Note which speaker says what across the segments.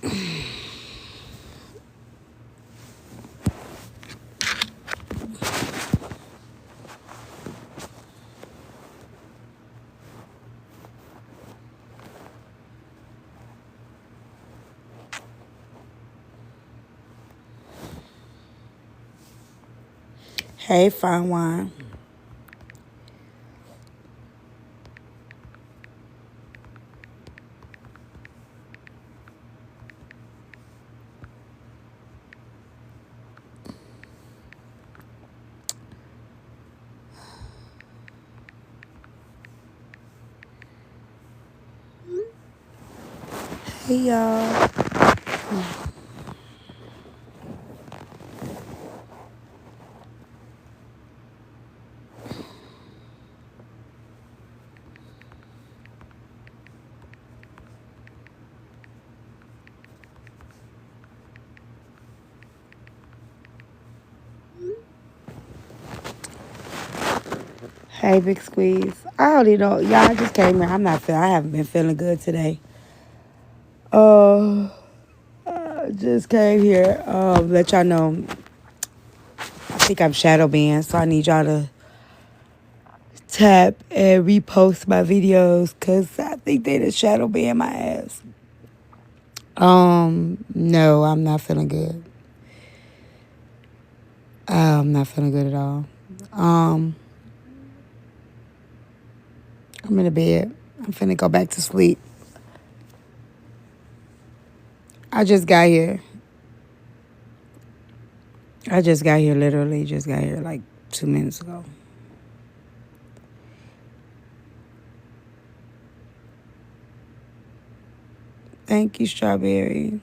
Speaker 1: Hey, fine wine. Hey, y'all. Hey, Big Squeeze. I already know. Y'all, I just came here. I haven't been feeling good today. I just came here. Let y'all know. I think I'm Shadowban, so I need y'all to tap and repost my videos because I think they just Shadowban my ass. No, I'm not feeling good. I'm not feeling good at all. I'm in the bed. I'm finna go back to sleep. I just got here. Literally just got here like 2 minutes ago. Thank you, Strawberry.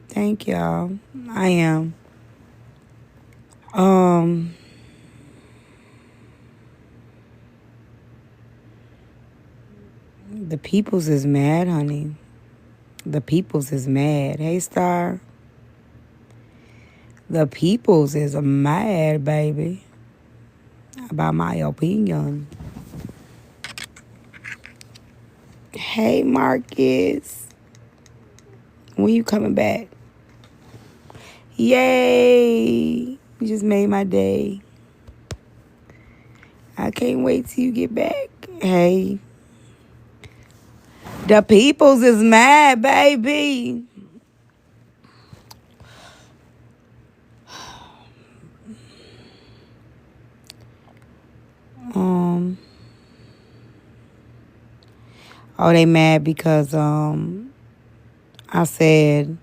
Speaker 1: Thank y'all. I am. The peoples is mad, honey. The peoples is mad. Hey, Star. The peoples is mad, baby, about my opinion. Hey, Marcus. When you coming back? Yay. You just made my day. I can't wait till you get back. Hey. The peoples is mad, baby. Oh, they mad because I said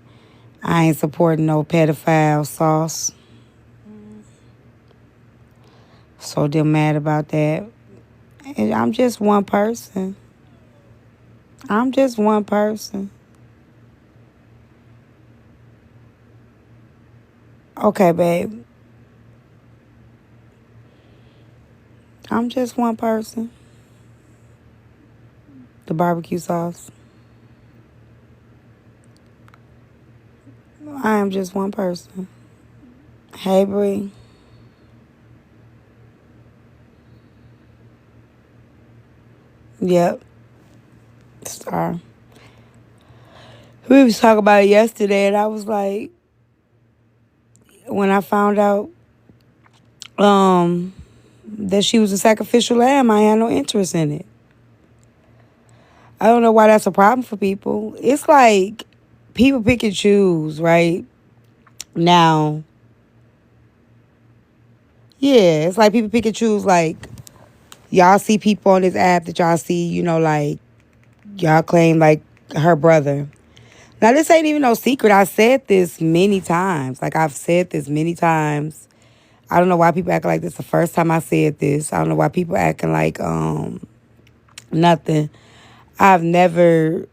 Speaker 1: I ain't supporting no pedophile sauce. So they're mad about that. And I'm just one person. I'm just one person. Okay, babe. I'm just one person. The barbecue sauce. I am just one person. Hey, Bree. Yep. Star. We was talking about it yesterday, and I was like, when I found out that she was a sacrificial lamb, I had no interest in it. I don't know why that's a problem for people. It's like people pick and choose, right? Now, yeah, it's like people pick and choose. Like, y'all see people on this app that y'all see, like, y'all claim, like, her brother. Now, this ain't even no secret. I said this many times. Like, I've said this many times. I don't know why people acting like this the first time I said this. I don't know why people acting like nothing. I've never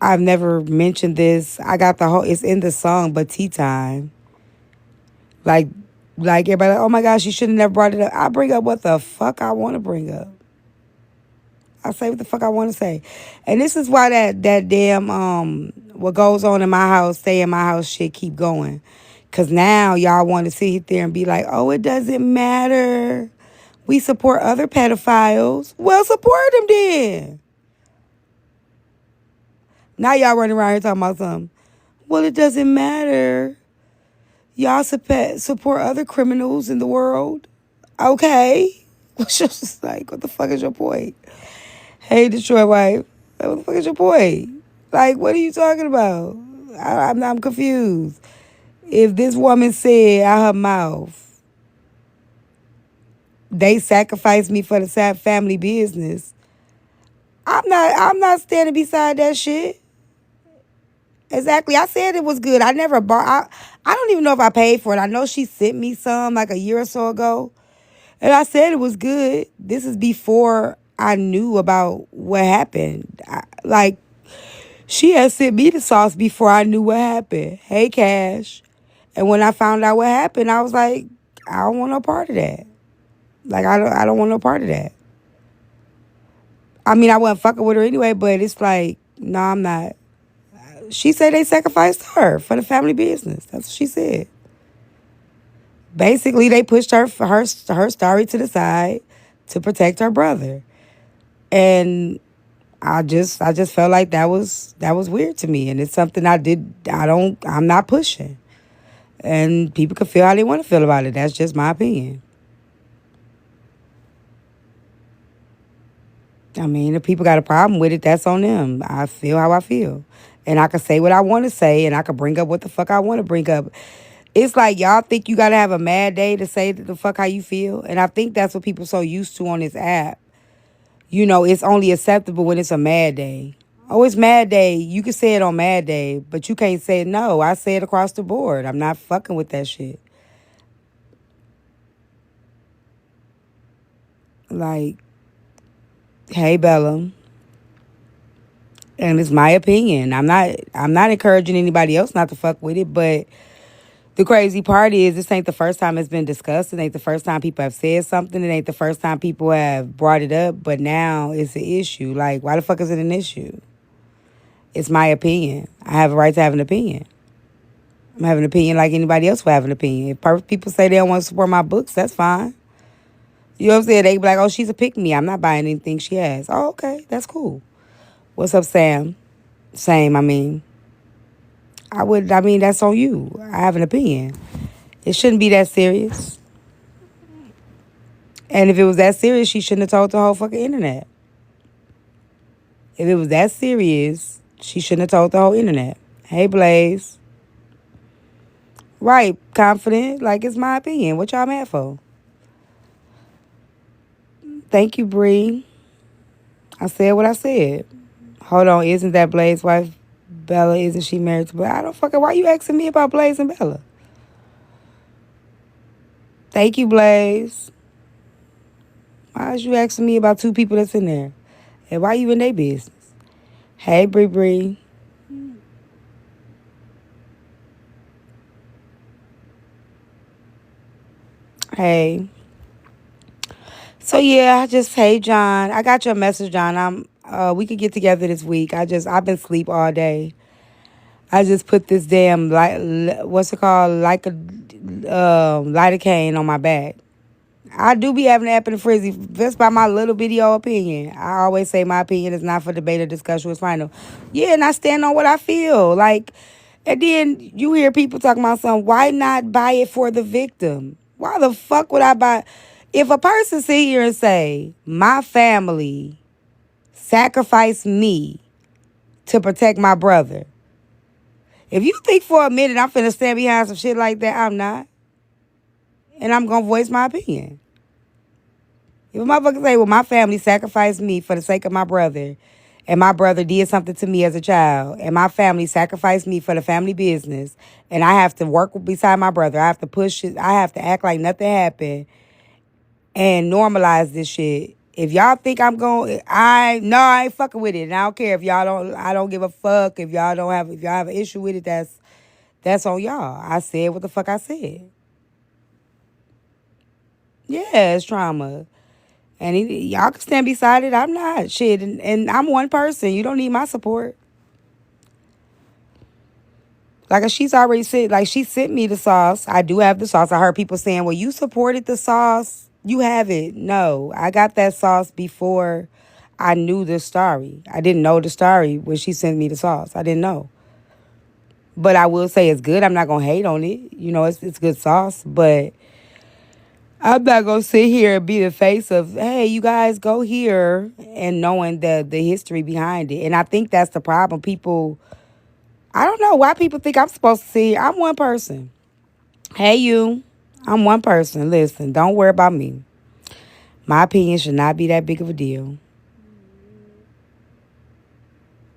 Speaker 1: mentioned this. I got it's in the song, but tea time. Like everybody, like, oh my gosh, you should have never brought it up. I bring up what the fuck I want to bring up. I say what the fuck I want to say. And this is why that damn what goes on in my house, stay in my house shit keep going. Cause now y'all want to sit there and be like, oh, it doesn't matter. We support other pedophiles. Well, support them then. Now y'all running around here talking about something. Well, it doesn't matter. Y'all support other criminals in the world. Okay. Just like, what the fuck is your point? Hey, Detroit wife. What the fuck is your point? Like, what are you talking about? I'm confused. If this woman said out her mouth, they sacrificed me for the family business, I'm not standing beside that shit. Exactly. I said it was good. I never bought. I don't even know if I paid for it. I know she sent me some like a year or so ago, and I said it was good. This is before I knew about what happened. Like, she had sent me the sauce before I knew what happened. Hey, Cash. And when I found out what happened, I was like, I don't want no part of that. Like, I don't want no part of that. I mean, I wasn't fucking with her anyway, but it's like, no, I'm not. She said they sacrificed her for the family business. That's what she said. Basically, they pushed her story to the side to protect her brother, and I just felt like that was weird to me, and it's something I'm not pushing, and people can feel how they want to feel about it. That's just my opinion. I mean, if people got a problem with it, that's on them. I feel how I feel. And I can say what I want to say, and I can bring up what the fuck I want to bring up. It's like y'all think you got to have a mad day to say the fuck how you feel. And I think that's what people so used to on this app. You know, it's only acceptable when it's a mad day. Oh, it's mad day. You can say it on mad day, but you can't say it. No, I say it across the board. I'm not fucking with that shit. Like, hey, Bella. And it's my opinion. I'm not encouraging anybody else not to fuck with it, but the crazy part is this ain't the first time it's been discussed. It ain't the first time people have said something. It ain't the first time people have brought it up, but now it's an issue. Like, why the fuck is it an issue? It's my opinion. I have a right to have an opinion. I'm having an opinion like anybody else will have an opinion. If people say they don't want to support my books, that's fine. You know what I'm saying? They be like, oh, she's a pick-me. I'm not buying anything she has. Oh, okay. That's cool. What's up, Sam? Same, I mean. That's on you. I have an opinion. It shouldn't be that serious. And if it was that serious, she shouldn't have told the whole fucking internet. If it was that serious, she shouldn't have told the whole internet. Hey, Blaze. Right, confident. Like, it's my opinion. What y'all mad for? Thank you, Bree. I said what I said. Hold on, isn't that Blaze's wife, Bella? Isn't she married to Bella? I don't fucking... Why you asking me about Blaze and Bella? Thank you, Blaze. Why is you asking me about two people that's in there? And why you in their business? Hey, Bree Bree. Hey. So yeah, hey John. I got your message, John. We could get together this week. I've been asleep all day. I just put this damn what's it called? Like a lidocaine on my back. I do be having an frizzy just by my little video opinion. I always say my opinion is not for debate or discussion. It's final. Yeah, and I stand on what I feel. Like, and then you hear people talking about something. Why not buy it for the victim? Why the fuck would I buy? If a person sit here and say, my family sacrificed me to protect my brother. If you think for a minute I'm finna stand behind some shit like that, I'm not. And I'm gonna voice my opinion. If a motherfucker say, well, my family sacrificed me for the sake of my brother, and my brother did something to me as a child, and my family sacrificed me for the family business, and I have to work beside my brother, I have to push it, I have to act like nothing happened, and normalize this shit. If y'all think I'm going, I ain't fucking with it. And I don't care if y'all don't, I don't give a fuck. If y'all have an issue with it, that's on y'all. I said what the fuck I said. Yeah, it's trauma. And y'all can stand beside it. I'm not. Shit. And I'm one person. You don't need my support. Like, she's already said, like, she sent me the sauce. I do have the sauce. I heard people saying, well, you supported the sauce. You have it. No, I got that sauce before I knew the story. I didn't know the story when she sent me the sauce. I didn't know. But I will say it's good. I'm not gonna hate on it. You know, it's good sauce. But I'm not gonna sit here and be the face of, hey, you guys go here, and knowing the history behind it. And I think that's the problem. People, I don't know why people think I'm supposed to see. I'm one person. Hey, you. I'm one person. Listen, don't worry about me. My opinion should not be that big of a deal.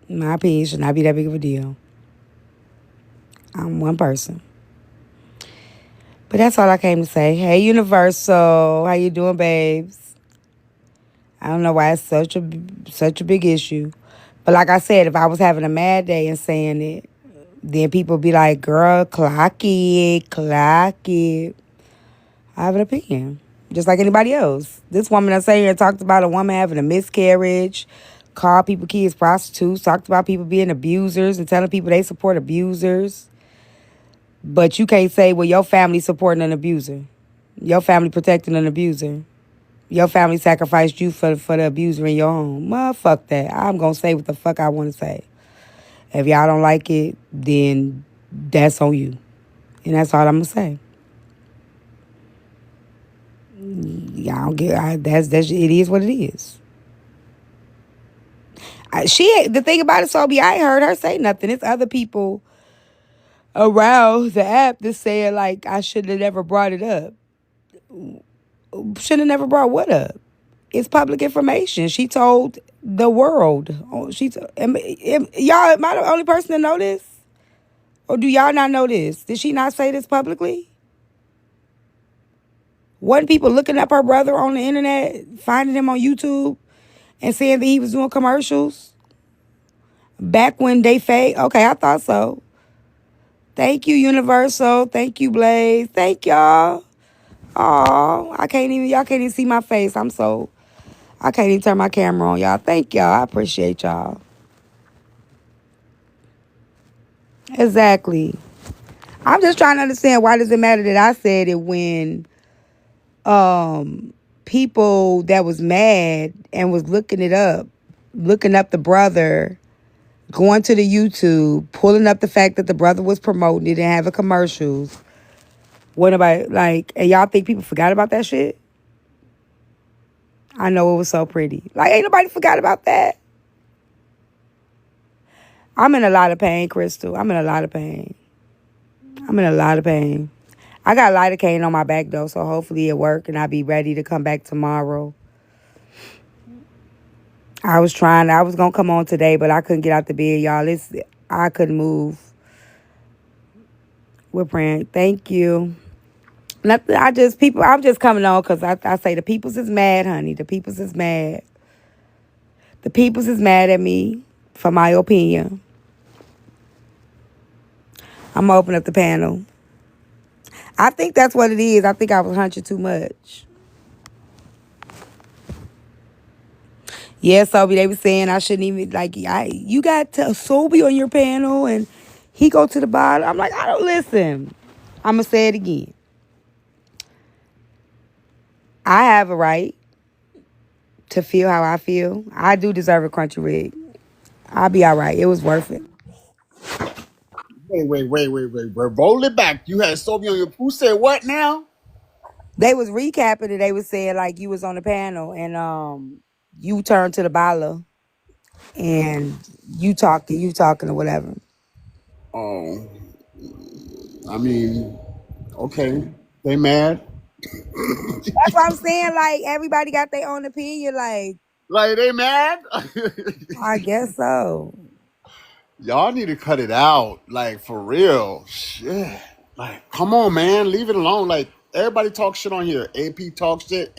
Speaker 1: My opinion should not be that big of a deal. I'm one person. But that's all I came to say. Hey, Universal, how you doing, babes? I don't know why it's such a big issue. But like I said, if I was having a mad day and saying it, then people be like, girl, clock it, clock it. I have an opinion, just like anybody else. This woman that's saying here talked about a woman having a miscarriage, called people kids prostitutes, talked about people being abusers and telling people they support abusers. But you can't say, well, your family supporting an abuser. Your family protecting an abuser. Your family sacrificed you for the abuser in your home. Well, fuck that. I'm going to say what the fuck I want to say. If y'all don't like it, then that's on you. And that's all I'm going to say. Y'all don't get, that's it is what it is. The thing about it, Sobe, I ain't heard her say nothing. It's other people around the app that saying, like, I should have never brought it up. Should have never brought what up? It's public information. She told the world. Y'all, am I the only person to know this? Or do y'all not know this? Did she not say this publicly? Wasn't people looking up her brother on the internet, finding him on YouTube, and saying that he was doing commercials? Back when they fake? Okay, I thought so. Thank you, Universal. Thank you, Blaze. Thank y'all. Oh, y'all can't even see my face. I can't even turn my camera on, y'all. Thank y'all. I appreciate y'all. Exactly. I'm just trying to understand, why does it matter that I said it when people that was mad and was looking up the brother, going to the YouTube, pulling up the fact that the brother was promoting it and having commercials. What about, like, and y'all think people forgot about that shit? I know it was so pretty. Like, ain't nobody forgot about that. I'm in a lot of pain, Crystal. I'm in a lot of pain. I'm in a lot of pain. I got lidocaine on my back, though, so hopefully it work and I'll be ready to come back tomorrow. I was going to come on today, but I couldn't get out the bed, y'all. I couldn't move. We're praying. Thank you. Nothing. I'm just coming on because I say the peoples is mad, honey. The peoples is mad. The peoples is mad at me for my opinion. I'm going to open up the panel. I think that's what it is. I think I was hunching too much. Yeah, Sobe, they were saying I shouldn't even, like, you got Sobe on your panel and he go to the bottom. I'm like, I don't listen. I'm going to say it again. I have a right to feel how I feel. I do deserve a crunchy wig. I'll be all right. It was worth it.
Speaker 2: Wait. Roll it back. You had Sobe on your. Who said what now?
Speaker 1: They was recapping it. They was saying, like, you was on the panel and you turned to the bottle and you talking or whatever.
Speaker 2: Oh, I mean, okay. They mad.
Speaker 1: That's what I'm saying. Like, everybody got their own opinion. Like,
Speaker 2: Like they mad.
Speaker 1: I guess so.
Speaker 2: Y'all need to cut it out. Like for real. Shit. Like, come on, man. Leave it alone. Like everybody talk shit on here. AP talk shit.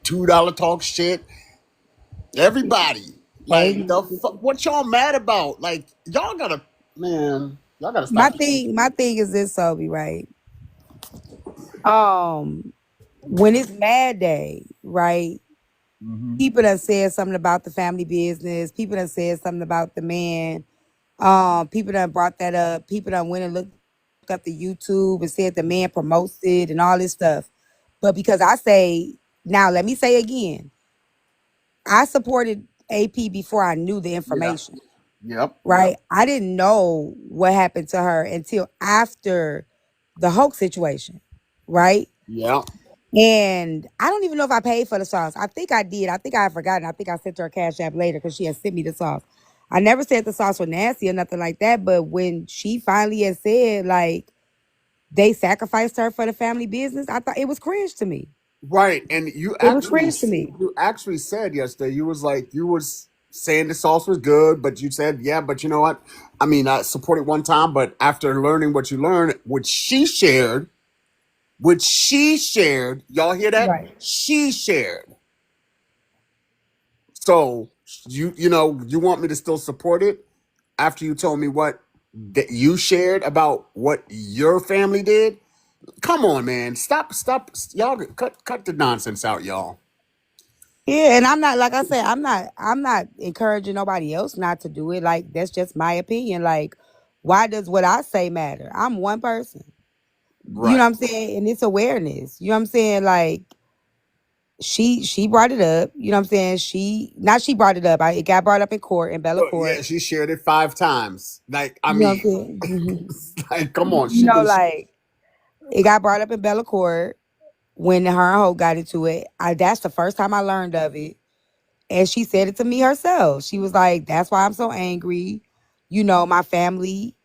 Speaker 2: $2 talk shit. Everybody. Like
Speaker 1: Hey,
Speaker 2: the fuck. What y'all mad about? Like y'all gotta, man. Y'all gotta
Speaker 1: my
Speaker 2: stop this shit.
Speaker 1: thing, my thing is this, Sobe, right? Um, when it's Mad Day, right?
Speaker 2: Mm-hmm.
Speaker 1: People done said something about the family business. People done said something about the man. People done brought that up. People done went and looked up the YouTube and said the man promotes it and all this stuff. But because I say, now let me say again, I supported AP before I knew the
Speaker 2: Yeah.
Speaker 1: information,
Speaker 2: Yep.
Speaker 1: right? I didn't know what happened to her until after the hoax situation, right?
Speaker 2: Yeah.
Speaker 1: And I don't even know if I paid for the sauce. I think I did. I think I had forgotten. I think I sent her a cash app later because she had sent me the sauce. I never said the sauce was nasty or nothing like that. But when she finally had said like they sacrificed her for the family business, I thought it was cringe to me.
Speaker 2: Right. And
Speaker 1: It was cringe to me.
Speaker 2: you actually said yesterday, you was like, you was saying the sauce was good, but you said, yeah, but you know what? I mean, I supported one time, but after learning what you learned, which she shared, y'all hear that?
Speaker 1: Right.
Speaker 2: She shared. So you want me to still support it after you told me what that you shared about what your family did? Come on, man. Stop. Y'all cut the nonsense out, y'all.
Speaker 1: Yeah, and I'm not like I said, I'm not encouraging nobody else not to do it. Like that's just my opinion. Like, why does what I say matter? I'm one person. You know
Speaker 2: Right.
Speaker 1: what I'm saying? And it's awareness. You know what I'm saying? Like she brought it up. You know what I'm saying? She not she brought it up. It got brought up in court in Bella
Speaker 2: Look, yeah,
Speaker 1: court.
Speaker 2: she shared it 5 times. Like, I
Speaker 1: You know what I'm
Speaker 2: mean,
Speaker 1: saying?
Speaker 2: like, come on.
Speaker 1: You know, like it got brought up in Bella court when her and Hope got into it. That's the first time I learned of it. And she said it to me herself. She was like, "That's why I'm so angry. You know, my family.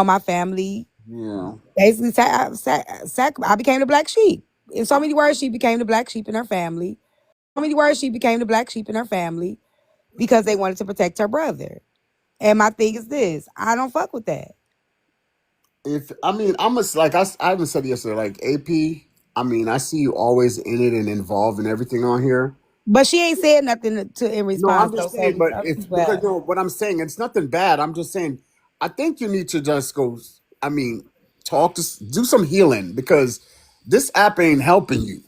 Speaker 1: My family.
Speaker 2: Yeah.
Speaker 1: Basically, I became the black sheep. In so many words, she became the black sheep in her family. So many words, she became the black sheep in her family because they wanted to protect her brother. And my thing is this: I don't fuck with that.
Speaker 2: If I mean, I even said yesterday, like AP. I mean, I see you always in it and involved in everything on here.
Speaker 1: But she ain't said nothing in
Speaker 2: No,
Speaker 1: response
Speaker 2: I'm
Speaker 1: though.
Speaker 2: just
Speaker 1: So
Speaker 2: saying,
Speaker 1: these
Speaker 2: but
Speaker 1: other
Speaker 2: it's
Speaker 1: people
Speaker 2: because
Speaker 1: have.
Speaker 2: what I'm saying, it's nothing bad. I'm just saying, I think you need to just go. I mean, do some healing because this app ain't helping you.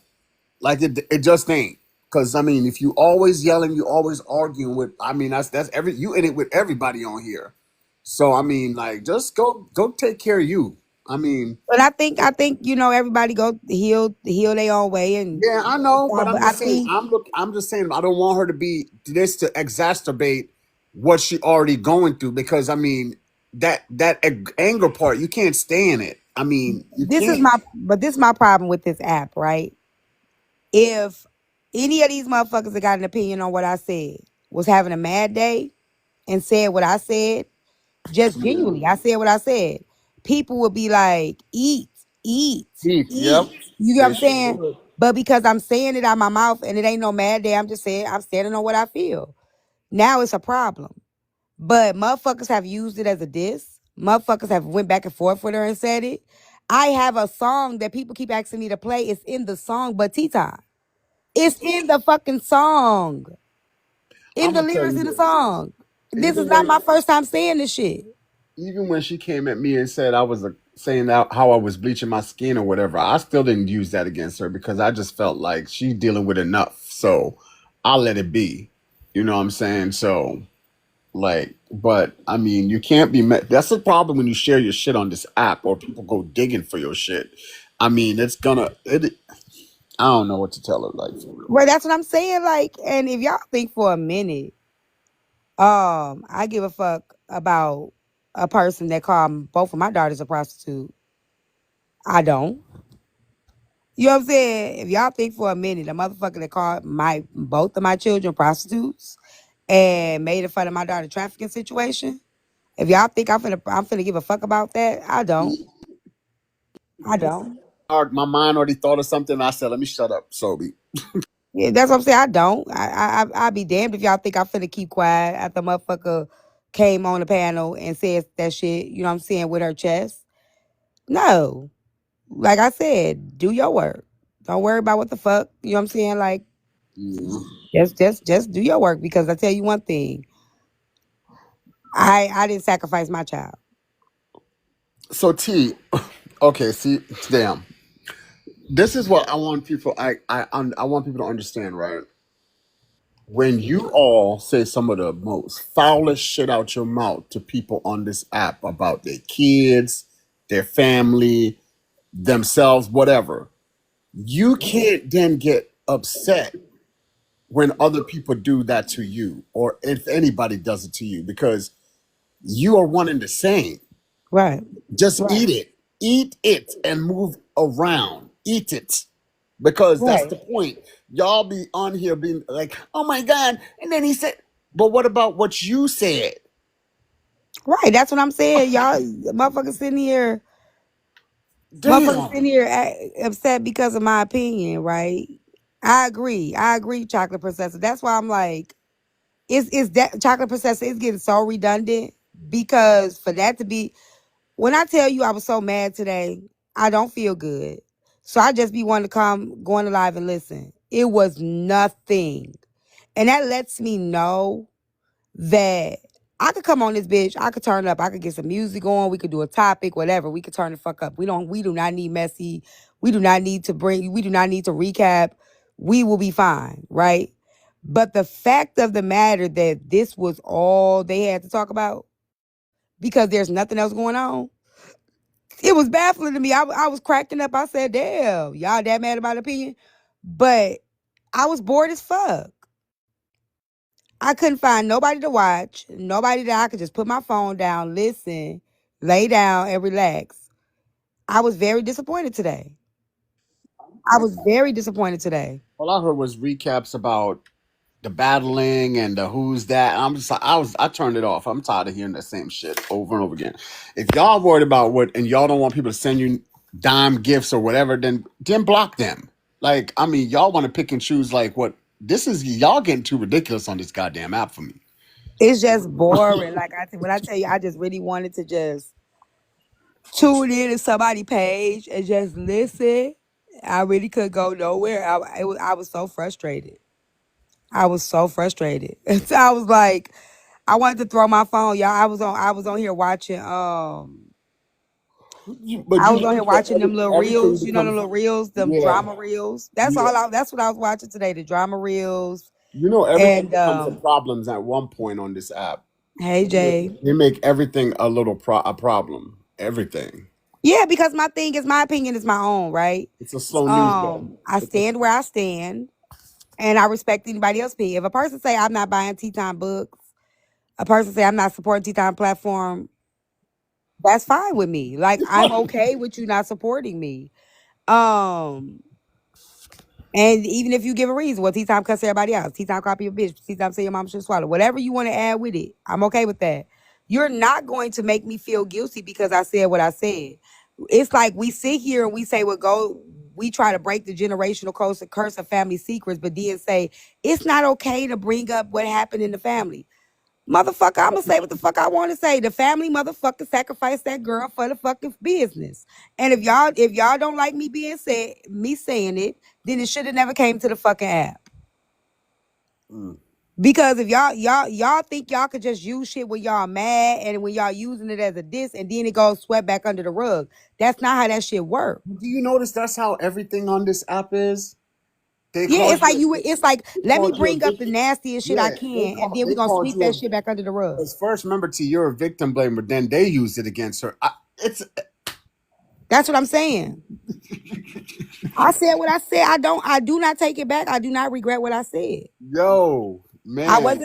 Speaker 2: Like it just ain't. Because I mean, if you always yelling, you always arguing with. I mean, that's every you in it with everybody on here. So I mean, like, just go take care of you. I mean,
Speaker 1: But I think everybody go heal their own way and.
Speaker 2: yeah, I know, but I'm
Speaker 1: But I
Speaker 2: just saying.
Speaker 1: think
Speaker 2: I'm just saying. I don't want her to be this to exacerbate what she already going through because I mean that anger part you can't stay in it. I mean you can't.
Speaker 1: this is my problem with this app, right? If any of these motherfuckers that got an opinion on what I said was having a mad day and said what I said, just
Speaker 2: Yeah.
Speaker 1: genuinely, I said what I said, people would be like, eat, eat,
Speaker 2: Heath, yep.
Speaker 1: eat. You get what
Speaker 2: They
Speaker 1: I'm
Speaker 2: sure
Speaker 1: saying?
Speaker 2: would.
Speaker 1: But because I'm saying it out my mouth and it ain't no mad day, I'm just saying I'm standing on what I feel. Now it's a problem. But motherfuckers have used it as a diss. Motherfuckers have went back and forth with her and said it. I have a song that people keep asking me to play. It's in the song Batita. It's in the fucking song. In
Speaker 2: I'm
Speaker 1: the
Speaker 2: gonna tell
Speaker 1: lyrics
Speaker 2: you
Speaker 1: in the
Speaker 2: this.
Speaker 1: song. This is
Speaker 2: Even
Speaker 1: not
Speaker 2: when
Speaker 1: my first time saying this shit.
Speaker 2: even when she came at me and said I was saying that how I was bleaching my skin or whatever, I still didn't use that against her because I just felt like she's dealing with enough. So I'll let it be. You know what I'm saying? So like, but I mean, you can't be met. That's the problem when you share your shit on this app or people go digging for your shit. I mean, I don't know what to tell her, like for real.
Speaker 1: Well, that's what I'm saying. Like, and if y'all think for a minute, I give a fuck about a person that called both of my daughters a prostitute. I don't. You know what I'm saying? If y'all think for a minute, a motherfucker that called my both of my children prostitutes and made fun of my daughter trafficking situation. If y'all think I'm finna give a fuck about that, I don't. I don't.
Speaker 2: My mind already thought of something. I said, let me shut up, Sobe.
Speaker 1: Yeah, that's what I'm saying. I don't. I be damned if y'all think I'm finna keep quiet after motherfucker came on the panel and said that shit. You know what I'm saying with her chest. No, like I said, do your work. Don't worry about what the fuck. You know what I'm saying? Like
Speaker 2: Yeah.
Speaker 1: just do your work because I tell you one thing. I didn't sacrifice my child.
Speaker 2: So T, okay, see, damn. This is what I want people. I want people to understand, right? When you all say some of the most foulest shit out your mouth to people on this app about their kids, their family, themselves, whatever, you can't then get upset when other people do that to you, or if anybody does it to you, because you are one and the same.
Speaker 1: Right.
Speaker 2: Just
Speaker 1: Right.
Speaker 2: eat it, and move around. Eat it, because that's
Speaker 1: Right.
Speaker 2: the point. Y'all be on here being like, "Oh my god!" And then he said, "But what about what you said?"
Speaker 1: Right. That's what I'm saying. Y'all motherfuckers
Speaker 2: Damn.
Speaker 1: sitting here upset because of my opinion, right? I agree. I agree, chocolate princess. That's why I'm like, it's that chocolate princess is getting so redundant because for that to be when I tell you I was so mad today, I don't feel good. So I just be wanting to come, going live and listen. It was nothing. And that lets me know that I could come on this bitch, I could turn up, I could get some music on, we could do a topic, whatever. We could turn the fuck up. We do not need messy. We do not need to recap. We will be fine, right? But the fact of the matter that this was all they had to talk about because there's nothing else going on, it was baffling to me. I was cracking up. I said, damn, y'all that mad about opinion? But I was bored as fuck. I couldn't find nobody to watch, nobody that I could just put my phone down, listen, lay down, and relax. I was very disappointed today. I was very disappointed today.
Speaker 2: All I heard was recaps about the battling and the who's that. I'm just like, I turned it off. I'm tired of hearing the same shit over and over again. If y'all worried about what and y'all don't want people to send you dime gifts or whatever, then block them. Like, I mean, y'all want to pick and choose like what this is, y'all getting too ridiculous on this goddamn app for me.
Speaker 1: It's just boring. Like when I tell you, I just really wanted to just tune in to somebody's page and just listen. I really could go nowhere. I was so frustrated. I was so frustrated. So I was like, I wanted to throw my phone, y'all. I was on here watching
Speaker 2: But
Speaker 1: I
Speaker 2: you
Speaker 1: was on here
Speaker 2: notice that
Speaker 1: watching them little
Speaker 2: everything
Speaker 1: reels, you know, the
Speaker 2: becomes,
Speaker 1: little reels, them
Speaker 2: yeah,
Speaker 1: drama reels.
Speaker 2: yeah.
Speaker 1: That's what I was watching today, the drama reels.
Speaker 2: You know, everything
Speaker 1: And
Speaker 2: becomes a problem at one point on this app.
Speaker 1: hey Jay.
Speaker 2: They make everything a little a problem. Everything.
Speaker 1: Yeah, because my thing is my opinion is my own, right?
Speaker 2: It's a slow news day.
Speaker 1: I
Speaker 2: It's a,
Speaker 1: stand where I stand and I respect anybody else's opinion. If a person say I'm not buying Tea Time books, a person say I'm not supporting Tea Time platform, that's fine with me. Like I'm okay with you not supporting me. Um And even if you give a reason, well, tea time cuss everybody else. Tea time copy your bitch. Tea time say your mom should swallow. Whatever you want to add with it, I'm okay with that. You're not going to make me feel guilty because I said what I said. It's like we sit here and we say, well, we try to break the generational curse of family secrets, but then say, it's not okay to bring up what happened in the family. Motherfucker, I'm gonna say what the fuck I want to say. The family motherfucker sacrificed that girl for the fucking business. And if y'all don't like me saying it, then it should have never came to the fucking app.
Speaker 2: mm,
Speaker 1: Because if y'all think y'all could just use shit when y'all mad and when y'all using it as a diss and then it goes swept back under the rug. That's not how that shit works.
Speaker 2: do you notice that's how everything on this app is? They
Speaker 1: Yeah,
Speaker 2: called
Speaker 1: it's like
Speaker 2: you.
Speaker 1: it's like
Speaker 2: They
Speaker 1: let me
Speaker 2: called you a
Speaker 1: bring up the
Speaker 2: victim.
Speaker 1: nastiest shit I
Speaker 2: Yeah,
Speaker 1: can and then
Speaker 2: they
Speaker 1: we're gonna
Speaker 2: called
Speaker 1: sweep
Speaker 2: you
Speaker 1: that
Speaker 2: a.
Speaker 1: shit back under the rug.
Speaker 2: Because first, remember, T, you're a victim blamer. Then they used it against her. It's
Speaker 1: That's what I'm saying. I said what I said. I do not take it back. I do not regret what I said.
Speaker 2: yo man.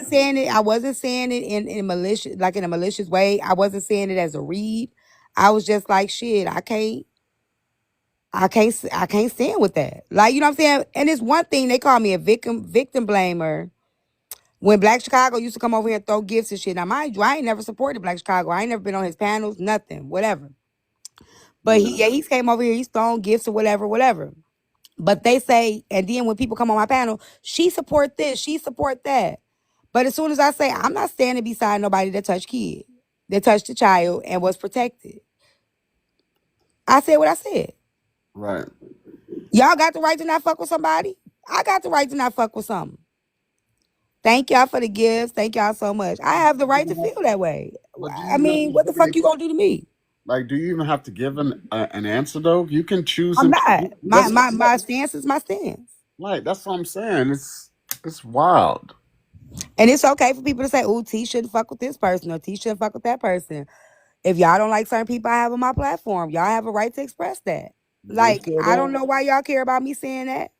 Speaker 1: I wasn't saying it in malicious like in a malicious way. I wasn't saying it as a read. I was just like shit, I can't stand with that. Like, you know what I'm saying? And it's one thing they call me a victim blamer. When Black Chicago used to come over here and throw gifts and shit. Now, mind you, I ain't never supported Black Chicago. I ain't never been on his panels, nothing, whatever. But
Speaker 2: Yeah,
Speaker 1: he's came over here, he's thrown gifts or whatever, whatever. But they say, and then when people come on my panel, she support this, she support that. But as soon as I say, I'm not standing beside nobody that touched kid, that touched a child and was protected. I said what I said.
Speaker 2: right.
Speaker 1: Y'all got the right to not fuck with somebody. I got the right to not fuck with something. Thank y'all for the gifts. Thank y'all so much. I have the right to feel that way.
Speaker 2: But do
Speaker 1: I
Speaker 2: you even have
Speaker 1: mean,
Speaker 2: to
Speaker 1: what the
Speaker 2: give
Speaker 1: fuck you gonna do to me?
Speaker 2: like? Do you even have to give an answer though? You can choose
Speaker 1: I'm
Speaker 2: and
Speaker 1: not.
Speaker 2: that's
Speaker 1: My stance is my stance.
Speaker 2: like that's what I'm saying. It's wild.
Speaker 1: And it's okay for people to say, "Ooh, T shouldn't fuck with this person or T shouldn't fuck with that person." If y'all don't like certain people I have on my platform, y'all have a right to express that.
Speaker 2: They
Speaker 1: Like,
Speaker 2: sure
Speaker 1: I don't
Speaker 2: do.
Speaker 1: know why y'all care about me saying that.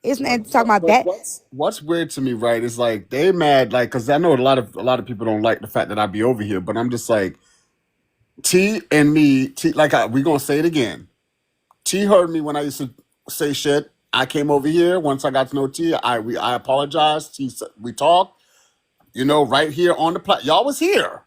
Speaker 1: It's not talking about
Speaker 2: But
Speaker 1: that.
Speaker 2: what's weird to me, right, is like they mad, like, because I know a lot of people don't like the fact that I be over here, but I'm just like T and me, T, like we gonna say it again. T heard me when I used to say shit. I came over here once I got to know T. I apologized. We talked. Right here on the y'all was here.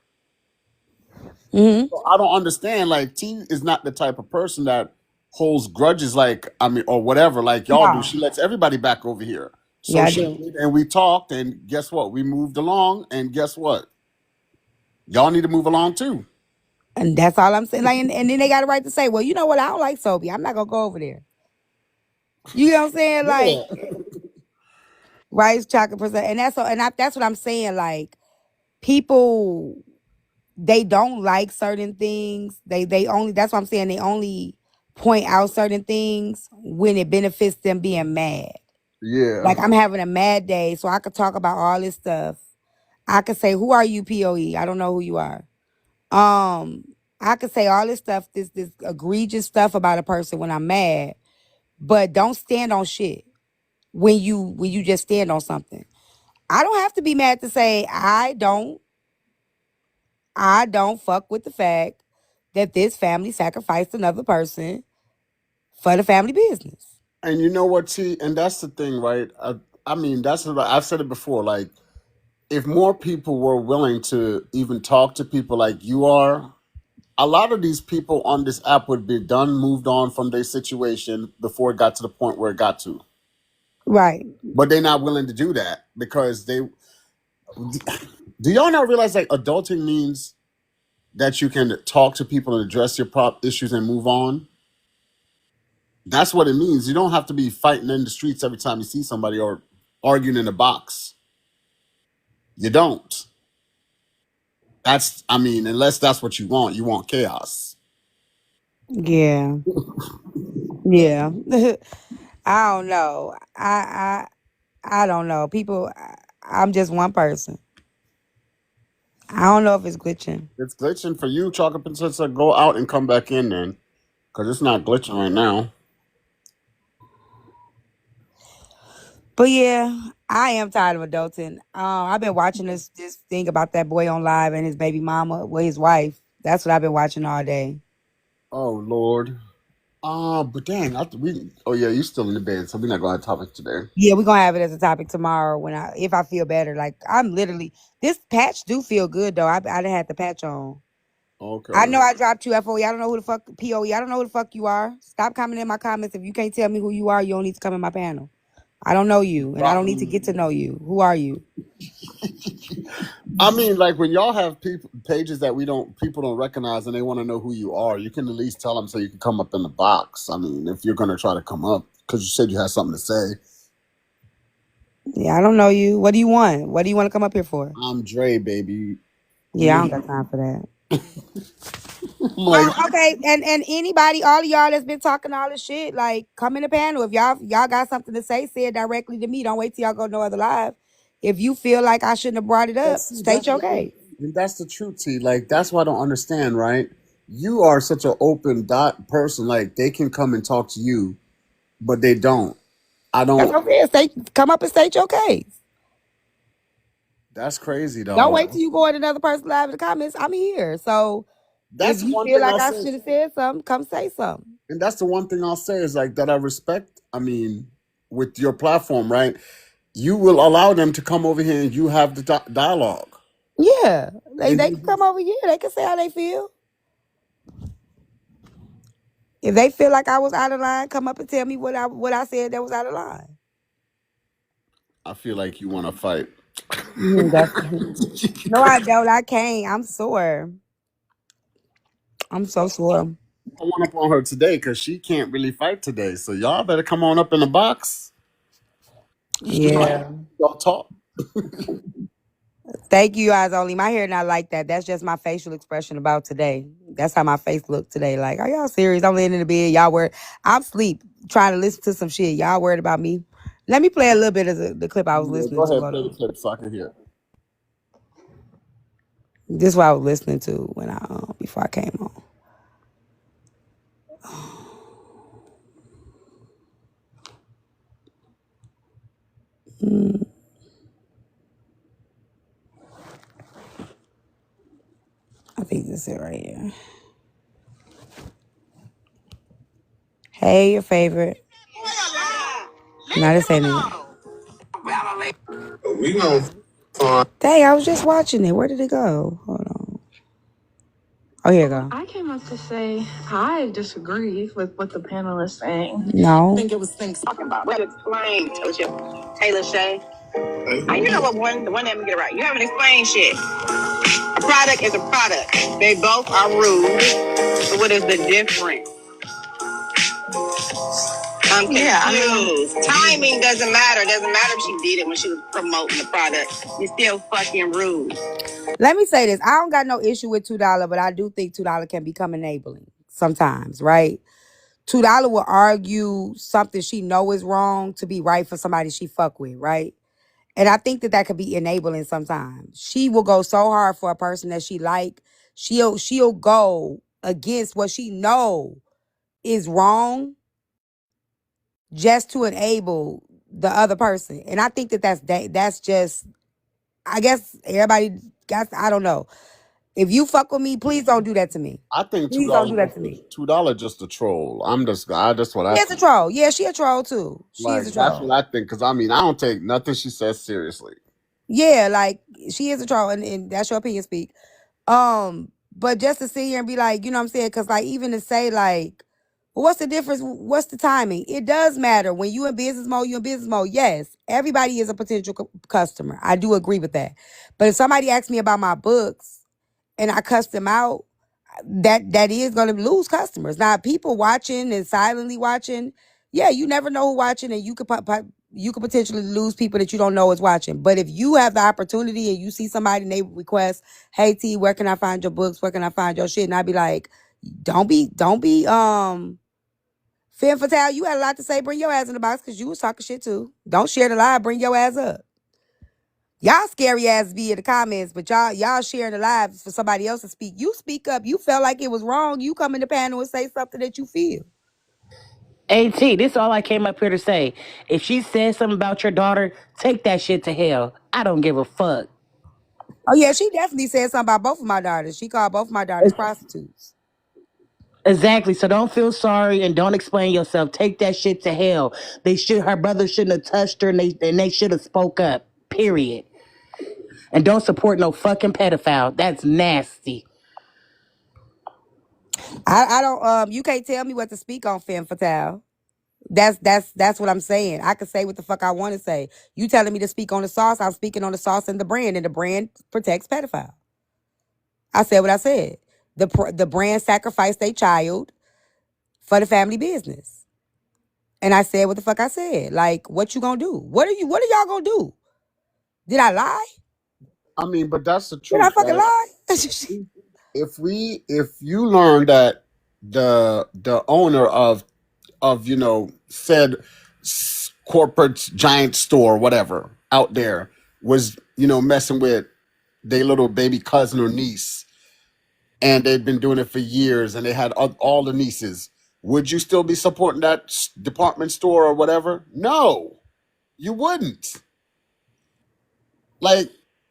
Speaker 1: Hmm.
Speaker 2: So I don't understand. Like T is not the type of person that holds grudges. Like I mean, or whatever. Like y'all do.
Speaker 1: No.
Speaker 2: She lets everybody back over here. So
Speaker 1: Yeah, I
Speaker 2: she
Speaker 1: do.
Speaker 2: did, and we talked, and guess what? We moved along, and guess what? Y'all need to move along too.
Speaker 1: And that's all I'm saying. Like, and then they got a right to say, well, you know what? I don't like Sobe. I'm not gonna go over there. You know what I'm saying? Like
Speaker 2: Yeah.
Speaker 1: rice, chocolate percent, and that's what I'm saying. Like people, they don't like certain things. They only that's what I'm saying. They only point out certain things when it benefits them being mad.
Speaker 2: Yeah.
Speaker 1: Like I'm having a mad day, so I could talk about all this stuff. I could say, "Who are you, POE? I don't know who you are." Um, I could say all this stuff, this egregious stuff about a person when I'm mad, but don't stand on shit when you just stand on something. I don't have to be mad to say I don't fuck with the fact that this family sacrificed another person for the family business.
Speaker 2: And you know what, T? And that's the thing, right? I mean, that's what I've said it before. Like, if more people were willing to even talk to people like you are, a lot of these people on this app would be done, moved on from their situation before it got to the point where it got to.
Speaker 1: Right.
Speaker 2: But they're not willing to do that because they. Do y'all not realize like adulting means that you can talk to people and address your issues and move on? That's what it means. You don't have to be fighting in the streets every time you see somebody or arguing in a box. You don't. I mean, unless that's what you want. You want chaos.
Speaker 1: Yeah. Yeah. I don't know. I don't know. People, I'm just one person. I don't know if it's glitching.
Speaker 2: It's glitching for you, Chocolate Princess. Go out and come back in then, because it's not glitching right now.
Speaker 1: But yeah, I am tired of adulting. I've been watching this thing about that boy on live and his baby mama, well, his wife. That's what I've been watching all day.
Speaker 2: Oh Lord. But dang, we. Oh yeah, you still in the bed, so we're not going to have topic today.
Speaker 1: Yeah, we're gonna have it as a topic tomorrow if I feel better. Like I'm literally this patch do feel good though. I done had the patch on. I
Speaker 2: Okay.
Speaker 1: know I dropped you FOE. I don't know who the fuck POE. I don't know who the fuck you are. Stop commenting in my comments. If you can't tell me who you are, you don't need to come in my panel. I don't know you, and I don't need to get to know you. Who are you?
Speaker 2: I mean, like when y'all have pages that people don't recognize and they want to know who you are, you can at least tell them so you can come up in the box. I mean, if you're gonna try to come up because you said you had something to say.
Speaker 1: Yeah, I don't know you. What do you want? What do you want to come up here for?
Speaker 2: I'm Dre, baby.
Speaker 1: Yeah, I don't got time for that.
Speaker 2: I'm like,
Speaker 1: Well, okay, and anybody, all of y'all that's been talking all this shit, like come in the panel. If y'all got something to say it directly to me. Don't wait till y'all go no other live. If you feel like I shouldn't have brought it
Speaker 2: but
Speaker 1: up,
Speaker 2: see,
Speaker 1: state your case.
Speaker 2: that's the truth, T. Like that's what I don't understand, right? You are such an open dot person. Like they can come and talk to you, but they don't. I
Speaker 1: That's
Speaker 2: don't.
Speaker 1: what I'm saying. Come up and state your case.
Speaker 2: That's crazy,
Speaker 1: Don't
Speaker 2: dog.
Speaker 1: wait till you go in another person live in the comments. I'm here. So if
Speaker 2: That's
Speaker 1: you
Speaker 2: one
Speaker 1: feel
Speaker 2: thing
Speaker 1: like
Speaker 2: I'll
Speaker 1: I
Speaker 2: say.
Speaker 1: should have said something, come say something.
Speaker 2: And that's the one thing I'll say is like that I respect. I mean, with your platform, right? You will allow them to come over here and you have the dialogue.
Speaker 1: Yeah, they
Speaker 2: And
Speaker 1: they can come over here. They can say how they feel. If they feel like I was out of line, come up and tell me what I said that was out of line.
Speaker 2: I feel like you want to fight.
Speaker 1: That's no, I don't. I can't. I'm sore. I'm so sore.
Speaker 2: I want up on her today because she can't really fight today. So y'all better come on up in the box.
Speaker 1: Yeah.
Speaker 2: Y'all talk.
Speaker 1: Thank you, eyes only. My hair not like that. That's just my facial expression about today. That's how my face looked today. Like, are y'all serious? I'm laying in the bed. Y'all worried. I'm asleep trying to listen to some shit. Y'all worried about me. Let me play a little bit of the clip I was
Speaker 2: Yeah,
Speaker 1: listening
Speaker 2: go
Speaker 1: to.
Speaker 2: ahead,
Speaker 1: Hold
Speaker 2: play the
Speaker 1: on.
Speaker 2: clip so I can hear.
Speaker 1: This is what I was listening to when before I came on. I think this is it right here. Hey, your favorite. Not this ain't it.
Speaker 3: We gonna find.
Speaker 1: Dang, I was just watching it. Where did it go? Hold on. Oh, here you go.
Speaker 3: I came up to say I disagree with what the panel is saying.
Speaker 1: No.
Speaker 3: I think it was things talking about. Well, explain, Taylor Shay. You know what? One, let me get it right. You haven't explained shit. A product is a product. They both are rude. So what is the difference? I'm confused. Yeah, timing doesn't matter. Doesn't matter if she did it when she was promoting the product. You're still fucking rude.
Speaker 1: Let me say this. I don't got no issue with $2, but I do think $2 can become enabling sometimes, right? $2 will argue something she know is wrong to be right for somebody she fuck with, right? And I think that could be enabling sometimes. She will go so hard for a person that she like. She'll go against what she know is wrong just to enable the other person. And I think that's just, I guess everybody got, I don't know. If you fuck with me, please don't do that to me.
Speaker 2: I think
Speaker 1: Please don't do that to me.
Speaker 2: $2 just a troll. That's what I
Speaker 1: She is a
Speaker 2: think.
Speaker 1: troll. Yeah, she a troll too. She is a
Speaker 2: That's
Speaker 1: troll.
Speaker 2: what I think. Because I don't take nothing she says seriously.
Speaker 1: Yeah, like she is a troll, and that's your opinion speak. But just to sit here and be like, you know what I'm saying? Because like even to say like, well, what's the difference? What's the timing? It does matter. When you in business mode, you in business mode. Yes, everybody is a potential customer. I do agree with that. But if somebody asks me about my books and I cuss them out, that is going to lose customers. Now, people watching and silently watching, yeah, you never know who's watching, and you could potentially lose people that you don't know is watching. But if you have the opportunity and you see somebody and they request, "Hey T, where can I find your books? Where can I find your shit?" And I'd be like, don't be femme fatale. You had a lot to say. Bring your ass in the box because you was talking shit too. Don't share the lie. Bring your ass up. Y'all scary ass be in the comments, but y'all sharing the lives for somebody else to speak. You speak up. You felt like it was wrong. You come in the panel and say something that you feel.
Speaker 4: AT, this is all I came up here to say. If she says something about your daughter, take that shit to hell. I don't give a fuck.
Speaker 1: Oh yeah, she definitely said something about both of my daughters. She called both of my daughters prostitutes.
Speaker 4: Exactly. So don't feel sorry and don't explain yourself. Take that shit to hell. Her brother shouldn't have touched her, and they should have spoke up. Period. And don't support no fucking pedophile. That's nasty.
Speaker 1: I don't you can't tell me what to speak on, femme fatale. That's what I'm saying. I can say what the fuck I want to say. You telling me to speak on the sauce, I'm speaking on the sauce and the brand protects pedophile. I said what I said. The brand sacrificed their child for the family business. And I said what the fuck I said. Like, what you gonna do? What are y'all gonna do? Did I lie?
Speaker 2: But that's the
Speaker 1: Did I
Speaker 2: truth,
Speaker 1: fucking
Speaker 2: right?
Speaker 1: lie?
Speaker 2: If you learn that the owner of said corporate giant store, whatever, out there was messing with their little baby cousin or niece, and they've been doing it for years, and they had all the nieces, would you still be supporting that department store or whatever? No, you wouldn't. Like,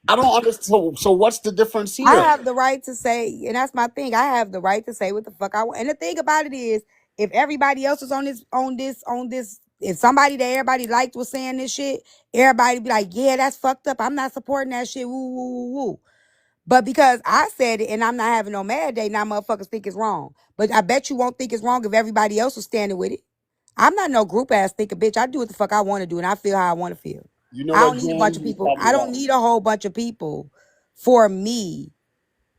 Speaker 2: I don't understand. So what's the difference
Speaker 1: I
Speaker 2: here?
Speaker 1: have the right to say, and that's my thing. I have the right to say what the fuck I want. And the thing about it is, if everybody else was on this, if somebody that everybody liked was saying this shit, everybody be like, yeah, that's fucked up. I'm not supporting that shit. Woo, woo, woo, woo. But because I said it and I'm not having no mad day, now motherfuckers think it's wrong. But I bet you won't think it's wrong if everybody else was standing with it. I'm not no group ass thinker, bitch. I do what the fuck I want to do and I feel how I want to feel.
Speaker 2: You know
Speaker 1: I
Speaker 2: what,
Speaker 1: don't need a bunch
Speaker 2: Jen?
Speaker 1: of
Speaker 2: You're
Speaker 1: people.
Speaker 2: probably
Speaker 1: I don't
Speaker 2: right.
Speaker 1: need a whole bunch of people for me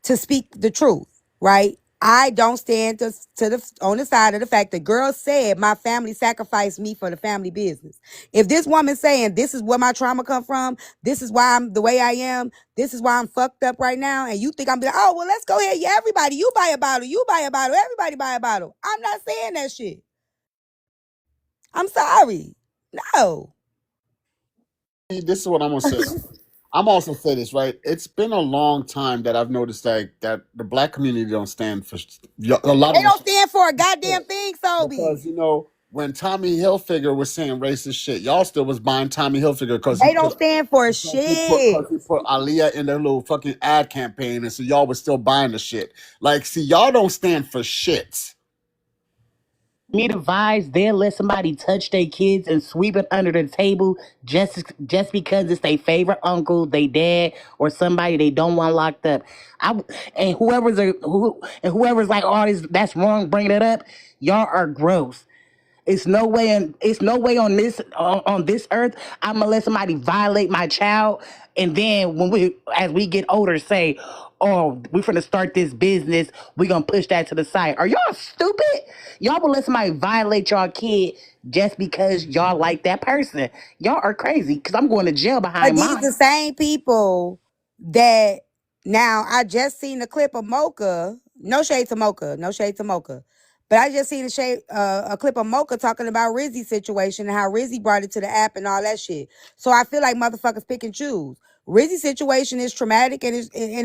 Speaker 1: to speak the truth, right? I don't stand on the side of the fact that girls said my family sacrificed me for the family business. If this woman saying this is where my trauma come from, this is why I'm the way I am, this is why I'm fucked up right now, and you think I'm like, oh well, let's go ahead, yeah, everybody, you buy a bottle, everybody buy a bottle. I'm not saying that shit. I'm sorry, no.
Speaker 2: This is what I'm gonna say. I'm also say this, right. It's been a long time that I've noticed that the black community don't stand for a lot
Speaker 1: They
Speaker 2: of
Speaker 1: don't
Speaker 2: us,
Speaker 1: stand for a goddamn thing,
Speaker 2: because
Speaker 1: Sobe.
Speaker 2: when Tommy Hilfiger was saying racist shit, y'all still was buying Tommy Hilfiger because
Speaker 1: They don't stand for shit.
Speaker 2: he put Aaliyah in their little fucking ad campaign, and so y'all was still buying the shit. Like, see, y'all don't stand for shit.
Speaker 4: Me to advise, they'll let somebody touch their kids and sweep it under the table just because it's their favorite uncle, they dad, or somebody they don't want locked up. And whoever's like, oh, that's wrong, bringing it up. Y'all are gross. It's no way on this earth I'm gonna let somebody violate my child, and then as we get older, say, "Oh, we finna start this business. We gonna push that to the side." Are y'all stupid? Y'all will let somebody violate y'all kid just because y'all like that person? Y'all are crazy. Cause I'm going to jail
Speaker 1: But
Speaker 4: behind
Speaker 1: these
Speaker 4: mine.
Speaker 1: the same people that now I just seen a clip of Mocha. No shade to Mocha. No shade to Mocha. But I just seen a clip of Mocha talking about Rizzy's situation and how Rizzy brought it to the app and all that shit. So I feel like motherfuckers pick and choose. Rizzy's situation is traumatic and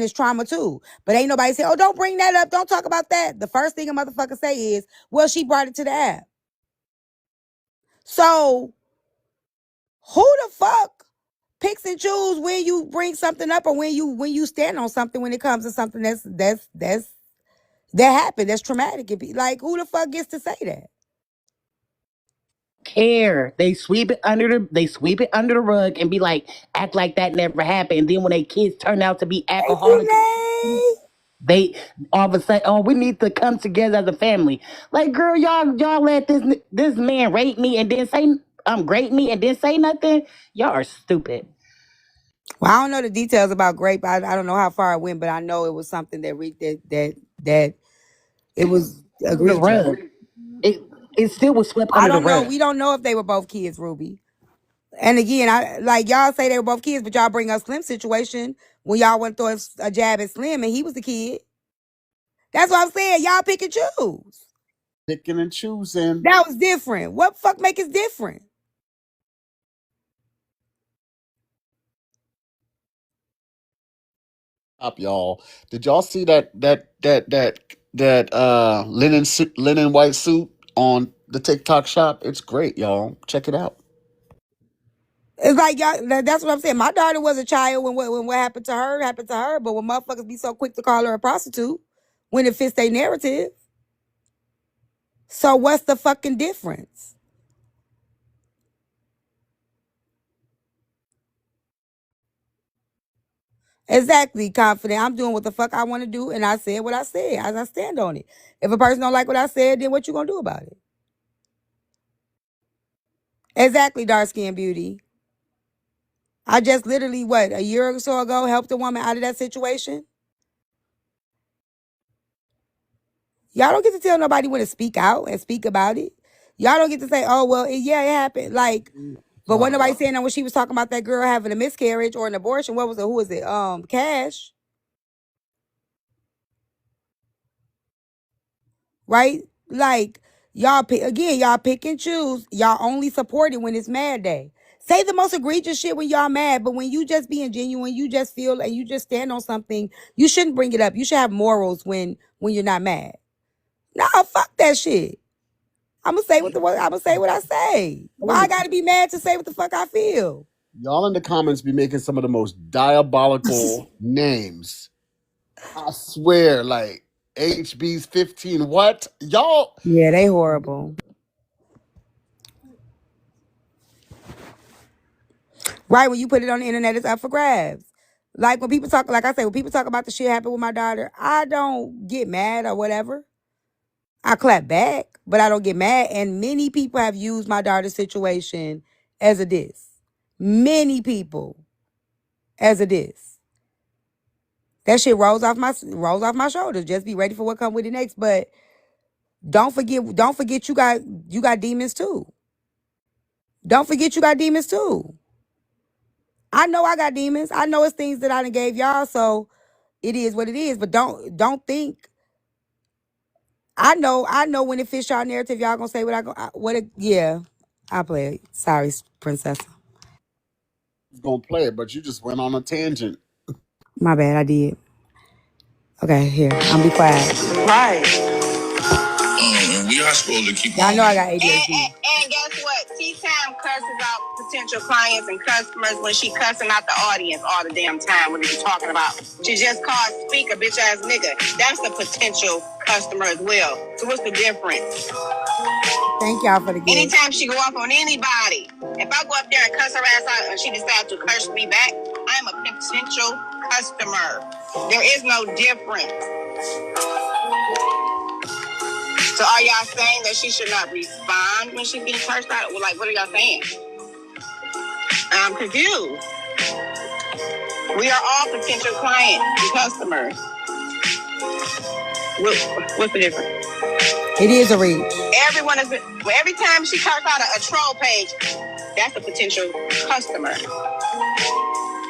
Speaker 1: it's trauma too. But ain't nobody say, oh, don't bring that up. Don't talk about that. The first thing a motherfucker say is, well, she brought it to the app. So who the fuck picks and choose when you bring something up or when you stand on something when it comes to something that happened, that's traumatic? Like, who the fuck gets to say that?
Speaker 4: Care. They sweep it under the rug and be like, act like that never happened. And then when they kids turn out to be
Speaker 1: Thank you,
Speaker 4: alcoholics,
Speaker 1: Nay.
Speaker 4: they all of a sudden, oh, we need to come together as a family. Like, girl, y'all let this man rape me and then say grape me and then say nothing. Y'all are stupid.
Speaker 1: Well, I don't know the details about grape. I don't know how far it went, but I know it was something that it was
Speaker 4: Under the
Speaker 1: egregious.
Speaker 4: rug. It it still was swept
Speaker 1: I
Speaker 4: under the
Speaker 1: don't know.
Speaker 4: rug.
Speaker 1: We don't know if they were both kids, Ruby. And again, I like y'all say they were both kids, but y'all bring up Slim's situation when y'all went through a jab at Slim and he was the kid. That's what I'm saying. Y'all pick and choose.
Speaker 2: Picking and choosing.
Speaker 1: That was different. What the fuck make it different?
Speaker 2: Up, y'all. Did y'all see that linen white suit on the TikTok shop? It's great, y'all. Check it out.
Speaker 1: It's like y'all. That's what I'm saying. My daughter was a child when what happened to her happened to her. But when motherfuckers be so quick to call her a prostitute when it fits their narrative, so what's the fucking difference? Exactly, confident. I'm doing what the fuck I want to do, and I said what I said. As I stand on it. If a person don't like what I said, then what you gonna do about it? Exactly, dark skin beauty. I just literally a year or so ago helped a woman out of that situation. Y'all don't get to tell nobody when to speak out and speak about it. Y'all don't get to say, oh, well, yeah, it happened. Like, but what nobody saying that when she was talking about that girl having a miscarriage or an abortion, what was it? Who was it? Cash. Right? Like, y'all pick and choose. Y'all only support it when it's mad day. Say the most egregious shit when y'all mad, but when you just being genuine, you just feel and you just stand on something, you shouldn't bring it up. You should have morals when you're not mad. Nah, fuck that shit. I'm gonna say what I say. Why I gotta be mad to say what the fuck I feel?
Speaker 2: Y'all in the comments be making some of the most diabolical names. I swear, like HB's 15. What? Y'all,
Speaker 1: Yeah, they horrible. Right, when you put it on the internet, it's up for grabs. Like when people talk, like I say, when people talk about the shit happened with my daughter, I don't get mad or whatever. I clap back, but I don't get mad. And many people have used my daughter's situation as a diss. Many people as a diss. That shit rolls off my shoulders. Just be ready for what come with it next. But don't forget you got demons too. Don't forget you got demons too. I know I got demons. I know it's things that I done gave y'all, so it is what it is. But don't think. I know when it fits y'all narrative, y'all gonna say what I go. What it? Yeah, I play it. Sorry, princess.
Speaker 2: was gonna play it, but you just went on a tangent.
Speaker 1: My bad. I did. Okay, here. I'm be quiet.
Speaker 3: Right. we are supposed to keep
Speaker 1: Y'all
Speaker 3: on.
Speaker 1: know I got ADHD.
Speaker 3: And guess what? Tea Time cusses out potential clients and customers when she cussing out the audience all the damn time. What are you talking about? She just called speaker bitch ass nigga. That's a potential customer as well. So what's the difference?
Speaker 1: Thank y'all for the gift.
Speaker 3: Anytime she go off on anybody, if I go up there and cuss her ass out and she decides to curse me back, I'm a potential customer. There is no difference. So are y'all saying that she should not respond when she's getting cursed out? Well, like, what are y'all saying? I'm confused. We are all potential clients and customers. What's the difference?
Speaker 1: It is a reach.
Speaker 3: Everyone is. Well, every time she cursed out a troll page, that's a potential customer.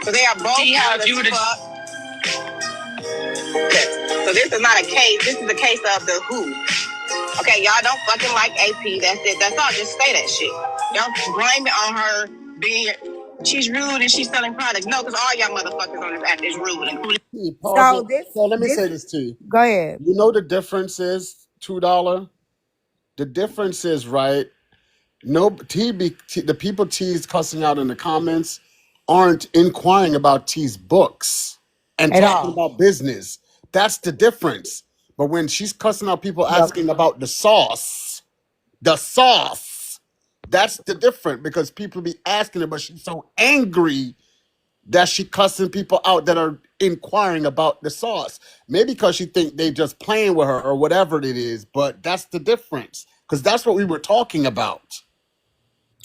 Speaker 3: So they are both out of fuck. So this is not a case. This is a case of the who. Okay, y'all don't fucking like AP. That's it. That's all. Just say that shit. Don't blame it on her being. She's rude and she's selling products. No, because all y'all motherfuckers on this app is rude, including.
Speaker 1: So this.
Speaker 2: So let me say this to you.
Speaker 1: Go ahead.
Speaker 2: You know the difference is $2. The difference is right. No, the people T's cussing out in the comments aren't inquiring about T's books and
Speaker 1: At
Speaker 2: talking
Speaker 1: all.
Speaker 2: about business. That's the difference. But when she's cussing out people asking about the sauce, that's the difference, because people be asking her, but she's so angry that she cussing people out that are inquiring about the sauce. Maybe because she think they just playing with her or whatever it is, but that's the difference, because that's what we were talking about.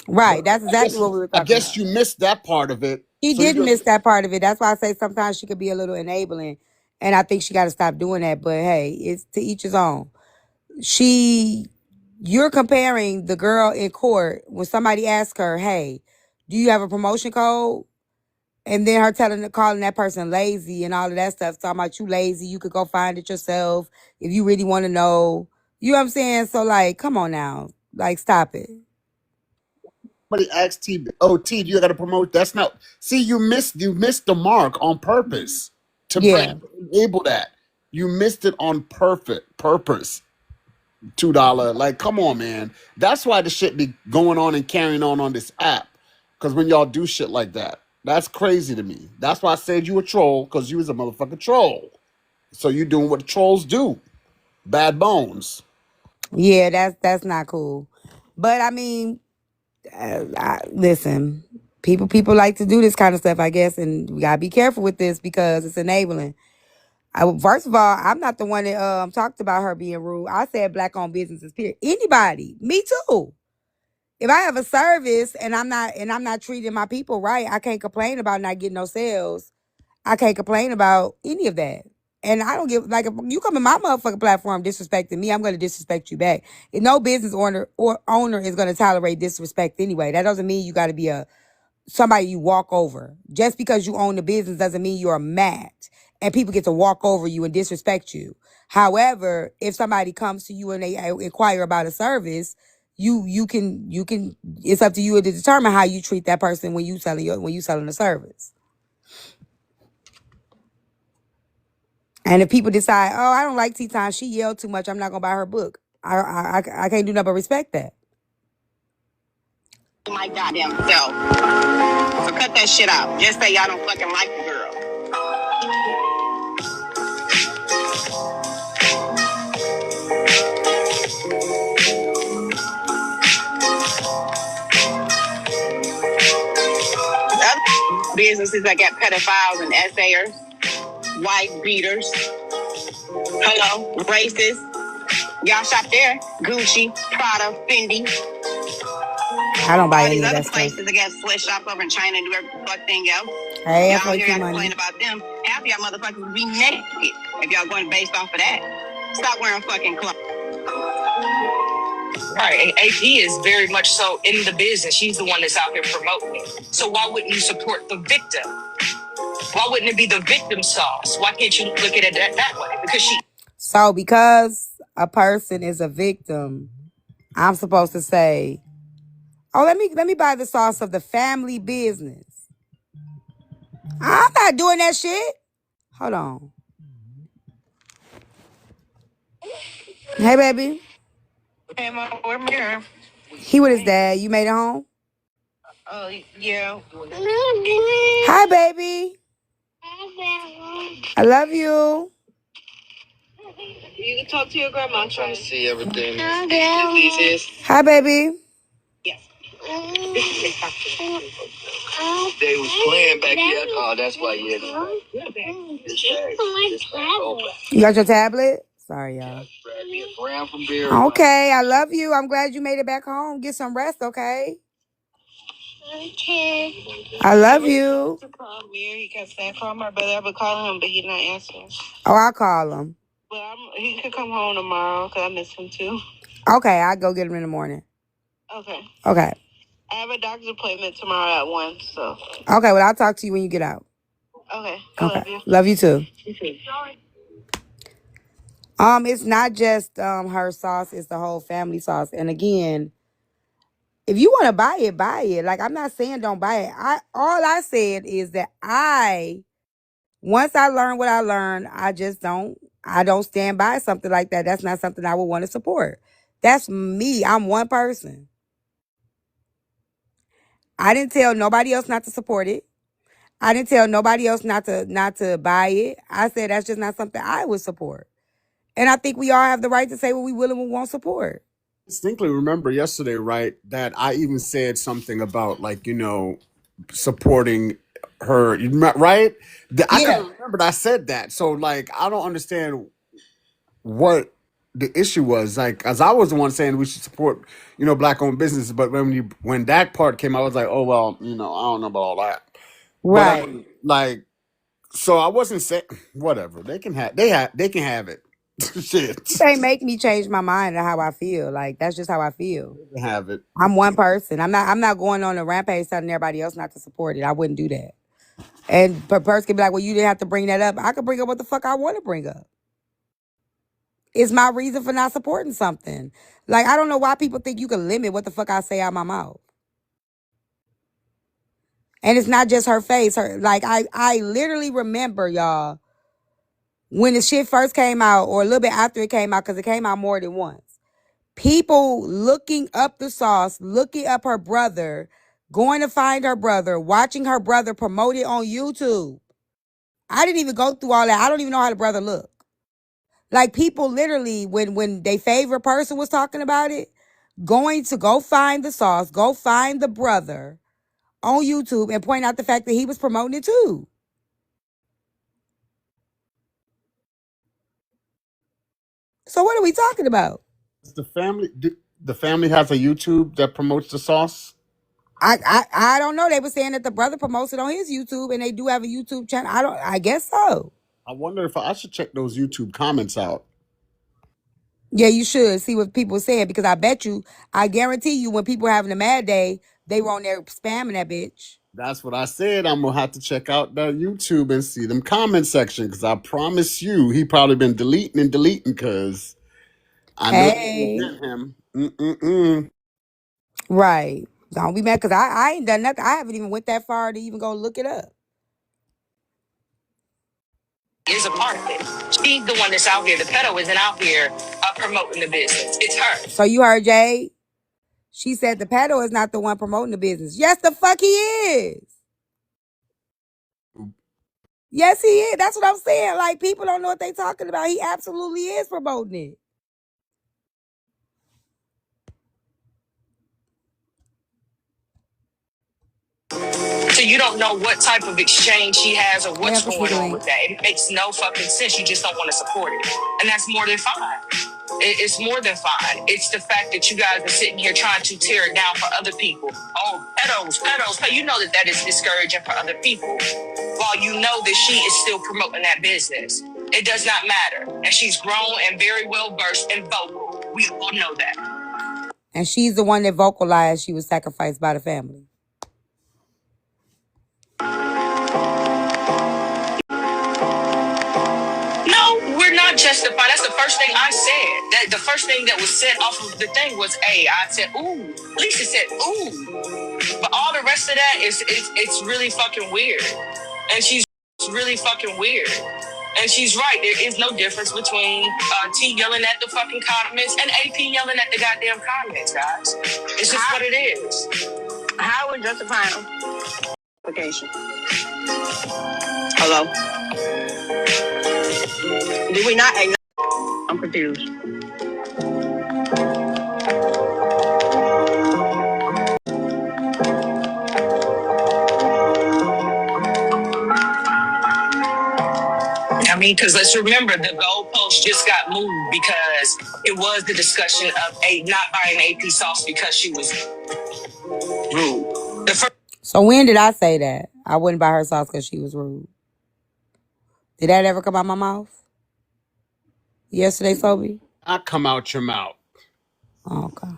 Speaker 1: Right. That's exactly what we were talking
Speaker 2: I guess
Speaker 1: about.
Speaker 2: you missed that part of it.
Speaker 1: She
Speaker 2: So you
Speaker 1: didn't
Speaker 2: just,
Speaker 1: miss that part of it. That's why I say sometimes she could be a little enabling. And I think she got to stop doing that. But hey, it's to each his own. You're comparing the girl in court when somebody asks her, hey, do you have a promotion code? And then her calling that person lazy and all of that stuff. Talking about you lazy. You could go find it yourself if you really want to know. You know what I'm saying? So like, come on now. Like, stop it.
Speaker 2: somebody asked T, oh T, you got to promote. That's not. See, you missed the mark on purpose to
Speaker 1: Yeah.
Speaker 2: enable that. You missed it on purpose. $2. Like, come on, man. That's why the shit be going on and carrying on this app. Because when y'all do shit like that, that's crazy to me. That's why I said you a troll, because you was a motherfucking troll. So you doing what trolls do. Bad bones.
Speaker 1: Yeah, that's not cool. But I mean, listen, people like to do this kind of stuff, I guess, and we gotta be careful with this because it's enabling. First of all, I'm not the one that talked about her being rude. I said black-owned businesses. Period. Anybody, me too. If I have a service and I'm not treating my people right, I can't complain about not getting no sales. I can't complain about any of that. And I don't give, like, if you come in my motherfucking platform disrespecting me, I'm going to disrespect you back. And no business owner is going to tolerate disrespect anyway. That doesn't mean you got to be somebody you walk over. Just because you own the business doesn't mean you're a mat and people get to walk over you and disrespect you. However, if somebody comes to you and they inquire about a service, you can it's up to you to determine how you treat that person when you selling a service. And if people decide, oh, I don't like Tea Time, she yelled too much, I'm not gonna buy her book. I can't do nothing but respect that.
Speaker 3: My goddamn self. So cut that shit out. Just say y'all don't fucking like the girl. Other businesses that got pedophiles and essayers, wife beaters, hello, racist. Y'all shop there. Gucci, Prada, Fendi.
Speaker 1: I don't buy
Speaker 3: All
Speaker 1: any
Speaker 3: these
Speaker 1: of
Speaker 3: other
Speaker 1: that stuff.
Speaker 3: places that got sweatshop over in China and do every fuck thing else.
Speaker 1: Hey,
Speaker 3: y'all
Speaker 1: FOT
Speaker 3: hear y'all
Speaker 1: money.
Speaker 3: complain about them. Half y'all motherfuckers would be naked if y'all going based off of that. Stop wearing fucking clothes.
Speaker 5: Right. AP is very much so in the business. She's the one that's out here promoting it. So why wouldn't you support the victim? Why wouldn't it be the victim sauce? Why can't you look at it that way?
Speaker 1: Because a person is a victim, I'm supposed to say, oh, let me buy the sauce of the family business. I'm not doing that shit. Hold on. Hey, baby.
Speaker 3: Came over here.
Speaker 1: He with his dad. You made it home?
Speaker 3: Oh, yeah.
Speaker 1: Hi, baby. I love you.
Speaker 3: You can talk to your grandma. I'm trying to see everything.
Speaker 1: Hi, baby.
Speaker 3: Yes. They was playing back here. Oh, that's why you had
Speaker 1: You got your tablet? Sorry, y'all. Okay, I love you. I'm glad you made it back home. Get some rest, okay? I love you.
Speaker 3: He kept saying, call my brother. I've been calling him, but he's not answering.
Speaker 1: Oh, I'll call him.
Speaker 3: Well, he could come home tomorrow because I miss him too.
Speaker 1: Okay, I'll go get him in the morning.
Speaker 3: Okay.
Speaker 1: Okay.
Speaker 3: I have a doctor's appointment tomorrow at 1, so.
Speaker 1: Okay, well, I'll talk to you when you get out.
Speaker 3: Okay.
Speaker 1: Okay. Love you too. It's not just her sauce, it's the whole family sauce. And again, if you want to buy it, buy it. Like, I'm not saying don't buy it. All I said is that once I learned what I learned, I don't stand by something like that. That's not something I would want to support. That's me. I'm one person. I didn't tell nobody else not to support it. I didn't tell nobody else not to buy it. I said that's just not something I would support. And I think we all have the right to say what we will and we won't support.
Speaker 2: Distinctly remember yesterday, right, that I even said something about, like, supporting her, right? I couldn't remember that I said that. So, like, I don't understand what the issue was. Like, as I was the one saying we should support, black-owned businesses, but when that part came, I was like, oh, well, I don't know about all that. But I
Speaker 1: Right.
Speaker 2: mean, like, so I wasn't saying whatever. They can have it. Shit.
Speaker 1: They make me change my mind on how I feel. Like, that's just how I feel.
Speaker 2: They can have it.
Speaker 1: I'm one person. I'm not going on a rampage telling everybody else not to support it. I wouldn't do that. And a person can be like, well, you didn't have to bring that up. I could bring up what the fuck I want to bring up. It's my reason for not supporting something. Like, I don't know why people think you can limit what the fuck I say out my mouth. And it's not just her face. I literally remember, y'all, when the shit first came out, or a little bit after it came out, because it came out more than once. People looking up the sauce, looking up her brother, going to find her brother, watching her brother promote it on YouTube. I didn't even go through all that. I don't even know how the brother looked. Like, people literally, when their favorite person was talking about it, going to go find the sauce, go find the brother on YouTube and point out the fact that he was promoting it too. So what are we talking about?
Speaker 2: The family has a YouTube that promotes the sauce.
Speaker 1: I don't know. They were saying that the brother promotes it on his YouTube, and they do have a YouTube channel. I guess so.
Speaker 2: I wonder if I should check those YouTube comments out.
Speaker 1: Yeah, you should see what people are saying, because I guarantee you, when people were having a mad day, they were on there spamming that bitch.
Speaker 2: That's what I said. I'm gonna have to check out the YouTube and see them comment section, because I promise you, he probably been deleting because I know
Speaker 1: Hey.
Speaker 2: him.
Speaker 1: Right. Don't be mad, because I ain't done nothing. I haven't even went that far to even go look it up.
Speaker 5: Is a part of it. She's the one that's out here. The pedo isn't out here promoting the business. It's her.
Speaker 1: So you heard Jade? She said the pedo is not the one promoting the business. Yes, the fuck he is. Yes, he is. That's what I'm saying. Like, people don't know what they talking about. He absolutely is promoting it.
Speaker 5: So you don't know what type of exchange she has or what's going on with that. It makes no fucking sense. You just don't want to support it. And that's more than fine. It's more than fine. It's the fact that you guys are sitting here trying to tear it down for other people. Oh, pedos. You know that is discouraging for other people. While you know that she is still promoting that business. It does not matter. And she's grown and very well versed and vocal. We all know that.
Speaker 1: And she's the one that vocalized she was sacrificed by the family.
Speaker 5: No, we're not justified. That's the first thing I said. The first thing that was said off of the thing was, hey, I said, ooh. Lisa said, ooh. But all the rest of that it's really fucking weird. And she's really fucking weird. And she's right. There is no difference between T yelling at the fucking comments and AP yelling at the goddamn comments, guys. It's just what it is.
Speaker 3: How would justify application? Hello? Did we not acknowledge? I'm confused.
Speaker 5: I mean, because let's remember the goalpost just got moved because it was the discussion of not buying AP sauce because she was rude.
Speaker 1: So when did I say that? I wouldn't buy her sauce because she was rude. Did that ever come out my mouth? Yesterday, Sobe?
Speaker 2: I come out your mouth.
Speaker 1: Oh, okay.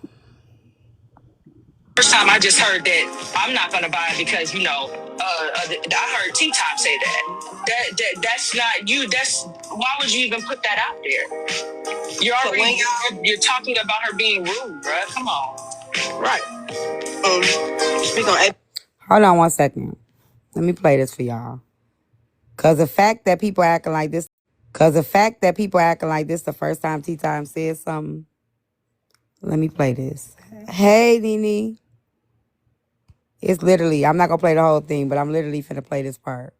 Speaker 5: First time I just heard that I'm not gonna buy it because I heard T-Top say that. That's not you. That's why would you even put that out there? You're talking about her being rude, bruh. Come on.
Speaker 3: Right. Speak on AP.
Speaker 1: Hold on 1 second. Let me play this for y'all. Cause the fact that people acting like this the first time T-Time said something. Let me play this. Hey, Nene. It's literally, I'm not gonna play the whole thing, but I'm literally finna play this part.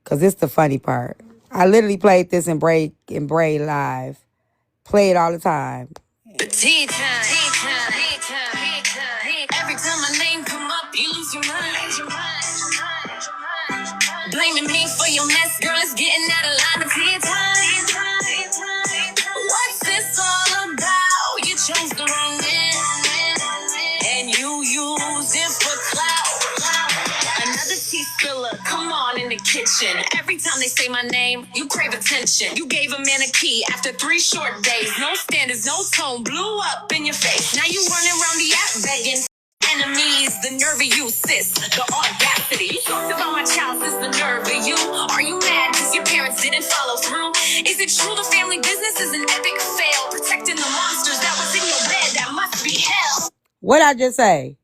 Speaker 1: Cause it's the funny part. I literally played this in Bray Live. Play it all the time.
Speaker 3: Every time my name come up, you lose your mind. Blaming me for your mess, girl, it's getting out of line. Tea time. What's this all about? You chose the wrong man, and you use it for clout. Another tea spiller, come on in the kitchen. Every time they say my name, you crave attention. You gave a man a key after 3 short days. No standards, no tone, blew up in your face. Now you running around the app begging. Enemies, the nerve of you, sis. The audacity. You talked about my child, sis, the nerve of you. Are you mad because your parents didn't follow through? Is it true the family business is an epic fail? Protecting the monsters that was in your bed, that must be hell.
Speaker 1: What I just say?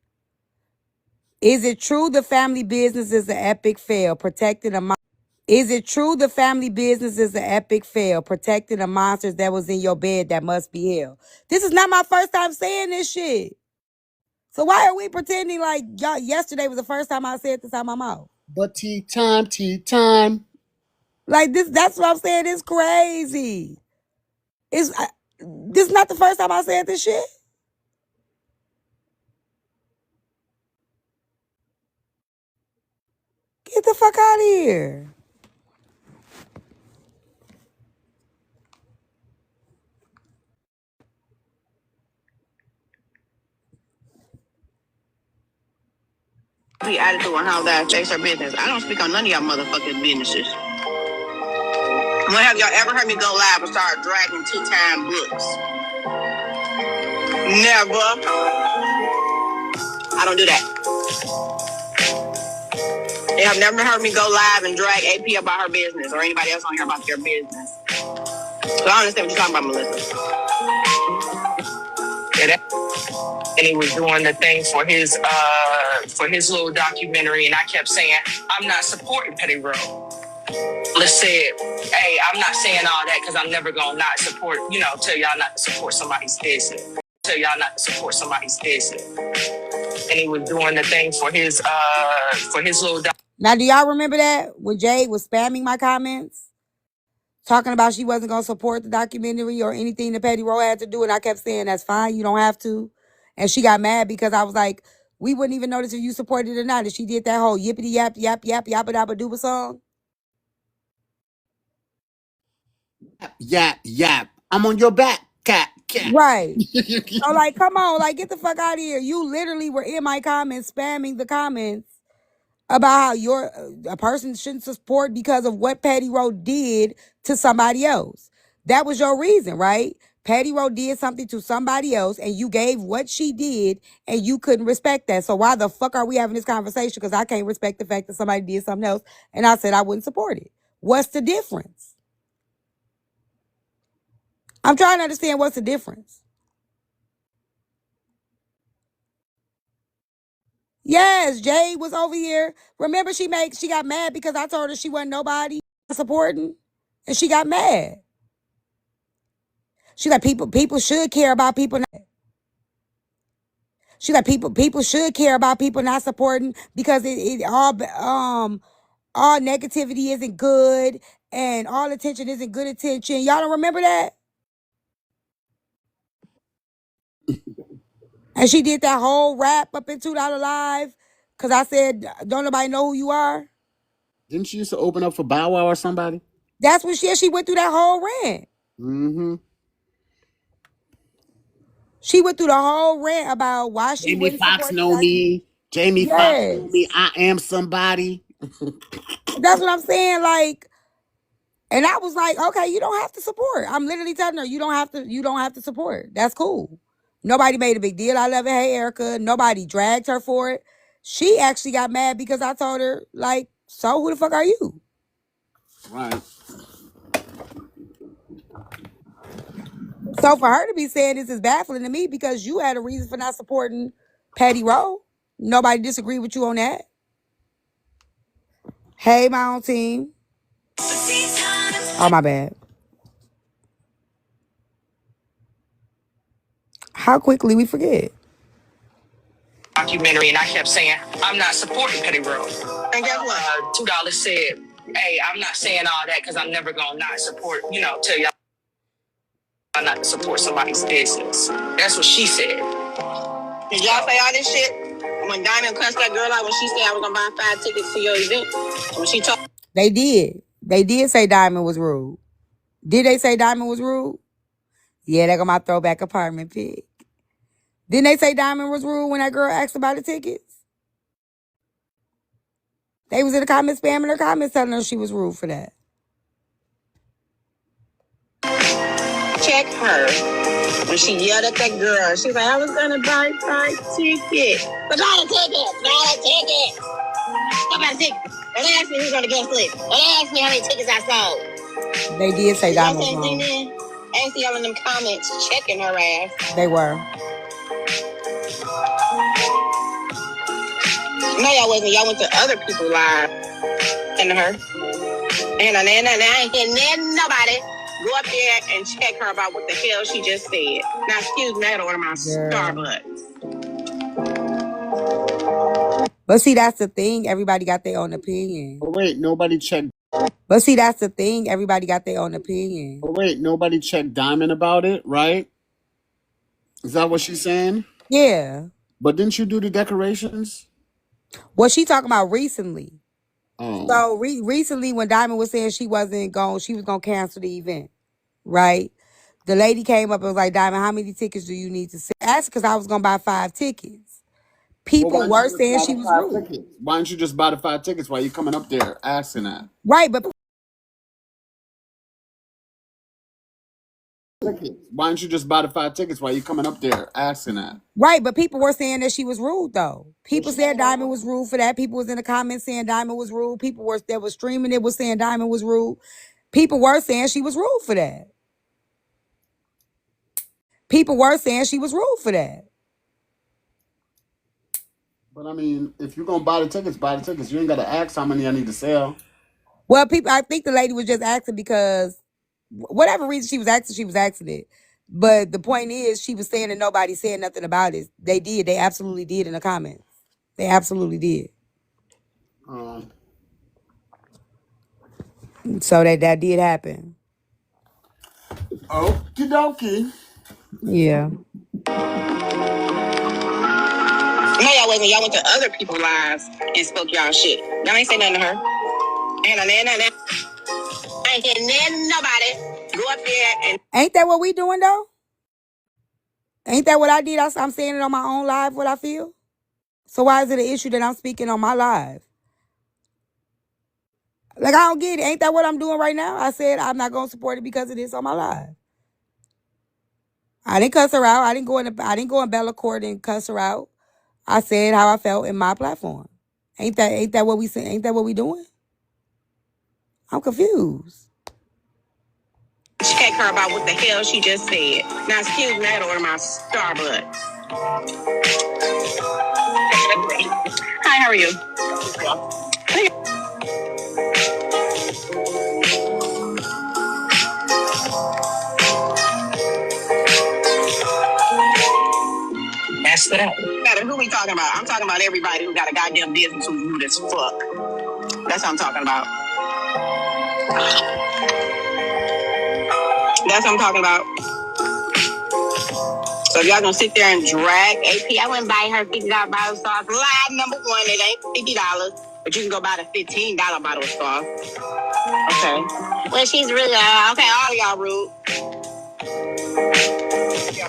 Speaker 1: Is it true the family business is an epic fail? Protecting the Is it true the family business is an epic fail? Protecting the monsters that was in your bed, that must be hell. This is not my first time saying this shit. So why are we pretending like y'all yesterday was the first time I said this out my mouth?
Speaker 2: But tea time.
Speaker 1: Like this, that's what I'm saying. It's crazy. This is not the first time I said this shit. Get the fuck out of here.
Speaker 3: The attitude on how that affects her business. I don't speak on none of y'all motherfucking businesses. When have y'all ever heard me go live and start dragging T-Time books? Never. I don't do that. They have never heard me go live and drag AP about her business or anybody else on here about their business. So I understand what you're talking about, Melissa.
Speaker 5: And he was doing the thing for his little documentary, and I kept saying, I'm not supporting Petty Road. Let's say it. Hey, I'm not saying all that because I'm never gonna not support, tell y'all not to support somebody's business. And he was doing the thing for his little
Speaker 1: Now, do y'all remember that when Jade was spamming my comments? Talking about she wasn't going to support the documentary or anything that Petty Rowe had to do. And I kept saying, that's fine. You don't have to. And she got mad because I was like, we wouldn't even notice if you supported it or not. And she did that whole yippity yap, yap, yap, yappa dabba dooba song.
Speaker 2: Yap. I'm on your back, cat.
Speaker 1: Right. So, like, come on. Like, get the fuck out of here. You literally were in my comments, spamming the comments about how a person shouldn't support because of what Patty Rowe did to somebody else. That was your reason, right? Patty Rowe did something to somebody else and you gave what she did and you couldn't respect that. So why the fuck are we having this conversation? Because I can't respect the fact that somebody did something else and I said I wouldn't support it. What's the difference? I'm trying to understand what's the difference. Yes, Jade was over here. Remember she got mad because I told her she wasn't nobody supporting? And she got mad. She like, people should care about people. She like, people should care about people not supporting because it all negativity isn't good and all attention isn't good attention. Y'all don't remember that? And she did that whole rap up in $2 Live because I said, don't nobody know who you are?
Speaker 2: Didn't she used to open up for Bow Wow or somebody?
Speaker 1: That's what she went through that whole rant.
Speaker 2: Mm-hmm.
Speaker 1: She went through the whole rant about why she
Speaker 2: Jamie
Speaker 1: wouldn't
Speaker 2: Foxx
Speaker 1: support
Speaker 2: know me. Jamie Foxx know me.
Speaker 1: Yes.
Speaker 2: I am somebody.
Speaker 1: That's what I'm saying. Like, and I was like, okay, you don't have to support. I'm literally telling her, you don't have to support. That's cool. Nobody made a big deal out of it. Hey, Erica. Nobody dragged her for it. She actually got mad because I told her, like, so who the fuck are you?
Speaker 2: Right.
Speaker 1: So for her to be saying this is baffling to me because you had a reason for not supporting Patty Rowe. Nobody disagreed with you on that. Hey, my own team. Oh, my bad. How quickly we forget.
Speaker 5: Documentary, and I kept saying, I'm not supporting Petty Rowe. And guess what? $2 said, hey, I'm not saying all that because I'm never going to not support, tell y'all not to support somebody's business. That's what she said. Did y'all say all this shit? When Diamond cussed that girl out when she said I was going to buy 5 tickets to your event? When she told...
Speaker 1: They did. They did say Diamond was rude. Did they say Diamond was rude? Yeah, that got my throwback apartment pic. Didn't they say Diamond was rude when that girl asked about the tickets? They was in the comments spamming her comments telling her she was rude for that.
Speaker 5: Check her. When she yelled at that girl, she was like, I was going to buy 5 tickets. But not a ticket. Not a ticket. Not a ticket. And they asked me who's on the guest list. And they asked me how many tickets I sold.
Speaker 1: They did say Diamond was wrong.
Speaker 5: I ain't see y'all in them comments checking her ass.
Speaker 1: They were.
Speaker 5: No, y'all wasn't. Y'all went to other people's live and her. And I ain't hearing nobody go up there and check her about what the hell she just said. Now, excuse me, I gotta order my Starbucks.
Speaker 1: But see, that's the thing. Everybody got their own opinion.
Speaker 2: Oh, wait, nobody checked.
Speaker 1: But see, that's the thing. Everybody got their own opinion.
Speaker 2: Oh, wait, nobody checked Diamond about it, right? Is that what she's saying?
Speaker 1: Yeah.
Speaker 2: But didn't you do the decorations?
Speaker 1: What she talking about recently?
Speaker 2: Oh.
Speaker 1: So recently when Diamond was saying she was going to cancel the event, right? The lady came up and was like, Diamond, how many tickets do you need to sell? Asked because I was going to buy 5 tickets. People were saying she was rude.
Speaker 2: Tickets? Why don't you just buy the 5 tickets while you're coming up there asking that?
Speaker 1: Right, but
Speaker 2: why don't you just buy the 5 tickets while you're coming up there asking that?
Speaker 1: Right, but people were saying that she was rude though. People said Diamond was rude for that. People was in the comments saying Diamond was rude. People that was streaming it was saying Diamond was rude. People were saying she was rude for that. People were saying she was rude for that.
Speaker 2: But I mean, if you're gonna buy the tickets, buy the tickets. You ain't gotta ask how many I need to sell.
Speaker 1: Well, I think the lady was just asking because whatever reason she was asking it. But the point is, she was saying that nobody said nothing about it. They did. They absolutely did in the comments. They absolutely did. So that did happen.
Speaker 2: Okie dokie.
Speaker 1: Yeah.
Speaker 5: No, y'all wasn't. Y'all went to other people's lives and spoke y'all shit. Y'all ain't say nothing to her. And I ain't hearing nobody go up there and...
Speaker 1: Ain't that what we doing though? Ain't that what I did? I'm saying it on my own live, what I feel. So why is it an issue that I'm speaking on my live? Like, I don't get it. Ain't that what I'm doing right now? I said I'm not going to support it because of this on my live. I didn't cuss her out. I didn't go in Bella Court and cuss her out. I said how I felt in my platform. Ain't that what we say? Ain't that what we doing? I'm confused.
Speaker 5: Check her about what the hell she just said. Now, excuse me, I gotta order my Starbucks. Hi, how are you?
Speaker 3: Matter who we talking about. I'm talking about everybody who got a goddamn business who's rude as fuck. That's what I'm talking about. That's what I'm talking about. So if y'all gonna sit there and drag AP, I wouldn't buy her $50 bottle of sauce. Lie number one, it ain't $50, but you can go buy the $15 bottle of sauce. Okay. Well, she's really okay. All of y'all rude.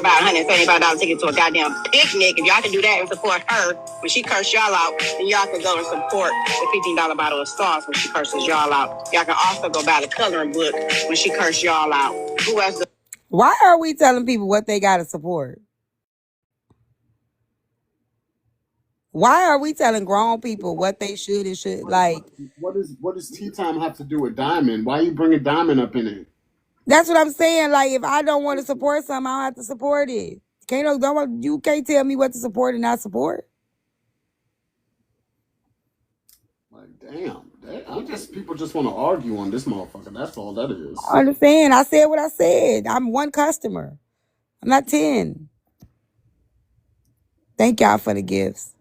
Speaker 3: About $175 ticket to a goddamn picnic. If y'all can do that and support her when she cursed y'all out, then y'all can go and support the $15 bottle of sauce when she curses y'all out. Y'all can also go buy the coloring book when she cursed y'all out. Who else?
Speaker 1: Why are we telling people what they gotta support? Why are we telling grown people what they should and should like?
Speaker 2: What does tea time have to do with Diamond? Why are you bringing Diamond up in it?
Speaker 1: That's what I'm saying. Like, if I don't want to support something, I don't have to support it. You can't tell me what to support and not support.
Speaker 2: Like, damn. People just want to argue on this motherfucker. That's all that is.
Speaker 1: I understand. I said what I said. I'm one customer. I'm not 10. Thank y'all for the gifts.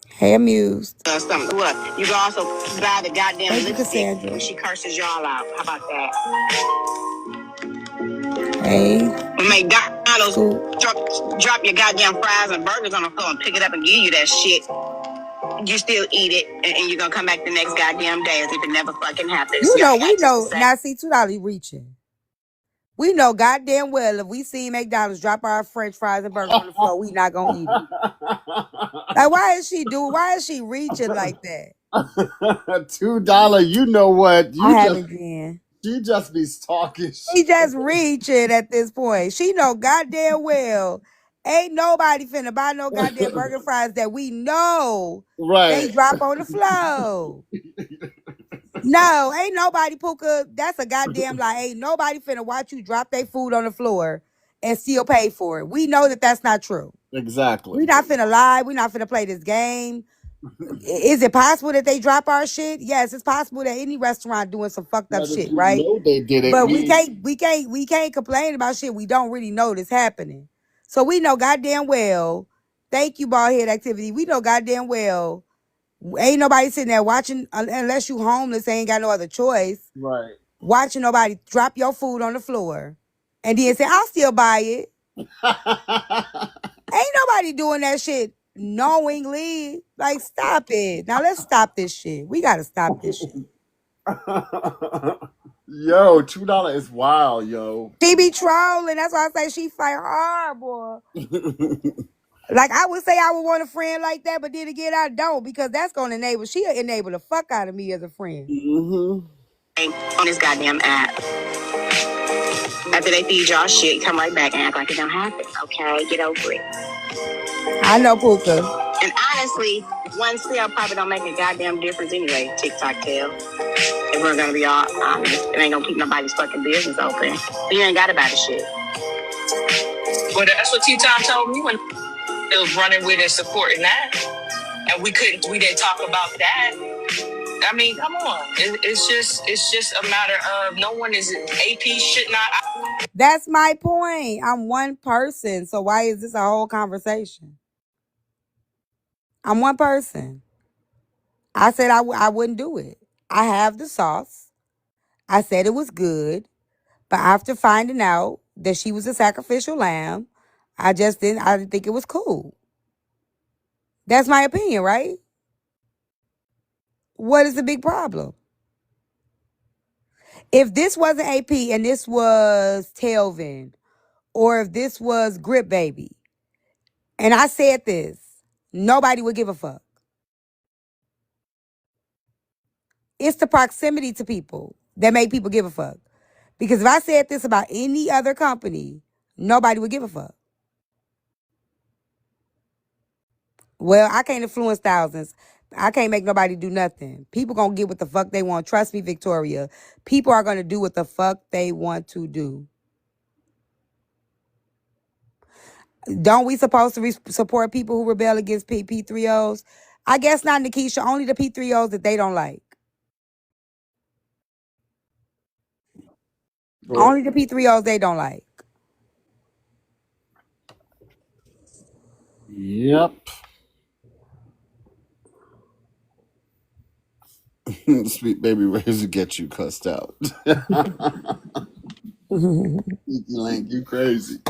Speaker 1: Hey, amused.
Speaker 3: Something. What? You can also buy the goddamn lipstick when she curses y'all out. How about that?
Speaker 1: Hey.
Speaker 3: When McDonald's drop your goddamn fries and burgers on the floor and pick it up and give you that shit, you still eat it, and you're gonna come back the next goddamn day as if it never fucking happened.
Speaker 1: We know. Now, see, $2 reaching. We know goddamn well if we see McDonald's drop our French fries and burgers on the floor, we not gonna eat it. Like, why is she reaching like that?
Speaker 2: $2, you know what? She just be talking shit.
Speaker 1: She just reaching at this point. She know goddamn well ain't nobody finna buy no goddamn burger fries that we know they drop on the floor. No, ain't nobody, Puka. That's a goddamn lie. Ain't nobody finna watch you drop their food on the floor and still pay for it. We know that that's not true.
Speaker 2: Exactly.
Speaker 1: We not finna lie. We not finna play this game. Is it possible that they drop our shit? Yes, it's possible that any restaurant doing some fucked up shit, right?
Speaker 2: Know they did it.
Speaker 1: But we can't complain about shit we don't really know that's happening. So we know goddamn well. Thank you, bald head activity. We know goddamn well. Ain't nobody sitting there watching unless you homeless. Ain't got no other choice.
Speaker 2: Right.
Speaker 1: Watching nobody drop your food on the floor, and then say I'll still buy it. Ain't nobody doing that shit knowingly. Like, stop it. Now let's stop this shit. We gotta stop this shit.
Speaker 2: Yo, $2 is wild, yo.
Speaker 1: She be trolling. That's why I say she fight hard, boy. Like, I would say I would want a friend like that, but then again, I don't, because that's gonna she'll enable the fuck out of me as a friend.
Speaker 3: Mm-hmm. On this goddamn app. After they feed y'all shit, come right back and act like it don't happen. Okay, get over it.
Speaker 1: I know, Puka.
Speaker 3: And honestly, one sale probably don't make a goddamn difference anyway, TikTok tell. If we're gonna be all honest, it ain't gonna keep nobody's fucking business open. You ain't gotta buy the shit.
Speaker 5: Well, that's what T-Tom told me when it was running with and supporting that. And we didn't talk about that. I mean, come on. It's just a matter of no one is AP should not.
Speaker 1: That's my point. I'm one person. So why is this a whole conversation? I'm one person. I said I wouldn't do it. I have the sauce. I said it was good. But after finding out that she was a sacrificial lamb, I didn't think it was cool. That's my opinion, right? What is the big problem? If this wasn't AP and this was Telvin, or if this was Grip Baby, and I said this, nobody would give a fuck. It's the proximity to people that make people give a fuck. Because if I said this about any other company, nobody would give a fuck. Well, I can't influence thousands. I can't make nobody do nothing. People gonna get what the fuck they want. Trust me, Victoria. People are gonna do what the fuck they want to do. Don't we supposed to support people who rebel against P3Os? I guess not, Nikisha. Only the P3Os that they don't like. Only the P3Os they don't like.
Speaker 2: Yep. Sweet baby Razor get you cussed out. Link, you crazy.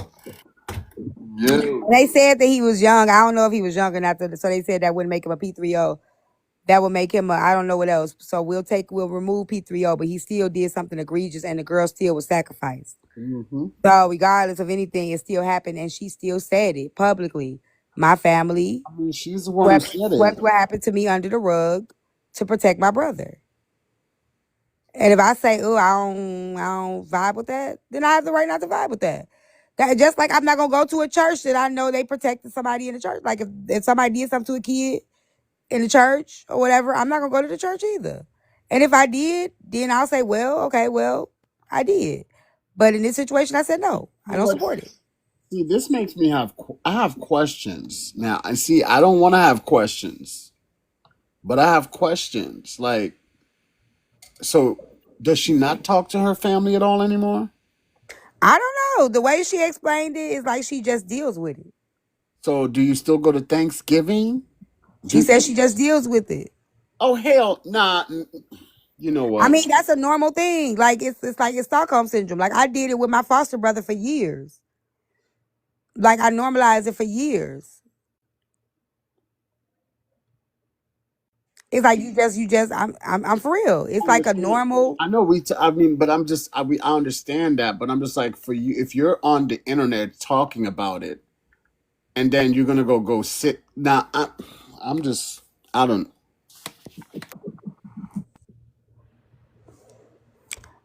Speaker 2: Yeah.
Speaker 1: They said that he was young. I don't know if he was young or not. So they said that wouldn't make him a P3O. That would make him a, I don't know what else. So we'll remove P3O, but he still did something egregious and the girl still was sacrificed.
Speaker 2: Mm-hmm.
Speaker 1: So regardless of anything, it still happened and she still said it publicly. My family
Speaker 2: I mean, she's the one who said it.
Speaker 1: swept what happened to me under the rug to protect my brother. And if I say, oh, I don't vibe with that, then I have the right not to vibe with that. That just like I'm not gonna go to a church that I know they protected somebody in the church. Like if somebody did something to a kid in the church or whatever, I'm not gonna go to the church either. And if I did, then I'll say, well, okay, well, I did. But in this situation, I said no. I don't support it.
Speaker 2: See, this makes me I have questions. Now, I see I don't want to have questions, but I have questions. Like, so does she not talk to her family at all anymore?
Speaker 1: I don't know. The way she explained it is like she just deals with it.
Speaker 2: So do you still go to Thanksgiving?
Speaker 1: She says she just deals with it.
Speaker 2: Oh hell, nah. You know what?
Speaker 1: I mean, that's a normal thing. Like it's like it's Stockholm syndrome. Like I did it with my foster brother for years. Like I normalized it for years. It's like you just I'm for real. It's like a normal.
Speaker 2: I know I mean, but I understand that, but I'm just like, for you, if you're on the internet talking about it, and then you're gonna go sit. Now, I'm just, I don't.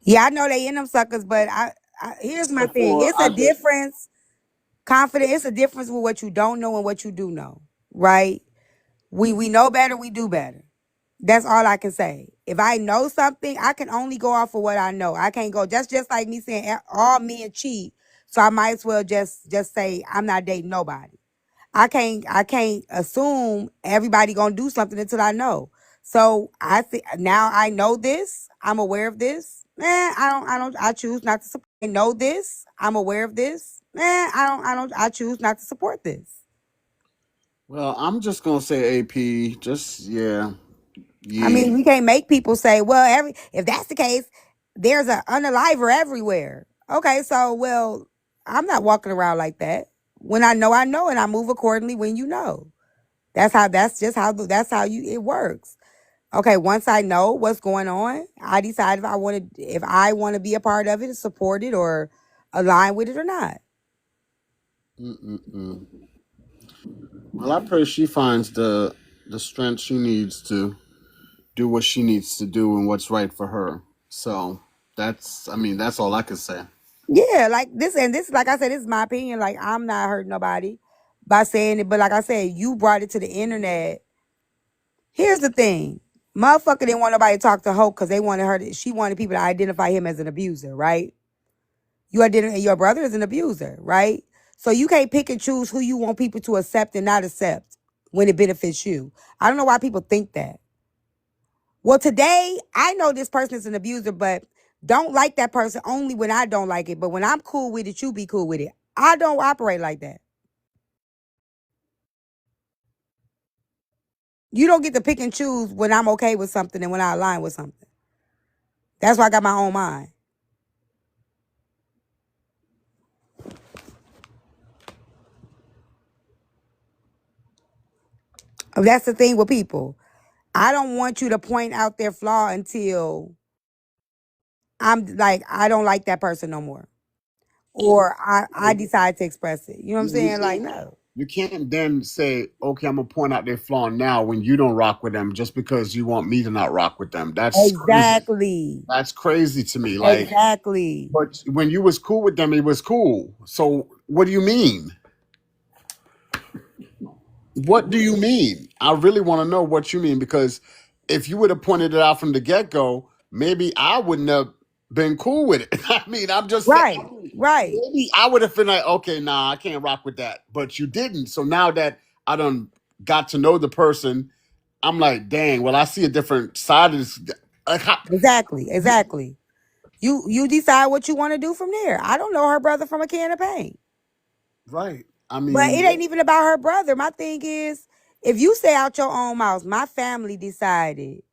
Speaker 1: Yeah, I know they in them suckers, but here's my thing. It's a difference. Confident. It's a difference with what you don't know and what you do know. Right? We know better. We do better. That's all I can say. If I know something, I can only go off of what I know. I can't go just like me saying all men cheat. So I might as well just say I'm not dating nobody. I can't assume everybody gonna do something until I know. So I think now I know this. I'm aware of this. I choose not to support. I know this. I'm aware of this. I choose not to support this.
Speaker 2: Well, I'm just gonna say AP. Just yeah.
Speaker 1: I mean, we can't make people say, well, if that's the case, there's an unaliver everywhere. Okay, so well, I'm not walking around like that. When I know, and I move accordingly when you know. That's how it works. Okay, once I know what's going on, I decide if I want to be a part of it, support it, or align with it or not.
Speaker 2: Mm-mm-mm. Well, I pray she finds the strength she needs to do what she needs to do and what's right for her. So I mean, that's all I can say.
Speaker 1: Yeah, like this, like I said, this is my opinion. Like I'm not hurting nobody by saying it, but like I said, you brought it to the internet. Here's the thing. Motherfucker didn't want nobody to talk to Hope because she wanted people to identify him as an abuser, right? Your brother is an abuser, right? So you can't pick and choose who you want people to accept and not accept when it benefits you. I don't know why people think that. Well, today, I know this person is an abuser, but don't like that person only when I don't like it. But when I'm cool with it, you be cool with it. I don't operate like that. You don't get to pick and choose when I'm okay with something and when I align with something. That's why I got my own mind. That's the thing with people. I don't want you to point out their flaw until I'm like, I don't like that person no more. Or I decide to express it. You know what I'm saying? Like, no.
Speaker 2: You can't then say, okay, I'm gonna point out their flaw now when you don't rock with them just because you want me to not rock with them. That's
Speaker 1: Exactly.
Speaker 2: Crazy. That's crazy to me. Like,
Speaker 1: exactly.
Speaker 2: But when you was cool with them, it was cool. So what do you mean? What do you mean? I really want to know what you mean, because if you would have pointed it out from the get go, maybe I wouldn't have been cool with it. I mean, I'm just
Speaker 1: right,
Speaker 2: saying,
Speaker 1: right.
Speaker 2: Maybe I would have been like, okay, nah, I can't rock with that. But you didn't. So now that I done got to know the person, I'm like, dang. Well, I see a different side of this. Like,
Speaker 1: exactly. You decide what you want to do from there. I don't know her brother from a can of paint.
Speaker 2: Right. I
Speaker 1: But
Speaker 2: mean,
Speaker 1: it ain't even about her brother. My thing is, if you say out your own mouth, my family decided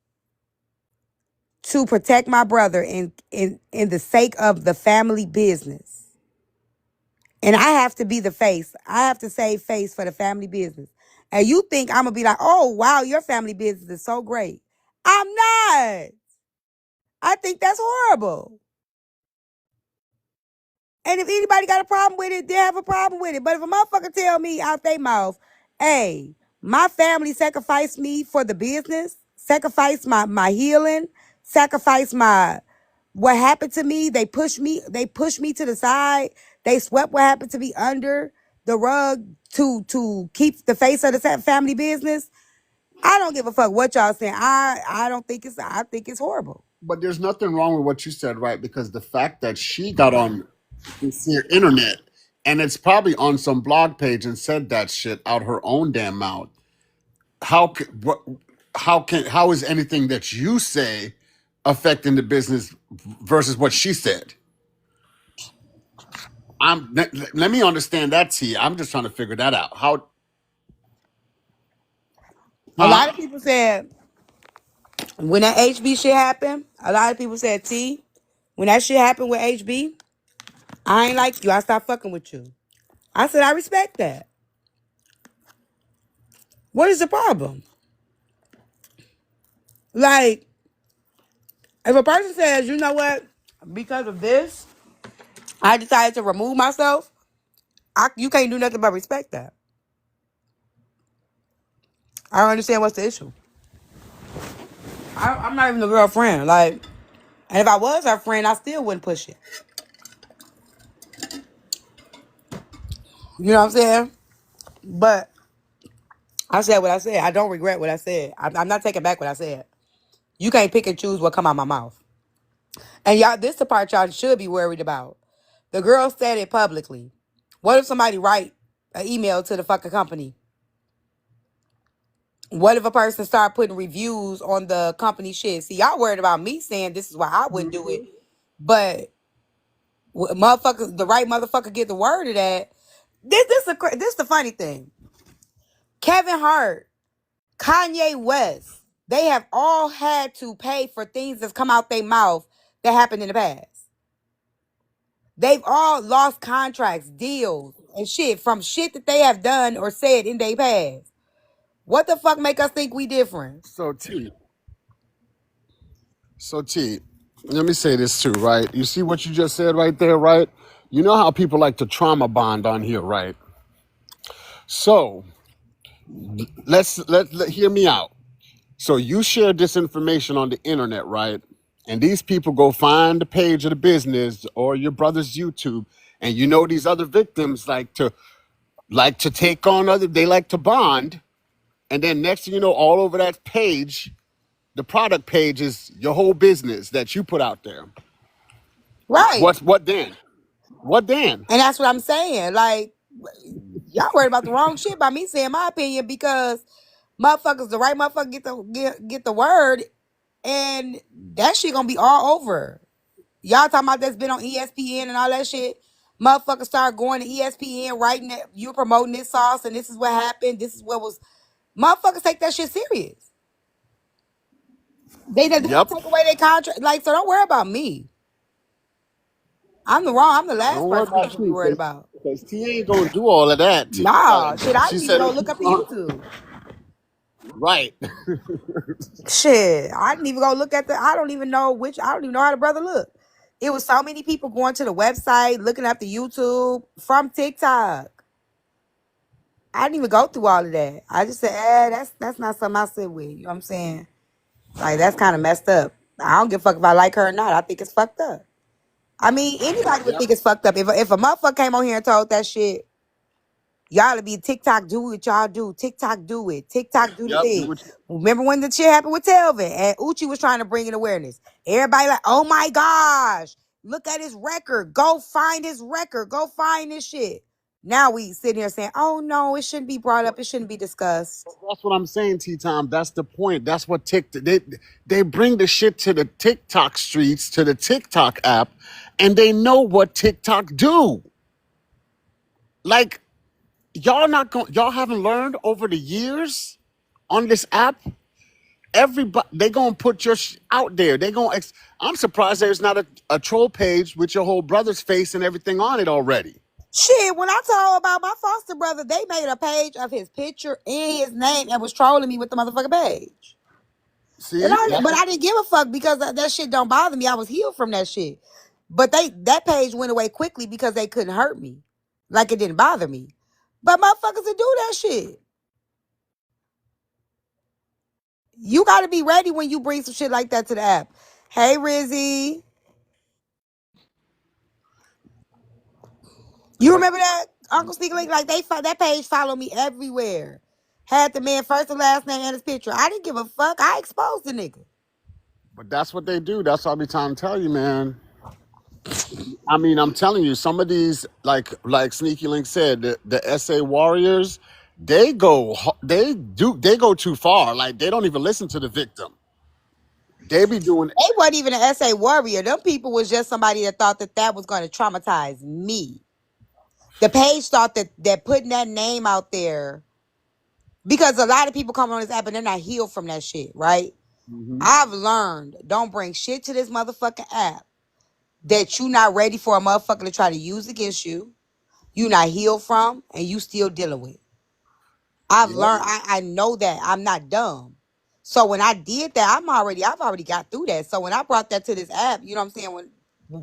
Speaker 1: to protect my brother in the sake of the family business. And I have to be the face. I have to save face for the family business. And you think I'm going to be like, oh, wow, your family business is so great. I'm not. I think that's horrible. And if anybody got a problem with it, they have a problem with it. But if a motherfucker tell me out their mouth, hey, my family sacrificed me for the business, sacrificed my healing, sacrificed my what happened to me. They pushed me to the side. They swept what happened to me under the rug to keep the face of the family business. I don't give a fuck what y'all saying. I don't think it's I think it's horrible.
Speaker 2: but there's nothing wrong with what you said, right? Because the fact that she got on the internet and it's probably on some blog page and said that shit out her own damn mouth. How could what? How is anything that you say affecting the business versus what she said? Let me understand that, T. I'm just trying to figure that out. How?
Speaker 1: A
Speaker 2: Huh?
Speaker 1: lot of people said when that HB shit happened, a lot of people said, T, when that shit happened with HB, I ain't like you. I stopped fucking with you. I said, I respect that. What is the problem? Like, if a person says, you know what, because of this, I decided to remove myself, you can't do nothing but respect that. I don't understand what's the issue. I'm not even a girlfriend. Like, and if I was her friend, I still wouldn't push it. You know what I'm saying? But I said what I said. I don't regret what I said. I'm not taking back what I said. You can't pick and choose what come out my mouth. And y'all, this is the part y'all should be worried about. The girl said it publicly. What if somebody write an email to the fucking company? What if a person start putting reviews on the company shit? See, y'all worried about me saying this is why I wouldn't do it. But motherfuckers, the right motherfucker get the word of that. This is the funny thing. Kevin Hart, Kanye West, they have all had to pay for things that's come out their mouth that happened in the past. They've all lost contracts, deals, and shit from shit that they have done or said in their past. What the fuck make us think we different?
Speaker 2: So T, let me say this too, right? You see what you just said right there, right? You know how people like to trauma bond on here, right? So let hear me out. So you share this information on the internet, right? And these people go find the page of the business or your brother's YouTube, and you know these other victims like to take on other. They like to bond, and then next thing you know, all over that page, the product page is your whole business that you put out there.
Speaker 1: Right.
Speaker 2: What then? What then?
Speaker 1: And that's what I'm saying. Like, y'all worried about the wrong shit by me saying my opinion because motherfuckers, the right motherfucker get the word, and that shit gonna be all over. Y'all talking about that's been on ESPN and all that shit. Motherfuckers start going to ESPN writing that you're promoting this sauce and this is what happened. This is what was. Motherfuckers take that shit serious. They don't
Speaker 2: Yep.
Speaker 1: take away their contract. Like, so don't worry about me. I'm the last
Speaker 2: Don't worry
Speaker 1: person people
Speaker 2: about
Speaker 1: should be
Speaker 2: you,
Speaker 1: worried about.
Speaker 2: because T ain't gonna do all of that.
Speaker 1: Nah, shit, I
Speaker 2: She
Speaker 1: didn't even
Speaker 2: said,
Speaker 1: go look up the YouTube.
Speaker 2: right.
Speaker 1: Shit, I didn't even go look at I don't even know how the brother looked. It was so many people going to the website, looking up the YouTube from TikTok. I didn't even go through all of that. I just said, that's not something I sit with. You know what I'm saying? Like, that's kind of messed up. I don't give a fuck if I like her or not. I think it's fucked up. I mean, anybody would
Speaker 2: Yep.
Speaker 1: think it's fucked up. If a motherfucker came on here and told that shit, y'all to be TikTok do what y'all do. TikTok do it. TikTok do the
Speaker 2: Yep. Do
Speaker 1: thing.
Speaker 2: what
Speaker 1: Remember when the shit happened with Telvin and Uchi was trying to bring in awareness? Everybody like, oh my gosh, look at his record. Go find his record. Go find this shit. Now we sitting here saying, oh no, it shouldn't be brought up. It shouldn't be discussed.
Speaker 2: That's what I'm saying, T Tom. That's the point. That's what TikTok they bring the shit to the TikTok streets, to the TikTok app, and they know what TikTok do. Like, y'all haven't learned over the years on this app. Everybody, they gonna put your out there. I'm surprised there's not a troll page with your whole brother's face and everything on it already.
Speaker 1: Shit, when I told about my foster brother, they made a page of his picture and his name and was trolling me with the motherfucking page.
Speaker 2: See,
Speaker 1: But I didn't give a fuck because that shit don't bother me. I was healed from that shit. But that page went away quickly because they couldn't hurt me. Like it didn't bother me. But motherfuckers to do that shit. You got to be ready when you bring some shit like that to the app. Hey, Rizzy. You remember that? Uncle Sneaker Link? Like, that page followed me everywhere. Had the man first and last name and his picture. I didn't give a fuck. I exposed the nigga.
Speaker 2: but that's what they do. That's what I be trying to tell you, man. I mean, I'm telling you, some of these, like Sneaky Link said, the SA warriors, they go too far. Like they don't even listen to the victim. They be doing.
Speaker 1: They wasn't even an SA warrior. Them people was just somebody that thought that was going to traumatize me. The page thought that putting that name out there, because a lot of people come on this app and they're not healed from that shit, right?
Speaker 2: Mhm.
Speaker 1: I've learned, don't bring shit to this motherfucking app that you not ready for a motherfucker to try to use against you, you not healed from, and you still dealing with. I've
Speaker 2: Yeah.
Speaker 1: learned, I know that. I'm not dumb. So when I did that, I've already got through that. So when I brought that to this app, you know what I'm saying? When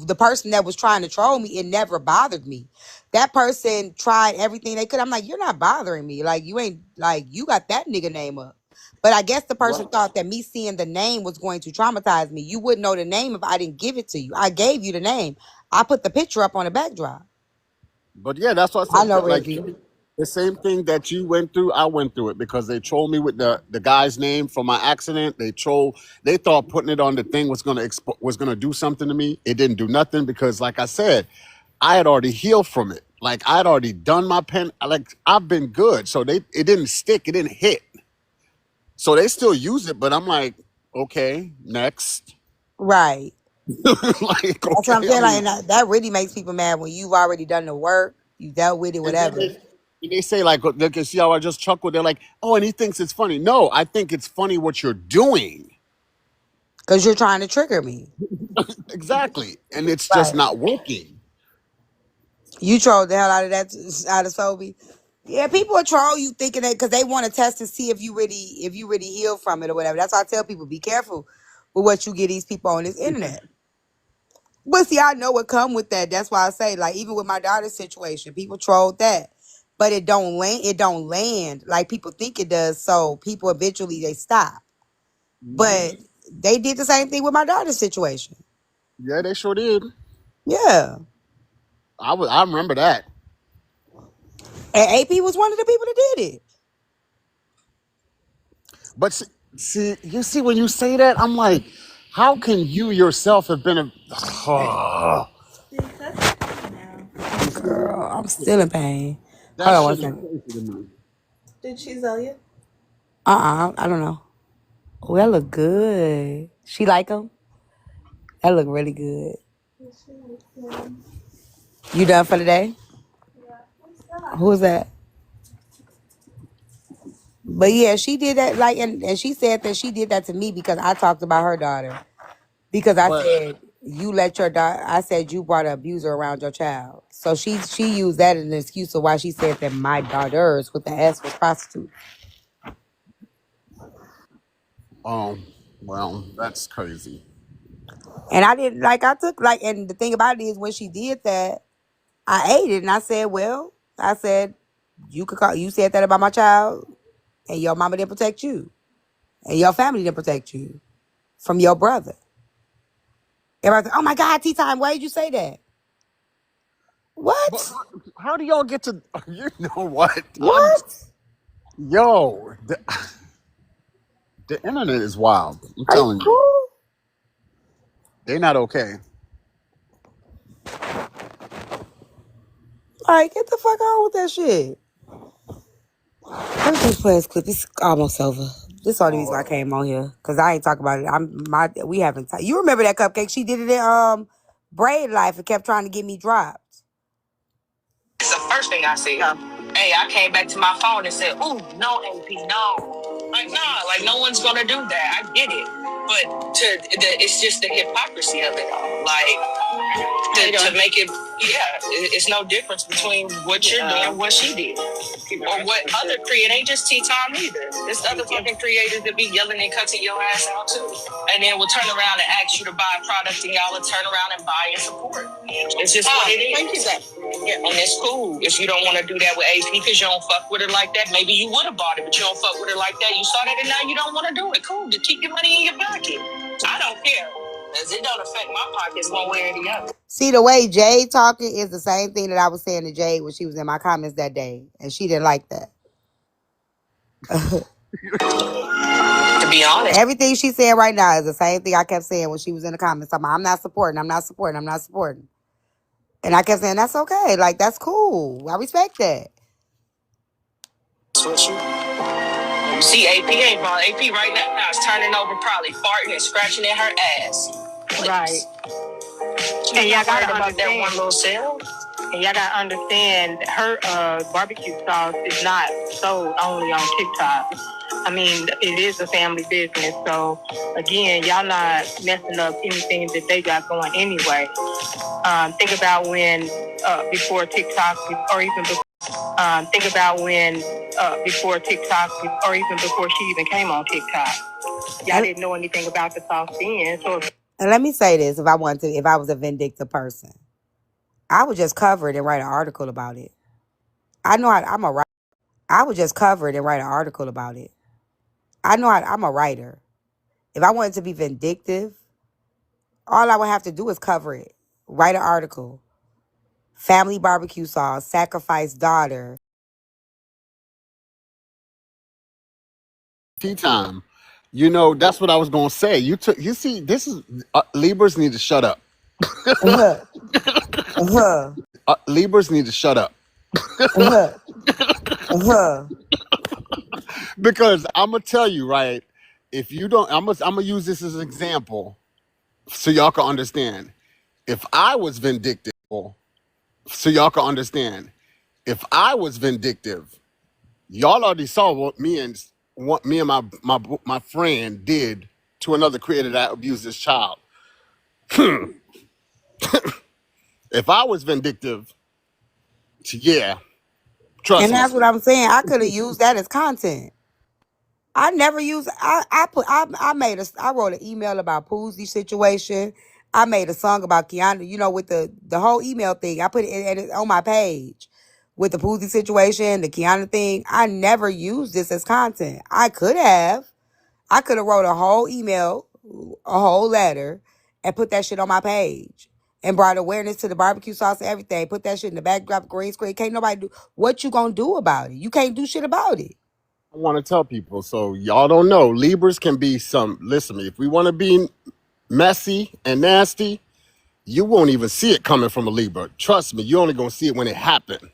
Speaker 1: the person that was trying to troll me, it never bothered me. That person tried everything they could. I'm like, you're not bothering me. Like, you ain't, like, you got that nigga name up. But I guess the person thought that me seeing the name was going to traumatize me. You wouldn't know the name if I didn't give it to you. I gave you the name. I put the picture up on the backdrop.
Speaker 2: But yeah, that's what I
Speaker 1: I
Speaker 2: said.
Speaker 1: know,
Speaker 2: Like
Speaker 1: Rizzy.
Speaker 2: the same thing that you went through, I went through it because they trolled me with the guy's name from my accident. They thought putting it on the thing was gonna do something to me. It didn't do nothing because, like I said, I had already healed from it. Like I had already done my pen. Like I've been good, so it didn't stick. It didn't hit. So they still use it, but I'm like, okay, next.
Speaker 1: Right.
Speaker 2: Like
Speaker 1: That's what I'm
Speaker 2: okay, I
Speaker 1: saying. Like,
Speaker 2: mean.
Speaker 1: and that really makes people mad when you've already done the work, you dealt with it,
Speaker 2: And then
Speaker 1: whatever.
Speaker 2: they say like, look, you see how I just chuckled? They're like, oh, and he thinks it's funny. No, I think it's funny what you're doing.
Speaker 1: Because you're trying to trigger me.
Speaker 2: Exactly. And it's just
Speaker 1: Right.
Speaker 2: not working.
Speaker 1: You trolled the hell out of out of Sobe. Yeah, people will troll you thinking that because they want to test and see if you really heal from it or whatever. That's why I tell people, be careful with what you get these people on this internet. But see, I know what come with that. That's why I say, like, even with my daughter's situation, people trolled that. But it don't land, like people think it does. So people eventually they stop. But they did the same thing with my daughter's situation.
Speaker 2: Yeah, they sure did.
Speaker 1: Yeah.
Speaker 2: I remember that.
Speaker 1: And AP was one of the people that did it.
Speaker 2: But see, you see, when you say that, I'm like, how can you yourself have been a?
Speaker 1: Girl, I'm still in pain.
Speaker 2: That
Speaker 1: Hold on one
Speaker 2: shit is
Speaker 1: second.
Speaker 2: crazy to me.
Speaker 3: Did she sell you?
Speaker 1: I don't know. Oh, that look good. She like them? That look really good. You done for the day? Who's that? But yeah, she did that, like, and she said that she did that to me because I talked about her daughter. Because I
Speaker 2: But
Speaker 1: said you let your daughter. I said you brought an abuser around your child. So she used that as an excuse of why she said that my daughters with the S was prostitutes.
Speaker 2: well, that's crazy.
Speaker 1: And I didn't like. I took like, and the thing about it is when she did that, I ate it, and I said, well, I said you could call. You said that about my child, and your mama didn't protect you, and your family didn't protect you from your brother. Everybody's like, oh my God, tea time. Why did you say that?
Speaker 2: But
Speaker 1: What?
Speaker 2: how do y'all get to? You know what?
Speaker 1: What?
Speaker 2: Yo, the internet is wild. I'm
Speaker 1: Are you
Speaker 2: telling you,
Speaker 1: cool?
Speaker 2: they're not okay.
Speaker 1: All right, get the fuck on with that shit. Let me just play this clip. It's almost over. This is the only reason why I came on here. Because I ain't talking about it. We haven't. You remember that cupcake? She did it in Braid Life and kept trying to get me dropped.
Speaker 5: It's the first thing I see. hey, I came back to my phone and said, ooh, no, AP, no. Like, nah, like, no one's gonna do that. I get it. But it's just the hypocrisy of it all. Like, to make it, it's no difference between what you're doing and what she did. Or what other creators, ain't just T-Time either. There's other fucking creators that be yelling and cutting your ass out too. And then will turn around and ask you to buy a product and y'all will turn around and buy and support. It's just what it is. Thank you, and it's cool if you don't want to do that with AP because you don't fuck with her like that. Maybe you would have bought it, but you don't fuck with her like that. You saw that and now you don't want to do it. Cool, just keep your money in your pocket. I don't care. Because it don't affect my pockets one way or the other.
Speaker 1: See, the way Jade talking is the same thing that I was saying to Jade when she was in my comments that day. And she didn't like that.
Speaker 5: To be honest.
Speaker 1: Everything she's saying right now is the same thing I kept saying when she was in the comments. I'm not supporting. And I kept saying, that's okay. Like, that's cool. I respect that.
Speaker 5: You see, AP ain't wrong. AP right now is turning over, probably farting and scratching in her ass. Please.
Speaker 3: Right.
Speaker 5: And y'all gotta about that one little cell.
Speaker 3: And y'all gotta understand, her barbecue sauce is not sold only on TikTok. I mean, it is a family business. So, again, y'all not messing up anything that they got going anyway. Think about when before TikTok, or even before, before TikTok, or even before she even came on TikTok. Y'all didn't know anything about the sauce then. So,
Speaker 1: and let me say this: if I was a vindictive person, I would just cover it and write an article about it. I'm a writer. I would just cover it and write an article about it. I'm a writer. If I wanted to be vindictive, all I would have to do is cover it, write an article. Family barbecue sauce, sacrifice daughter.
Speaker 2: T-Time. You know, that's what I was gonna say. You see, this is Libras need to shut up. Libras need to shut up. Because I'm gonna tell you, right? If you don't, I'm gonna use this as an example so y'all can understand. If I was vindictive, y'all already saw what me and my friend did to another creator that abused this child. If I was vindictive, trust
Speaker 1: And
Speaker 2: me.
Speaker 1: that's what I'm saying. I could have used that as content. I never used. I wrote an email about Poosie's situation. I made a song about Kiana. You know, with the whole email thing. I put it on my page with the Poosie situation, the Kiana thing. I never used this as content. I could have wrote a whole email, a whole letter, and put that shit on my page and brought awareness to the barbecue sauce and everything. Put that shit in the backdrop, green screen. Can't nobody do what you gonna do about it. You can't do shit about it.
Speaker 2: I want to tell people, so y'all don't know, Libras can be listen to me, if we want to be messy and nasty, you won't even see it coming from a Libra. Trust me, you're only going to see it when it happened.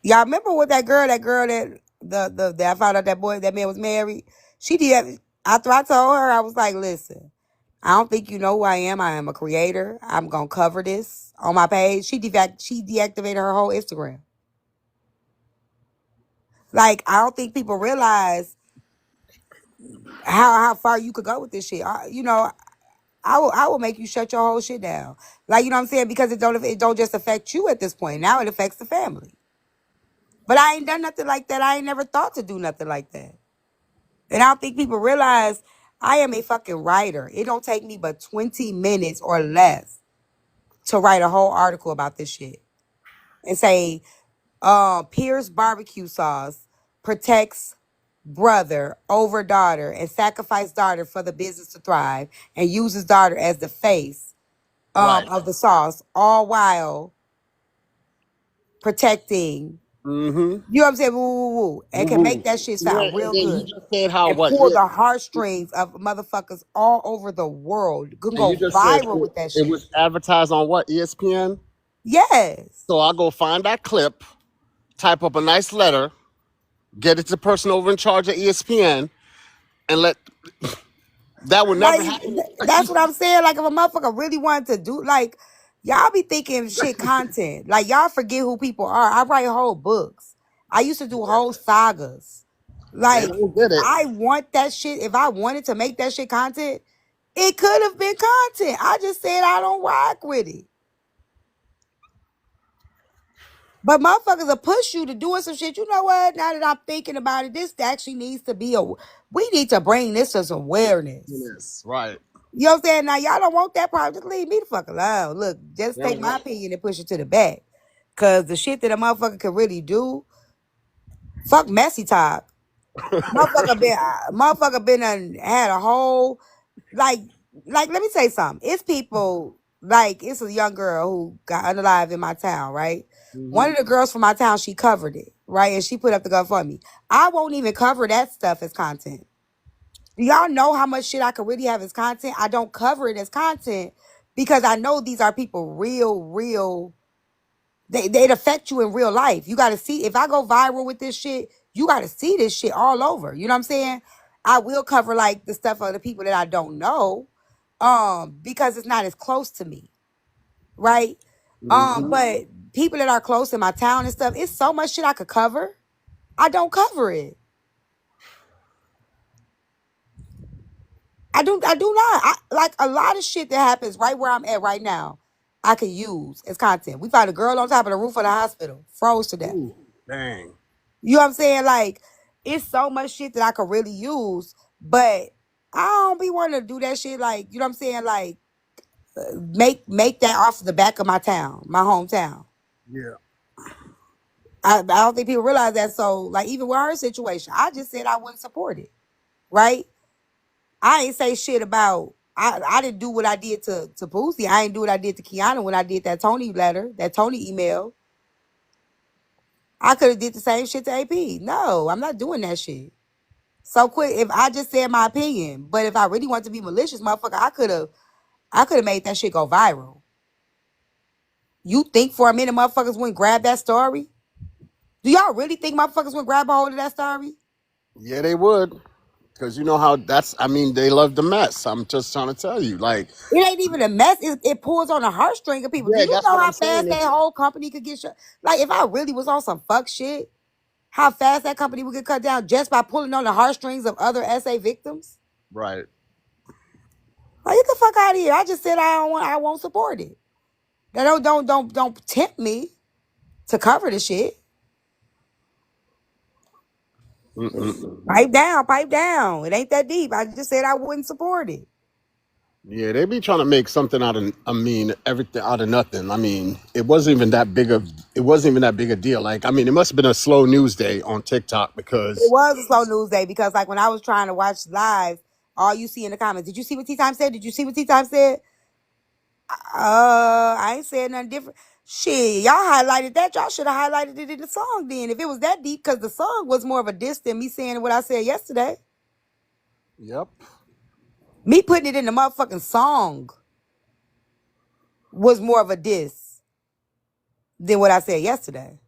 Speaker 1: Y'all remember what that girl that I found out that man was married? She did, after I told her, I was like, listen, I don't think you know who I am. I am a creator. I'm going to cover this on my page. She deactivated her whole Instagram. Like, I don't think people realize how far you could go with this shit. I will make you shut your whole shit down. Like, you know what I'm saying? Because it don't just affect you at this point. Now it affects the family. But I ain't done nothing like that. I ain't never thought to do nothing like that. And I don't think people realize I am a fucking writer. It don't take me but 20 minutes or less to write a whole article about this shit. And say, Pierce barbecue sauce protects brother over daughter and sacrifice daughter for the business to thrive and uses daughter as the face of the sauce, all while protecting. You know what I'm saying? Woo. And can make that shit sound real good.
Speaker 2: You just said how
Speaker 1: and pull the heartstrings of motherfuckers all over the world. Can go viral with that shit.
Speaker 2: It was advertised on what, ESPN?
Speaker 1: Yes.
Speaker 2: So I'll go find that clip, type up a nice letter, get it to the person over in charge of ESPN, and let that would never happen.
Speaker 1: That's what I'm saying. Like, if a motherfucker really wanted to do, like, y'all be thinking shit content. Like, y'all forget who people are. I write whole books. I used to do whole sagas.
Speaker 2: They
Speaker 1: Like,
Speaker 2: don't get it.
Speaker 1: I want that shit. If I wanted to make that shit content, it could have been content. I just said I don't rock with it. But motherfuckers will push you to doing some shit. You know what? Now that I'm thinking about it, this actually needs to be a. We need to bring this to some awareness.
Speaker 2: Yes, right.
Speaker 1: You know what I'm saying? Now y'all don't want that problem. Just leave me the fuck alone. Look, just take my
Speaker 2: Yeah.
Speaker 1: opinion and push it to the back. Cause the shit that a motherfucker can really do, fuck messy talk. Motherfucker been had a whole like let me say something. It's people like it's a young girl who got unalive in my town, right? One of the girls from my town, she covered it, right? And she put up the GoFundMe. I won't even cover that stuff as content. Do y'all know how much shit I could really have as content? I don't cover it as content because I know these are people real. They'd affect you in real life. You got to see, if I go viral with this shit, you got to see this shit all over. You know what I'm saying? I will cover like the stuff of the people that I don't know, because it's not as close to me, right? But people that are close in my town and stuff, it's so much shit I could cover. I don't cover it. I do not. Like a lot of shit that happens right where I'm at right now, I can use as content. We found a girl on top of the roof of the hospital, froze to death.
Speaker 2: Ooh, dang.
Speaker 1: You know what I'm saying? Like, it's so much shit that I could really use, but I don't be wanting to do that shit. Like, you know what I'm saying? Like, make that off the back of my town, my hometown.
Speaker 2: Yeah.
Speaker 1: I don't think people realize that. So, like, even with her situation, I just said I wouldn't support it, right? I ain't say shit about. I didn't do what I did to Boosie. I ain't do what I did to Kiana when I did that Tony letter, that Tony email. I could have did the same shit to AP. No, I'm not doing that shit. So quick, if I just said my opinion, but if I really want to be malicious, motherfucker, I could have made that shit go viral. You think for a minute motherfuckers wouldn't grab that story? Do y'all really think motherfuckers would grab a hold of that story?
Speaker 2: Yeah, they would. Because you know how I mean, they love the mess. I'm just trying to tell you. Like,
Speaker 1: It ain't even a mess. It pulls on the heartstring of people. Do
Speaker 2: yeah,
Speaker 1: you
Speaker 2: that's
Speaker 1: know
Speaker 2: what
Speaker 1: how
Speaker 2: I'm saying.
Speaker 1: fast that whole company could get shut? Like, if I really was on some fuck shit, how fast that company would get cut down just by pulling on the heartstrings of other SA victims?
Speaker 2: Right.
Speaker 1: Like, get the fuck out of here. I just said I won't support it. Now, don't tempt me to cover the shit. Pipe down, pipe down. It ain't that deep. I just said I wouldn't support it.
Speaker 2: Yeah, they be trying to make something out of, I mean, everything out of nothing. I mean, it wasn't even that big of, it wasn't even that big a deal. Like, I mean, it must have been a slow news day on TikTok
Speaker 1: It
Speaker 2: because,
Speaker 1: was a slow news day because, like, when I was trying to watch live, all you see in the comments, did you see what Tea Time said? Did you see what Tea Time said? I ain't saying nothing different. Shit, y'all highlighted that. Y'all should have highlighted it in the song then. If it was that deep, because the song was more of a diss than me saying what I said yesterday.
Speaker 2: yep.
Speaker 1: Me putting it in the motherfucking song was more of a diss than what I said yesterday.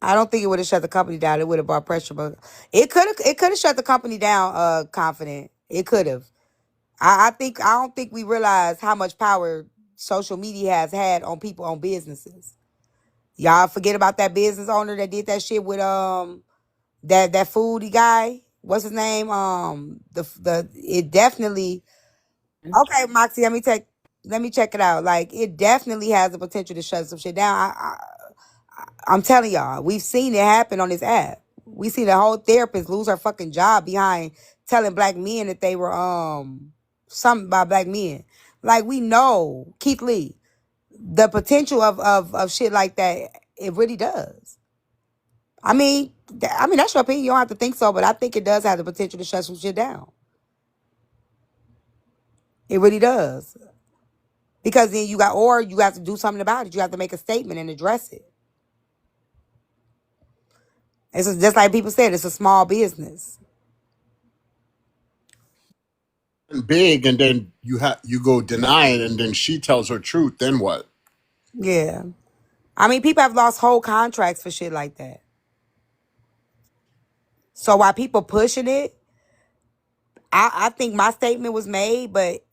Speaker 1: I don't think it would have shut the company down. It would have brought pressure, but it could have shut the company down. Confident it could have. I don't think we realize how much power social media has had on people, on businesses. Y'all forget about that business owner that did that shit with that foodie guy. What's his name? The it definitely. Okay, Moxie. Let me check it out. Like, it definitely has the potential to shut some shit down. I'm telling y'all, we've seen it happen on this app. We see the whole therapist lose her fucking job behind telling black men that they were something about black men. Like, we know, Keith Lee, the potential of shit like that, it really does. I mean, that's your opinion. You don't have to think so, but I think it does have the potential to shut some shit down. It really does. Because then you have to do something about it. You have to make a statement and address it. It's just like people said, it's a small business.
Speaker 2: Big, and then you go deny it, and then she tells her truth. Then what?
Speaker 1: Yeah. I mean, people have lost whole contracts for shit like that. So while people pushing it, I think my statement was made, but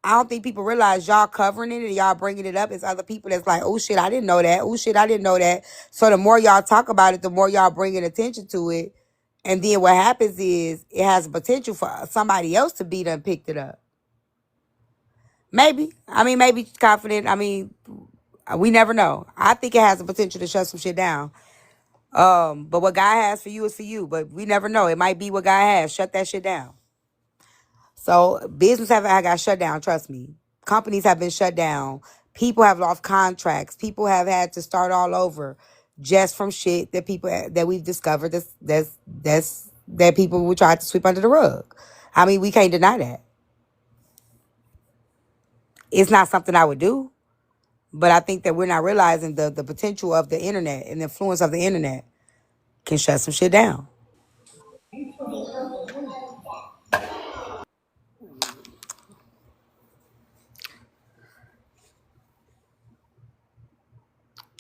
Speaker 1: I don't think people realize y'all covering it and y'all bringing it up. It's other people that's like, oh shit, I didn't know that. Oh shit, I didn't know that. So the more y'all talk about it, the more y'all bringing attention to it. And then what happens is it has a potential for somebody else to be done picked it up. Maybe. I mean, maybe confident. I mean, we never know. I think it has the potential to shut some shit down. But what God has for you is for you. But we never know. It might be what God has. Shut that shit down. So business have got shut down, trust me. Companies have been shut down. People have lost contracts. People have had to start all over just from shit that people that we've discovered that people would try to sweep under the rug. I mean, we can't deny that. It's not something I would do, but I think that we're not realizing the potential of the internet and the influence of the internet can shut some shit down.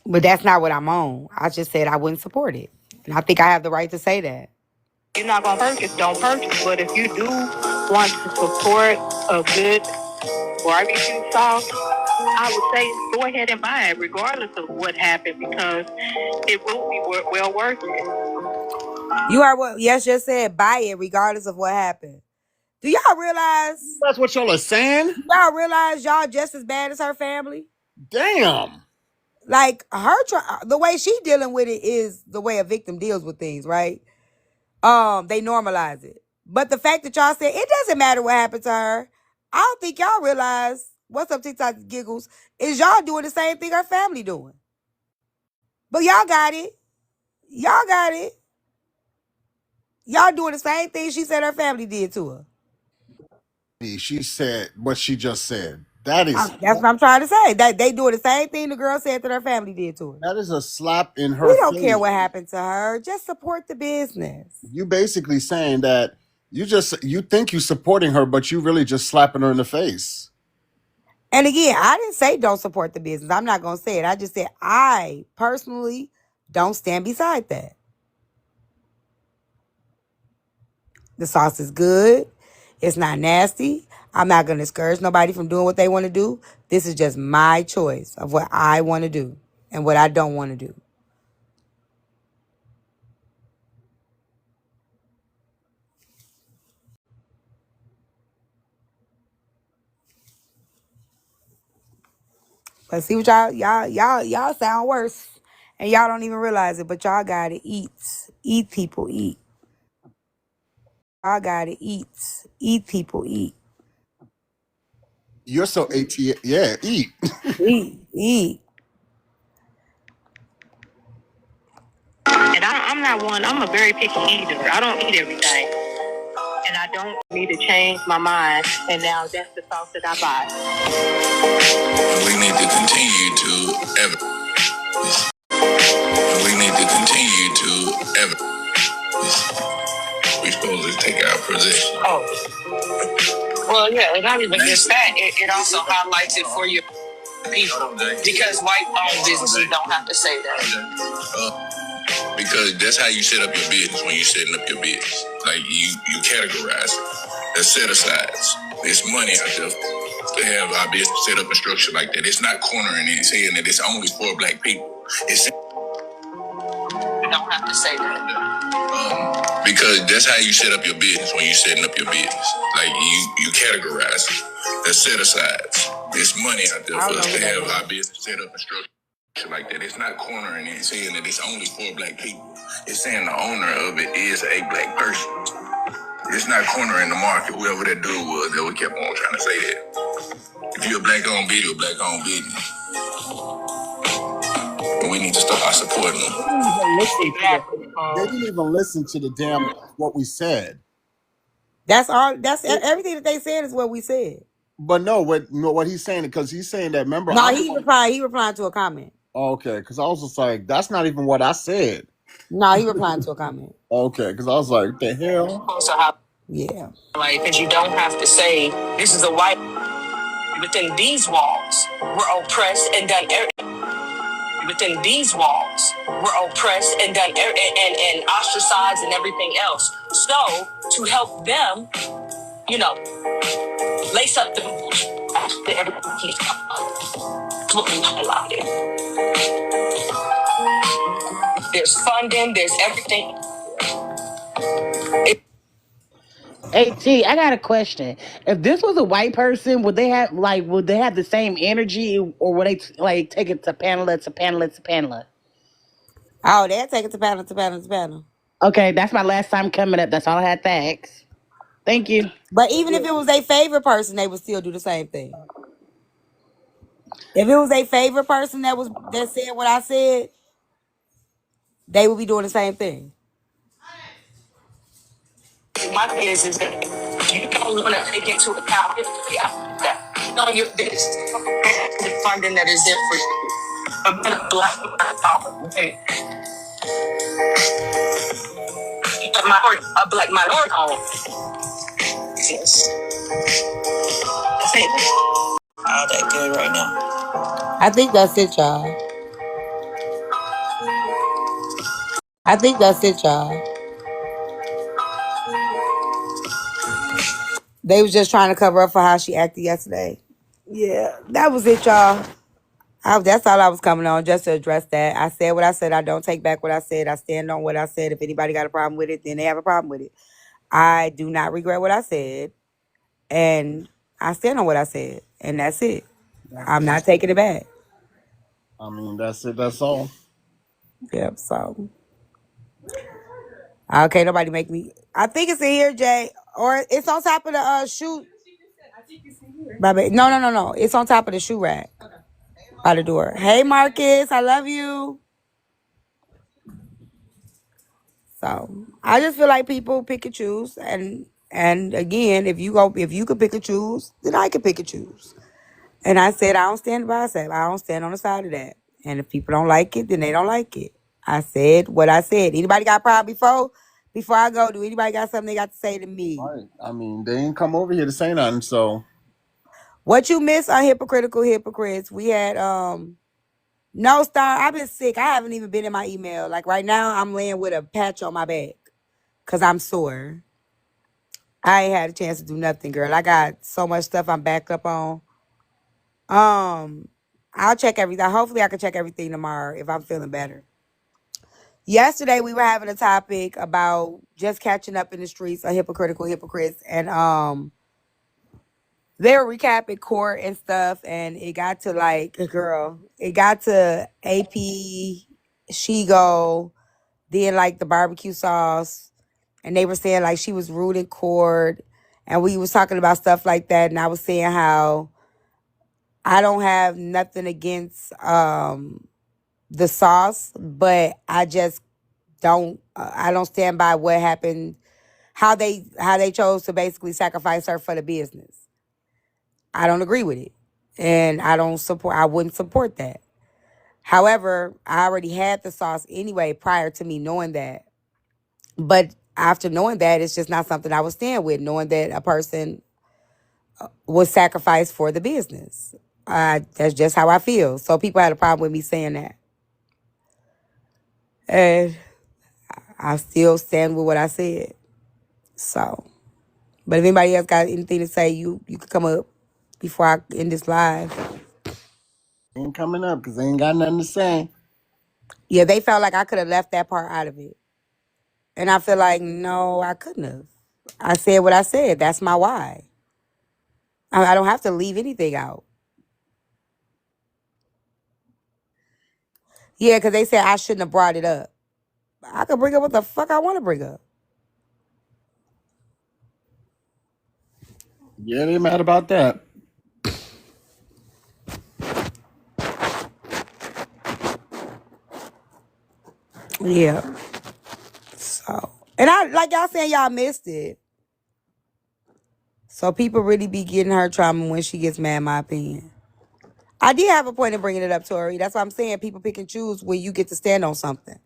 Speaker 1: But that's not what I'm on. I just said I wouldn't support it. And I think I have the right to say that.
Speaker 3: You're not gonna purchase, don't purchase. But if you do want to support a good barbecue sauce, I would say go ahead and buy it, regardless of what happened, because it will be well worth it.
Speaker 1: You heard what Yes just said, buy it regardless of what happened. Do y'all realize
Speaker 2: That's what y'all are saying?
Speaker 1: y'all just as bad as her family?
Speaker 2: Damn.
Speaker 1: Like the way she dealing with it is the way a victim deals with things, right? They normalize it. But the fact that y'all said it doesn't matter what happened to her, I don't think y'all realize, what's up TikTok giggles, is y'all doing the same thing her family doing. But y'all got it. Y'all got it. Y'all doing the same thing she said her family did to her.
Speaker 2: She said what she just said. That's
Speaker 1: what I'm trying to say. That they doing the same thing the girl said that her family did to her.
Speaker 2: that is a slap in her
Speaker 1: We don't
Speaker 2: face.
Speaker 1: care what happened to her. Just support the business.
Speaker 2: You basically saying that you think you supporting her, but you really just slapping her in the face.
Speaker 1: And again, I didn't say don't support the business. I'm not going to say it. I just said I personally don't stand beside that. The sauce is good. It's not nasty. I'm not going to discourage nobody from doing what they want to do. This is just my choice of what I want to do and what I don't want to do. But see what y'all sound worse. And y'all don't even realize it, but y'all gotta eat. Eat, people, eat. Y'all gotta eat. Eat, people, eat.
Speaker 2: You're so yeah, eat.
Speaker 1: Eat.
Speaker 3: And I'm not one, I'm a very picky eater. I don't eat everything. And I don't need to change my mind. And now that's the sauce that I buy.
Speaker 5: We need to continue to we need to continue to we're supposed to take our position. Oh. Well, yeah, it's not even just that. It also highlights it for your people. Because white-owned businesses don't have to say that. Because that's how you set up your business when you're setting up your business. Like, you categorize it. There's set asides. There's money out there to have our business set up and structured like that. It's not cornering it, saying that it's only for black people. You don't have to say that. Because that's how you set up your business when you're setting up your business. Like, you categorize it. There's set asides. There's money out there for us to have our business set up and structured like that. It's not cornering it, saying that it's only for black people. It's saying the owner of it is a black person. It's not cornering the market, whoever that dude was that we kept on trying to say that. If you're a black-owned business, you're a black-owned business. And we need to start supporting them.
Speaker 2: They didn't even listen to the damn what we said.
Speaker 1: That's all. That's everything that they said is what we said.
Speaker 2: But no, what he's saying, because he's saying that, remember?
Speaker 1: No, he replied to a comment.
Speaker 2: Okay, because I was just like, that's not even what I said.
Speaker 1: No, he replied to a comment.
Speaker 2: Okay, because I was like, what the hell?
Speaker 1: Yeah.
Speaker 5: Like, because you don't have to say, this is a white, within these walls, we're oppressed and done within these walls, we're oppressed and done and ostracized and everything else. So, to help them, lace up the boots. That everyone keeps highlighted. There's funding, there's everything.
Speaker 4: Hey T, I got a question. If this was a white person, would they have the same energy, or would they like take it to Pamela to Pamela to Pamela?
Speaker 1: Oh, they'll take it to panel to panel to panel.
Speaker 4: Okay, that's my last time coming up. That's all I had to ask. Thank you.
Speaker 1: But even if it was their favorite person, they would still do the same thing. If it was their favorite person that said what I said, they would be doing the same thing.
Speaker 5: My thing is that you don't want to take into account that you know this the funding that is there for you. A black minority, a black minority home. Yes. All that good right now.
Speaker 1: I think that's it, y'all. I think that's it, y'all. They was just trying to cover up for how she acted yesterday. Yeah, that was it, y'all. That's all I was coming on, just to address that. I said what I said. I don't take back what I said. I stand on what I said. If anybody got a problem with it, then they have a problem with it. I do not regret what I said, and I stand on what I said, and that's it. I'm not taking it back.
Speaker 2: I mean, that's it. That's all.
Speaker 1: Yep, so. Okay, nobody make me. I think it's in here, Jay. Or it's on top of the shoe. No. It's on top of the shoe rack. By the door. Hey, Marcus, I love you. So I just feel like people pick and choose, and again, if you could pick and choose, then I could pick and choose. And I said I don't stand by myself. I don't stand on the side of that. And if people don't like it, then they don't like it. I said what I said. Anybody got a problem before I go? Do anybody got something they got to say to me?
Speaker 2: Right. I mean, they ain't come over here to say nothing, so.
Speaker 1: What you missed on Hypocritical Hypocrites, we had no Star. I've been sick. I haven't even been in my email. Like right now, I'm laying with a patch on my back because I'm sore. I ain't had a chance to do nothing, girl. I got so much stuff I'm backed up on. I'll check everything. Hopefully, I can check everything tomorrow if I'm feeling better. Yesterday, we were having a topic about just catching up in the streets of hypocritical hypocrites, and they were recapping court and stuff, and it got to it got to AP, Shigo, then like the barbecue sauce, and they were saying like she was rude in court, and we was talking about stuff like that, and I was saying how I don't have nothing against the sauce, but I just don't I don't stand by what happened, how they chose to basically sacrifice her for the business. I don't agree with it. And I wouldn't support that. However, I already had the sauce anyway prior to me knowing that. But after knowing that, it's just not something I would stand with, knowing that a person was sacrificed for the business. That's just how I feel. So people had a problem with me saying that. And I still stand with what I said. So, but if anybody else got anything to say, you could come up before I end this live.
Speaker 2: Ain't coming up because they ain't got nothing to say.
Speaker 1: Yeah, they felt like I could have left that part out of it. And I feel like, no, I couldn't have. I said what I said. That's my why. I don't have to leave anything out. Yeah, because they said I shouldn't have brought it up. I could bring up what the fuck I want to bring up.
Speaker 2: Yeah, they mad about that.
Speaker 1: Yeah. So, and I like y'all saying y'all missed it. So people really be getting her trauma when she gets mad, in my opinion. I did have a point in bringing it up, Tori. That's what I'm saying. People pick and choose when you get to stand on something.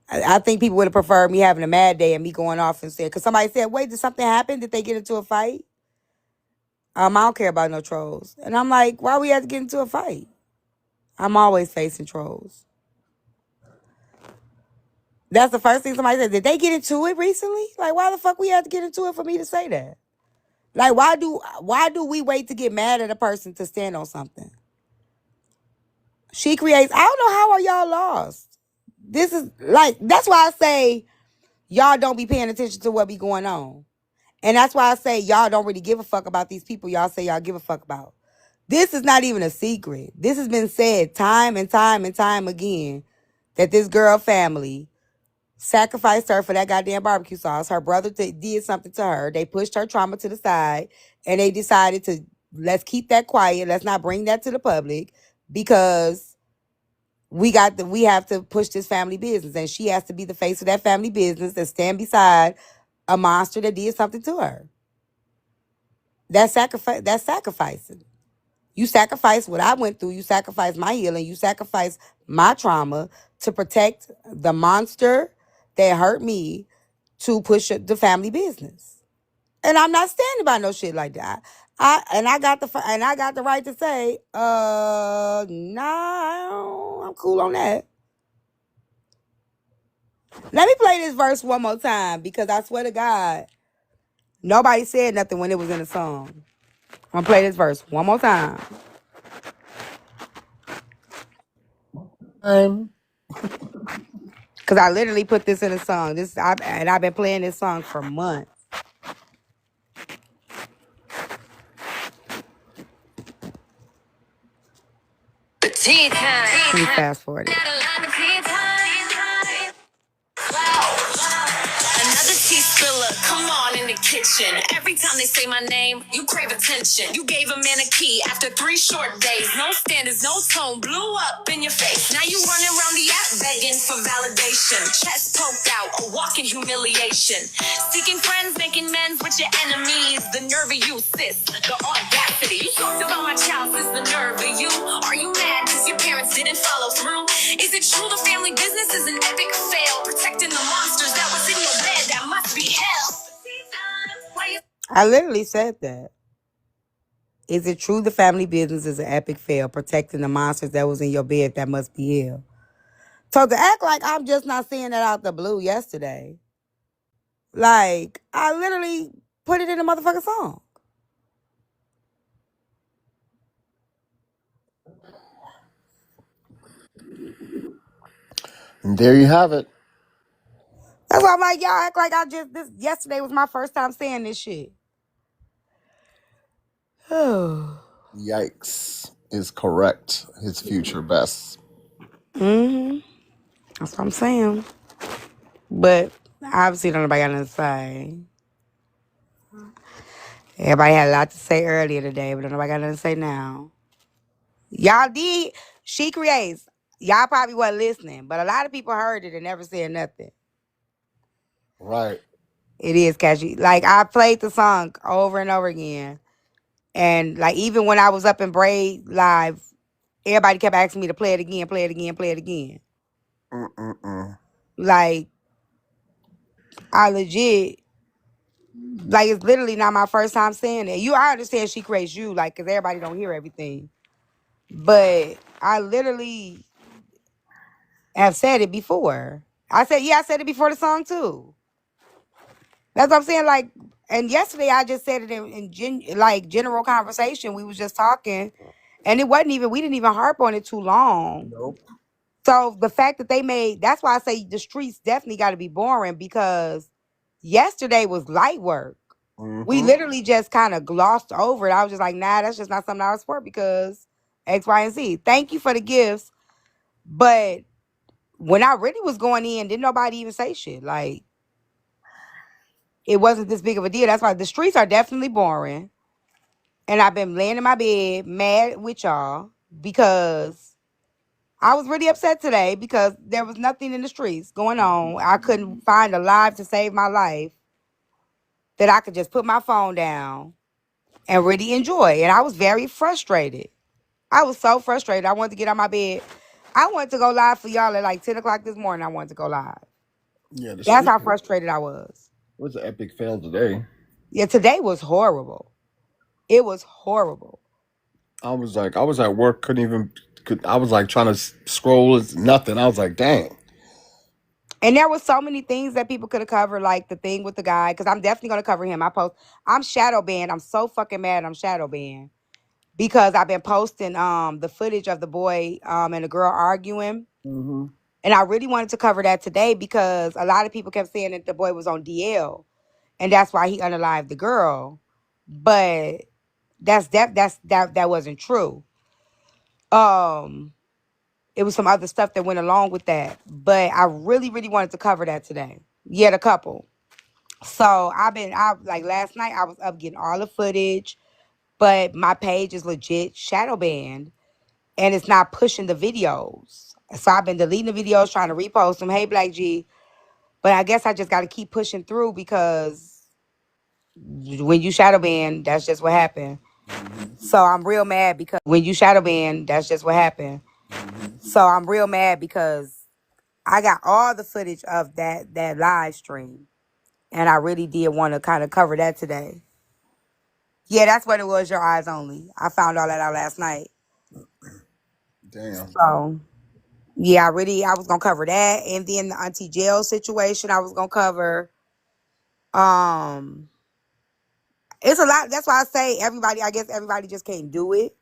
Speaker 1: I think people would have preferred me having a mad day and me going off and saying, because somebody said, wait, did something happen? Did they get into a fight? I don't care about no trolls. And I'm like, why we have to get into a fight? I'm always facing trolls. That's the first thing somebody said. Did they get into it recently? Like, why the fuck we had to get into it for me to say that? Like, why do we wait to get mad at a person to stand on something? She creates. I don't know how are y'all lost. This is like, that's why I say y'all don't be paying attention to what be going on. And that's why I say y'all don't really give a fuck about these people y'all say y'all give a fuck about. This is not even a secret. This has been said time and time and time again that this girl family sacrificed her for that goddamn barbecue sauce. Her brother did something to her. They pushed her trauma to the side and they decided to, let's keep that quiet. Let's not bring that to the public because we have to push this family business, and she has to be the face of that family business and stand beside a monster that did something to her. That's sacrificing. You sacrifice what I went through. You sacrifice my healing. You sacrifice my trauma to protect the monster that hurt me to push the family business. And I'm not standing by no shit like that. I got the right to say, no, I'm cool on that. Let me play this verse one more time because I swear to God, nobody said nothing when it was in the song. I'm gonna play this verse one more time. Cause I literally put this in a song. I've been playing this song for months. Let me fast forward it.
Speaker 3: Another tea spiller, come on in the kitchen. Every time they say my name, you crave attention. You gave a man a key after 3 short days. No standards, no tone, blew up in your face. Now you running around the app begging for validation. Chest poked out, a walking humiliation. Seeking friends, making amends with your enemies. The nerve of you, sis, the audacity. You talked about my child, sis, the nerve of you. Are you mad because your parents didn't follow through? Is it true the family business is an epic fail? Protecting the monsters that was in your bed, that must be hell.
Speaker 1: I literally said that. Is it true the family business is an epic fail? Protecting the monsters that was in your bed, that must be hell. So to act like I'm just not saying that out the blue yesterday, like, I literally put it in a motherfucking song.
Speaker 2: And there you have it.
Speaker 1: That's why I'm like, y'all act like yesterday was my first time saying this shit.
Speaker 2: Yikes is correct. His future best.
Speaker 1: Mm-hmm. That's what I'm saying. But obviously nobody got nothing to say. Everybody had a lot to say earlier today, but nobody got nothing to say now. Y'all did. She creates. Y'all probably wasn't listening, but a lot of people heard it and never said nothing.
Speaker 2: Right.
Speaker 1: It is catchy. Like, I played the song over and over again. And, like, even when I was up in Braid Live, everybody kept asking me to play it again, play it again, play it again. Like, I legit, like, it's literally not my first time saying it. I understand she creates you, like, because everybody don't hear everything. But I literally have said it before. I said it before the song, too. That's what I'm saying. Like, and yesterday I just said it in general conversation. We was just talking, and we didn't even harp on it too long.
Speaker 2: Nope.
Speaker 1: So the fact that that's why I say the streets definitely got to be boring, because yesterday was light work. Mm-hmm. We literally just kind of glossed over it. I was just like, nah, that's just not something I was for because X, Y, and Z. Thank you for the gifts. But when I really was going in, didn't nobody even say shit. Like, it wasn't this big of a deal. That's why the streets are definitely boring. And I've been laying in my bed mad with y'all because I was really upset today because there was nothing in the streets going on. I couldn't find a live to save my life that I could just put my phone down and really enjoy. And I was very frustrated. I was so frustrated. I wanted to get out my bed. I wanted to go live for y'all at like 10 o'clock this morning. I wanted to go live.
Speaker 2: Yeah,
Speaker 1: that's how frustrated I was.
Speaker 2: It was an epic fail today.
Speaker 1: Yeah, today was horrible. It was horrible.
Speaker 2: I was at work, I was like trying to scroll, it's nothing. I was like, dang.
Speaker 1: And there was so many things that people could have covered, like the thing with the guy, because I'm definitely gonna cover him. I'm shadow banned. I'm so fucking mad I'm shadow banned because I've been posting the footage of the boy and the girl arguing.
Speaker 2: Mm-hmm.
Speaker 1: And I really wanted to cover that today because a lot of people kept saying that the boy was on DL and that's why he unalived the girl. But that wasn't true. Um it was some other stuff that went along with that. But I really, really wanted to cover that today. Yet a couple. So I like last night I was up getting all the footage, but my page is legit shadow banned and it's not pushing the videos. So I've been deleting the videos, trying to repost them. Hey Black G. But I guess I just gotta keep pushing through because when you shadow ban, that's just what happened. So I'm real mad because when you shadow ban, that's just what happened. So I'm real mad because I got all the footage of that live stream. And I really did want to kind of cover that today. Yeah, that's what it was, Your Eyes Only. I found all that out last night.
Speaker 2: Damn.
Speaker 1: So yeah, I was gonna cover that. And then the Auntie Jail situation, I was gonna cover. It's a lot. That's why I say everybody, I guess everybody just can't do it.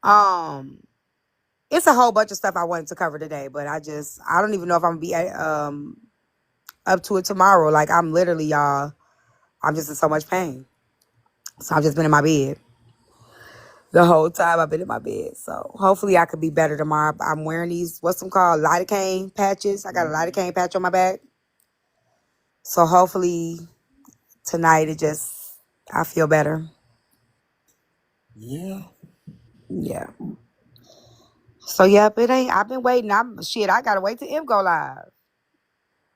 Speaker 1: Um, it's a whole bunch of stuff I wanted to cover today, but I don't even know if I'm gonna be up to it tomorrow. Like I'm literally, y'all, I'm just in so much pain. So I've just been in my bed. The whole time I've been in my bed. So hopefully I could be better tomorrow. I'm wearing these, what's them called? Lidocaine patches. I got a lidocaine patch on my back. So hopefully tonight I feel better.
Speaker 2: Yeah.
Speaker 1: Yeah. So yep, I've been waiting. I gotta wait till M go live.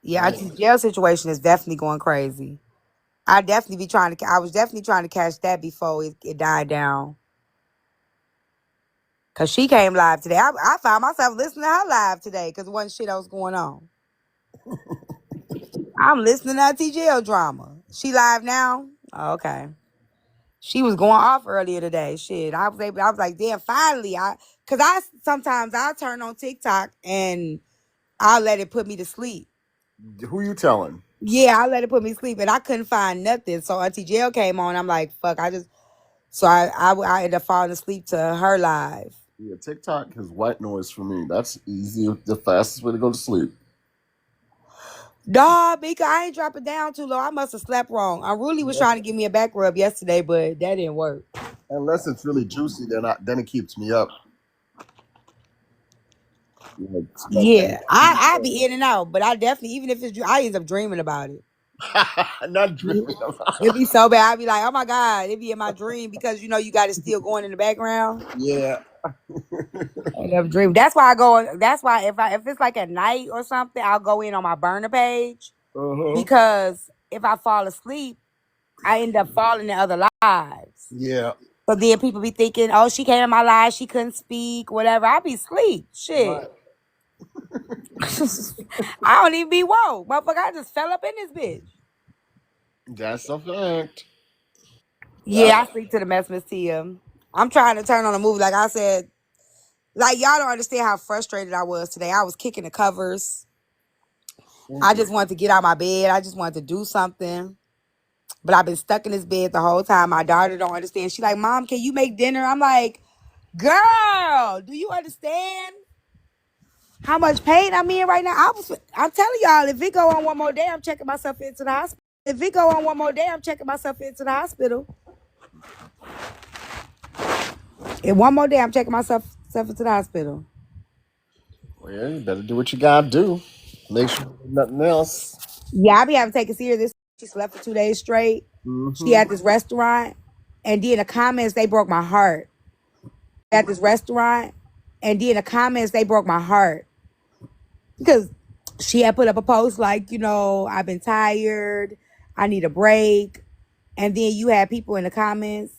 Speaker 1: Yeah, I think jail situation is definitely going crazy. I was definitely trying to catch that before it died down. Cause she came live today. I found myself listening to her live today because wasn't shit else going on. I'm listening to that TGL drama. She live now? Oh, okay. She was going off earlier today. Shit. I was like, damn, finally. Cause sometimes I turn on TikTok and I'll let it put me to sleep.
Speaker 2: Who you telling?
Speaker 1: Yeah, I let it put me to sleep and I couldn't find nothing. So Auntie Jail came on. I'm like, fuck, I ended up falling asleep to her live.
Speaker 2: Yeah, TikTok is white noise for me. That's easy, the fastest way to go to sleep.
Speaker 1: Dog, Mika, I ain't dropping down too low. I must have slept wrong. I really was trying to give me a back rub yesterday, but that didn't work.
Speaker 2: Unless it's really juicy, then it keeps me up. Like,
Speaker 1: Yeah, I be in and out, but I definitely, even if I end up dreaming about it.
Speaker 2: not dreaming about.
Speaker 1: It'd be so bad. I'd be like, oh my God, it'd be in my dream because you got it still going in the background.
Speaker 2: Yeah.
Speaker 1: And I'm dreaming. That's why that's why if it's like at night or something, I'll go in on my burner page. Because if I fall asleep, I end up falling in other lives.
Speaker 2: Yeah.
Speaker 1: So then people be thinking, oh, she came in my live, she couldn't speak, whatever. I be asleep. Shit.
Speaker 2: Right.
Speaker 1: I don't even be woke. Motherfucker, I just fell up in this bitch.
Speaker 2: That's a fact.
Speaker 1: Yeah, I sleep to the mess, Miss Tia. I'm trying to turn on a movie. Like I said, like y'all don't understand how frustrated I was today. I was kicking the covers. I just wanted to get out of my bed. I just wanted to do something. But I've been stuck in this bed the whole time. My daughter don't understand. She like, Mom, can you make dinner? I'm like, girl, do you understand how much pain I'm in right now? I'm telling y'all, if it go on one more day, I'm checking myself into the hospital. If it go on one more day, I'm checking myself into the hospital. And one more day, I'm checking myself into the hospital.
Speaker 2: Well, yeah, you better do what you gotta do. Make sure nothing else.
Speaker 1: Yeah, I be having to take it serious. She slept for 2 days straight. She at this restaurant, and then the comments, they broke my heart. At this restaurant, and then the comments, they broke my heart. Because she had put up a post like, I've been tired. I need a break. And then you had people in the comments.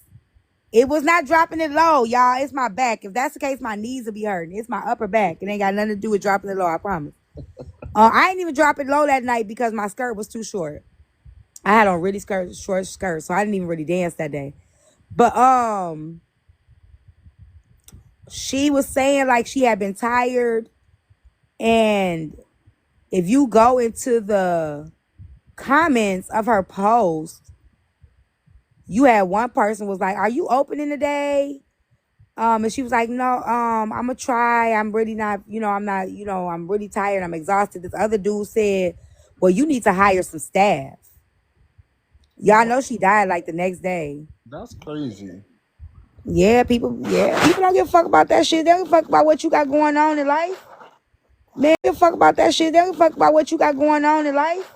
Speaker 1: It was not dropping it low, y'all. It's my back. If that's the case, my knees will be hurting. It's my upper back. It ain't got nothing to do with dropping it low, I promise. I ain't even drop it low that night because my skirt was too short. I had on really short skirt, so I didn't even really dance that day. But she was saying like she had been tired and if you go into the comments of her post, you had one person was like, "Are you opening today?" And she was like, "No, I'm gonna try. I'm really not, I'm not, I'm really tired. I'm exhausted." This other dude said, "Well, you need to hire some staff." Y'all know she died like the next day.
Speaker 2: That's crazy.
Speaker 1: People don't give a fuck about that shit. They don't give a fuck about what you got going on in life. Man, give a fuck about that shit. They don't give a fuck about what you got going on in life.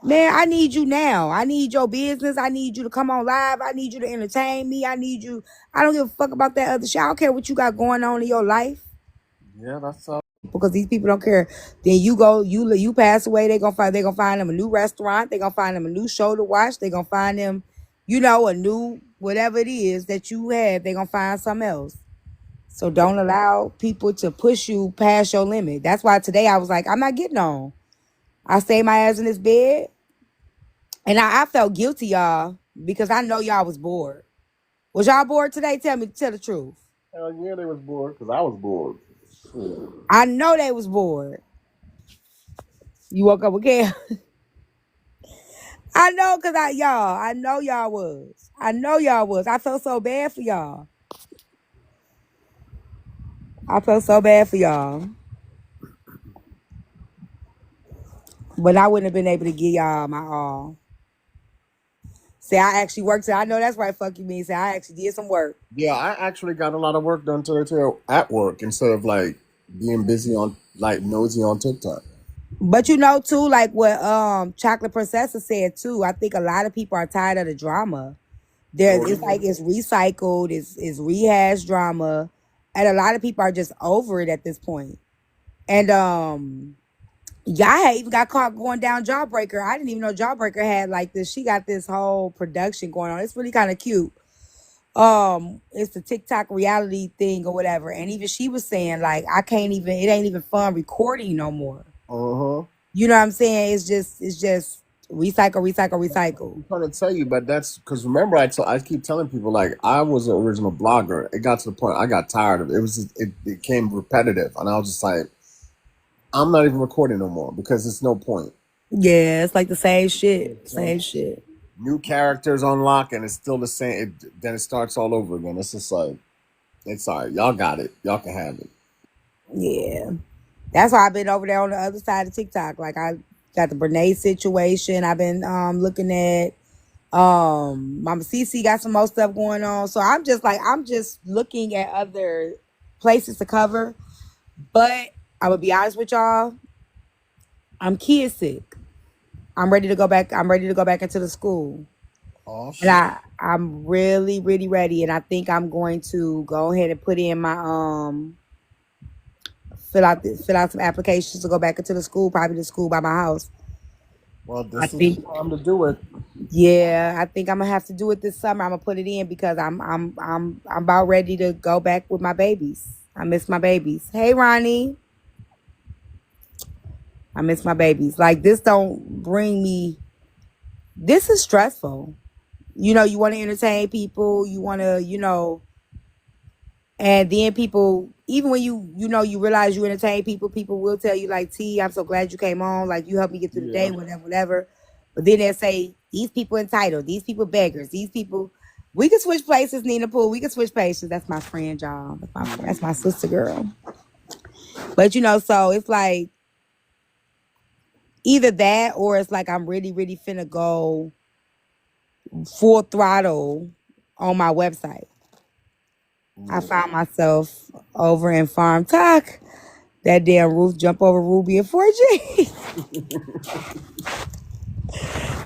Speaker 1: Man, I need you now. I need your business. I need you to come on live. I need you to entertain me. I need you. I don't give a fuck about that other shit. I don't care what you got going on in your life.
Speaker 2: Yeah, that's all.
Speaker 1: Because these people don't care. Then you pass away. They're gonna find them a new restaurant. They're gonna find them a new show to watch. They're gonna find them, a new whatever it is that you have. They're gonna find something else. So don't allow people to push you past your limit. That's why today I was like, I'm not getting on. I stayed my ass in this bed. And I felt guilty, y'all, because I know y'all was bored. Was y'all bored today? Tell the truth.
Speaker 2: Hell yeah, they was bored because I was bored. Shit.
Speaker 1: I know they was bored. You woke up with Cam. I know, because I know y'all was. I know y'all was. I felt so bad for y'all. I felt so bad for y'all. But I wouldn't have been able to give y'all my all. Say I actually worked today. I know that's right, fuck you mean. Say I actually did some work.
Speaker 2: Yeah, I actually got a lot of work done today too at work instead of like being busy on like nosy on TikTok.
Speaker 1: But too, like what Chocolate Princessa said too, I think a lot of people are tired of the drama. It's like it's recycled, it's rehashed drama. And a lot of people are just over it at this point. And y'all even got caught going down Jawbreaker. I didn't even know Jawbreaker had like this. She got this whole production going on. It's really kind of cute. It's the TikTok reality thing or whatever. And even she was saying, like, it ain't even fun recording no more. You know what I'm saying? It's just recycle.
Speaker 2: I'm trying to tell you, but that's because remember I keep telling people like I was an original blogger. It got to the point I got tired of it. It became repetitive, and I was just like, I'm not even recording no more because it's no point.
Speaker 1: Yeah, it's like the same shit. Same shit.
Speaker 2: New characters unlock, and it's still the same. Then it starts all over again. It's just like, it's all right. Y'all got it. Y'all can have it.
Speaker 1: Yeah. That's why I've been over there on the other side of TikTok. Like I got the Brene situation. I've been looking at Mama Cece got some more stuff going on. So I'm just looking at other places to cover. But I'm gonna be honest with y'all. I'm kid sick. I'm ready to go back. I'm ready to go back into the school.
Speaker 2: Oh shit.
Speaker 1: And I'm really, really ready. And I think I'm going to go ahead and put in my fill out some applications to go back into the school, probably the school by my house.
Speaker 2: Well, this is the time to do it.
Speaker 1: Yeah, I think I'm gonna have to do it this summer. I'm gonna put it in because I'm about ready to go back with my babies. I miss my babies. Hey, Ronnie. I miss my babies. Like this don't bring me. This is stressful. You want to entertain people. You want to, and then people, even when you realize you entertain people, people will tell you like, T, I'm so glad you came on. Like you helped me get through the day, whatever. But then they'll say, these people entitled, these people beggars, these people. We can switch places, Nina Poole. We can switch places. That's my friend, y'all. That's my sister girl. But so it's like either that or it's like I'm really, really finna go full throttle on my website. I found myself over in Farm Talk. That damn roof jump over Ruby and 4G.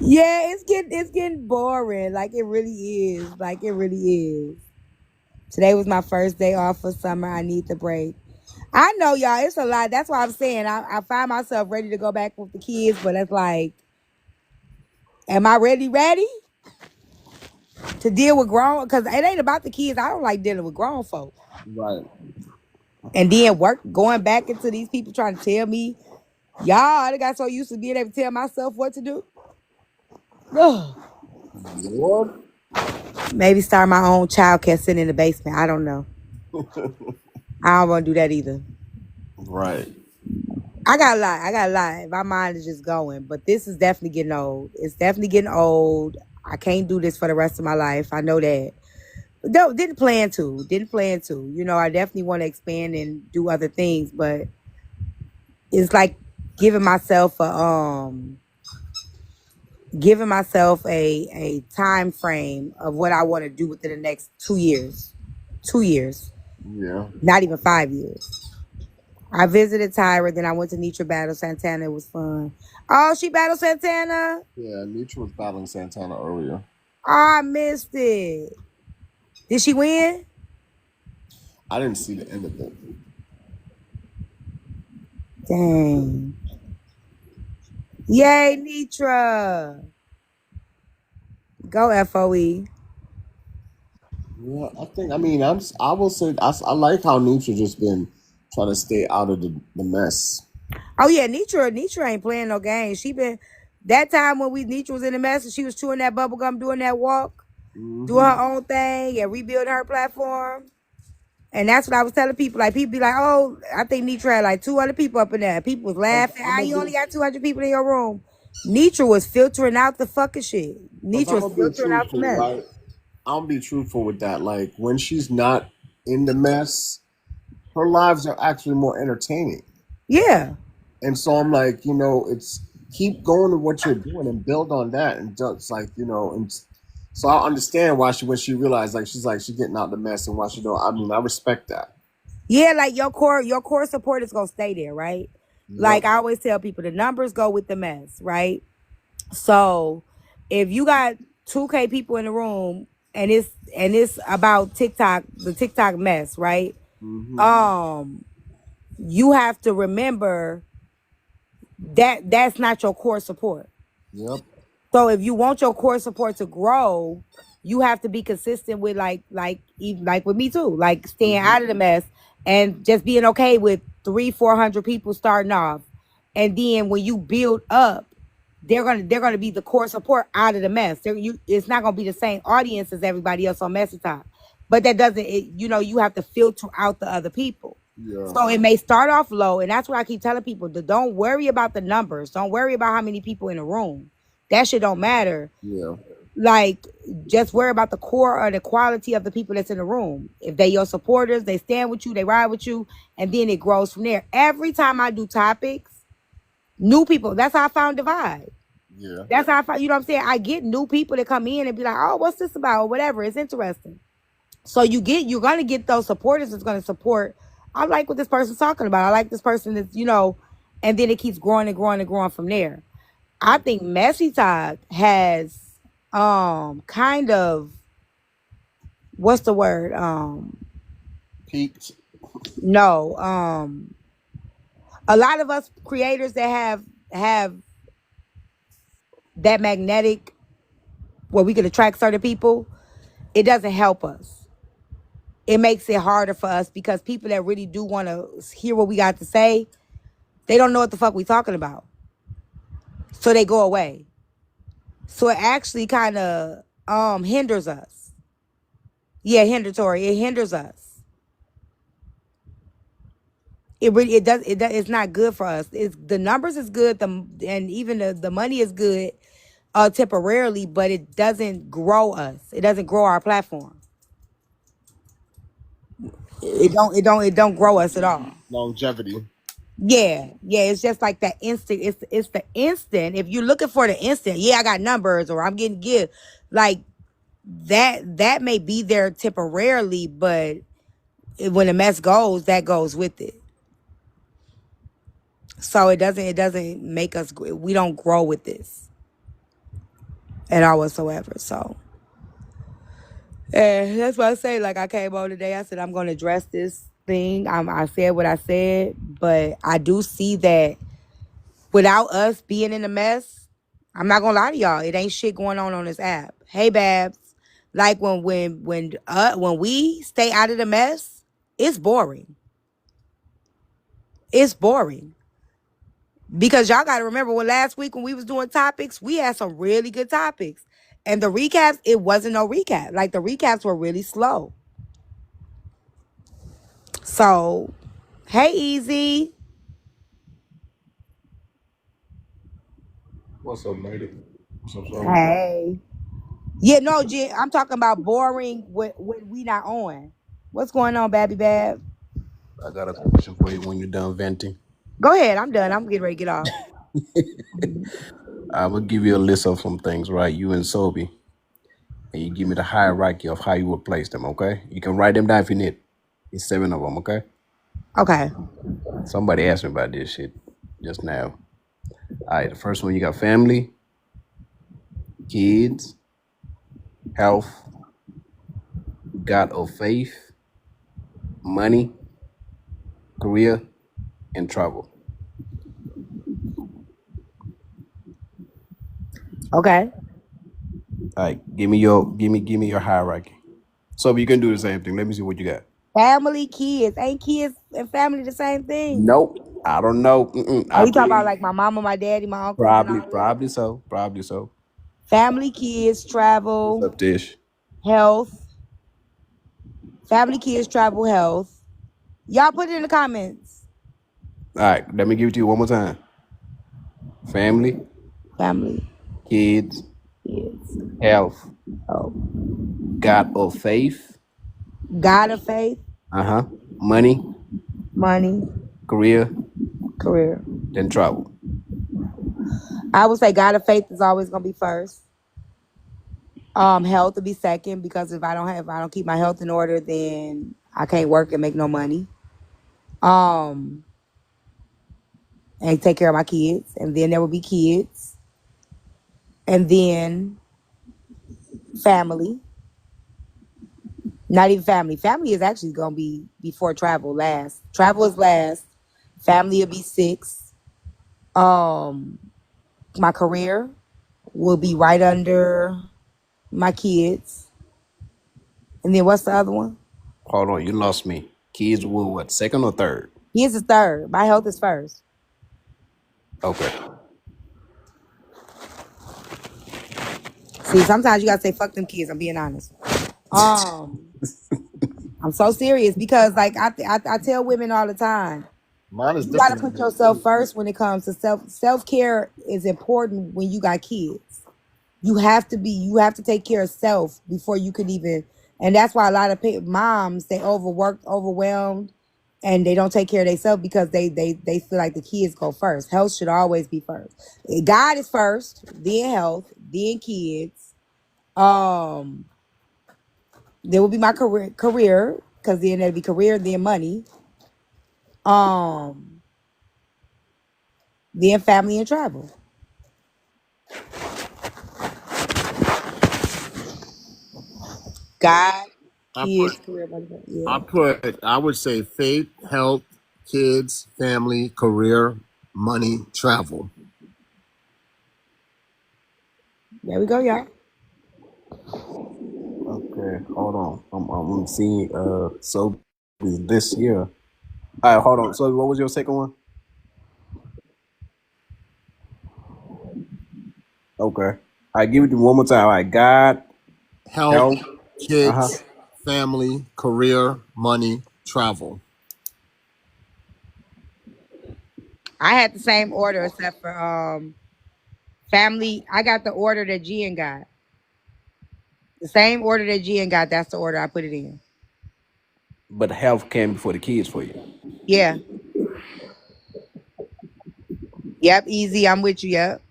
Speaker 1: Yeah, it's getting boring. Like it really is. Like it really is. Today was my first day off for summer. I need the break. I know y'all, it's a lot. That's why I'm saying I find myself ready to go back with the kids, but it's like, am I ready to deal with grown? Because it ain't about the kids. I don't like dealing with grown folks.
Speaker 2: Right.
Speaker 1: And then going back into these people trying to tell me, y'all, I got so used to being able to tell myself what to do. Ugh.
Speaker 2: Lord.
Speaker 1: Maybe start my own childcare sitting in the basement. I don't know. I don't want to do that either.
Speaker 2: Right.
Speaker 1: I got a lot. My mind is just going. But this is definitely getting old. It's definitely getting old. I can't do this for the rest of my life. I know that. No, didn't plan to. Didn't plan to. You know, I definitely want to expand and do other things, but it's like giving myself a time frame of what I want to do within the next 2 years. 2 years.
Speaker 2: Yeah.
Speaker 1: Not even 5 years. I visited Tyra, then I went to Nitra Battle Santana. It was fun. Oh, she battled Santana?
Speaker 2: Yeah, Nietzsche was battling Santana earlier.
Speaker 1: Oh, I missed it. Did she win?
Speaker 2: I didn't see the end of it.
Speaker 1: Dang. Yay, Nitra. Go FOE.
Speaker 2: Yeah, I will say, I like how Nietzsche just been trying to stay out of the mess.
Speaker 1: Oh yeah, Nitra ain't playing no games. She been that time when Nitra was in the mess and she was chewing that bubble gum, doing that walk, doing her own thing and rebuilding her platform. And that's what I was telling people. Like people be like, "Oh, I think Nitra had like 200 people up in there." People was laughing. How you only got 200 people in your room? Nitra was filtering out the fucking shit.
Speaker 2: Cause
Speaker 1: Nitra
Speaker 2: I'm
Speaker 1: was
Speaker 2: gonna be
Speaker 1: filtering out the
Speaker 2: truthful,
Speaker 1: mess.
Speaker 2: right? I'm gonna be truthful with that. Like when she's not in the mess, her lives are actually more entertaining.
Speaker 1: Yeah.
Speaker 2: And so I'm like, it's keep going to what you're doing and build on that. And just like, and so I understand why when she realized she's getting out the mess and why she don't. I mean, I respect that.
Speaker 1: Yeah, like your core support is gonna stay there, right? Like
Speaker 2: Yep.
Speaker 1: I always tell people, the numbers go with the mess, right? So if you got 2K people in the room and it's about TikTok, the TikTok mess, right? You have to remember that that's not your core support.
Speaker 2: Yep.
Speaker 1: So if you want your core support to grow, you have to be consistent with even like with me too, like staying out of the mess and just being okay with 300-400 people starting off, and then when you build up, they're gonna be the core support out of the mess. It's not gonna be the same audience as everybody else on Messy Talk, but that doesn't. You have to filter out the other people.
Speaker 2: Yeah.
Speaker 1: So it may start off low, and that's what I keep telling people: don't worry about the numbers. Don't worry about how many people in the room. That shit don't matter.
Speaker 2: Yeah.
Speaker 1: Like, just worry about the core or the quality of the people that's in the room. If they your supporters, they stand with you, they ride with you, and then it grows from there. Every time I do topics, new people. That's how I found Divide.
Speaker 2: Yeah.
Speaker 1: That's how I found. You know what I'm saying? I get new people that come in and be like, "Oh, what's this about?" or whatever. It's interesting. So you're gonna get those supporters that's gonna support. I like what this person's talking about. I like this person that's, and then it keeps growing and growing and growing from there. I think Messy Talk has kind of, what's the word?
Speaker 2: Peaked.
Speaker 1: No. A lot of us creators that have that magnetic where we can attract certain people, it doesn't help us. It makes it harder for us because people that really do want to hear what we got to say, they don't know what the fuck we talking about. So they go away. So it actually kind of hinders us. Yeah, Tori. It hinders us. It's not good for us. The numbers is good, and even the money is good temporarily, but it doesn't grow us. It doesn't grow our platform. It don't grow us at all.
Speaker 2: Longevity.
Speaker 1: Yeah, it's just like that instant. It's the instant. If you're looking for the instant, yeah, I got numbers or I'm getting give, like that may be there temporarily, but when the mess goes, that goes with it. So it doesn't make us. We don't grow with this at all whatsoever. So. And that's why I say, like, I came on today. I said, I'm going to address this thing. I said what I said, but I do see that without us being in a mess, I'm not going to lie to y'all. It ain't shit going on this app. Hey, Babs. Like, when we stay out of the mess, it's boring. It's boring. Because y'all got to remember last week when we was doing topics, we had some really good topics. And the recaps, it wasn't no recap. Like, the recaps were really slow. So, hey, Easy.
Speaker 6: What's up, lady? What's up, Soie?
Speaker 1: Hey. Yeah, no, Jen, I'm talking about boring when we not on. What's going on, Babby Bab?
Speaker 6: I got a question for you when you're done venting.
Speaker 1: Go ahead. I'm done. I'm getting ready to get off.
Speaker 6: I'm gonna give you a list of some things, right? You and Sobe, and you give me the hierarchy of how you would place them. Okay? You can write them down if you need. It's 7 of them. Okay?
Speaker 1: Okay.
Speaker 6: Somebody asked me about this shit just now. All right, the first one you got family, kids, health, God of faith, money, career, and travel.
Speaker 1: Okay.
Speaker 6: All right, give me your hierarchy. So you can do the same thing. Let me see what you got.
Speaker 1: Family, kids. Ain't kids and family the same thing?
Speaker 6: Nope, I don't know.
Speaker 1: Oh,
Speaker 6: I
Speaker 1: you talking about
Speaker 6: believe
Speaker 1: like my mama, my daddy, my uncles, and
Speaker 6: probably,
Speaker 1: all that?
Speaker 6: probably so, probably so.
Speaker 1: Family, kids,
Speaker 6: What's
Speaker 1: travel,
Speaker 6: up, Tish?
Speaker 1: health. Family, kids, travel, health. Y'all put it in the comments.
Speaker 6: All right, let me give it to you one more time. Family,
Speaker 1: Family,
Speaker 6: kids,
Speaker 1: kids.
Speaker 6: health,
Speaker 1: Oh,
Speaker 6: God of faith,
Speaker 1: God of faith,
Speaker 6: money,
Speaker 1: money,
Speaker 6: career,
Speaker 1: career.
Speaker 6: then travel.
Speaker 1: I would say God of faith is always gonna be first. Health will be second because if I don't keep my health in order, then I can't work and make no money. Um, and take care of my kids, and then there will be kids, and then family. Not even family. Family is actually gonna be before travel last. Travel is last. Family will be six. Um, my career will be right under my kids. And then what's the other one?
Speaker 6: Hold on, you lost me. Kids were what, second or third?
Speaker 1: Kids is third. My health is first.
Speaker 6: Okay.
Speaker 1: See, sometimes you gotta say fuck them kids. I'm being honest. Um, I'm so serious because like I tell women all the time,
Speaker 2: Mine is
Speaker 1: you gotta
Speaker 2: different.
Speaker 1: put yourself first when it comes to self-care is important when you got kids. You have to take care of self before you could even, and that's why a lot of moms, they overworked, overwhelmed, and they don't take care of themselves because they feel like the kids go first. Health should always be first. God is first, then health, then kids. um there will be my career because then there'll be career, then money, um then family and travel. God,
Speaker 2: I put
Speaker 1: kids, career, money. Yeah,
Speaker 2: I would say faith, health, kids, family, career, money, travel.
Speaker 1: there we go, y'all.
Speaker 6: Okay, hold on. I'm seeing so this year. All right, hold on. So what was your second one? Okay. I give it to you one more time. All right, God,
Speaker 2: Health,
Speaker 6: health,
Speaker 2: kids, family, career, money, travel.
Speaker 1: I had the same order except for family. I got the order that Jen got. The same order that Jen got, that's the order I put it in.
Speaker 6: but health came before the kids for you.
Speaker 1: Yeah. Yep, easy. I'm with you. Yep.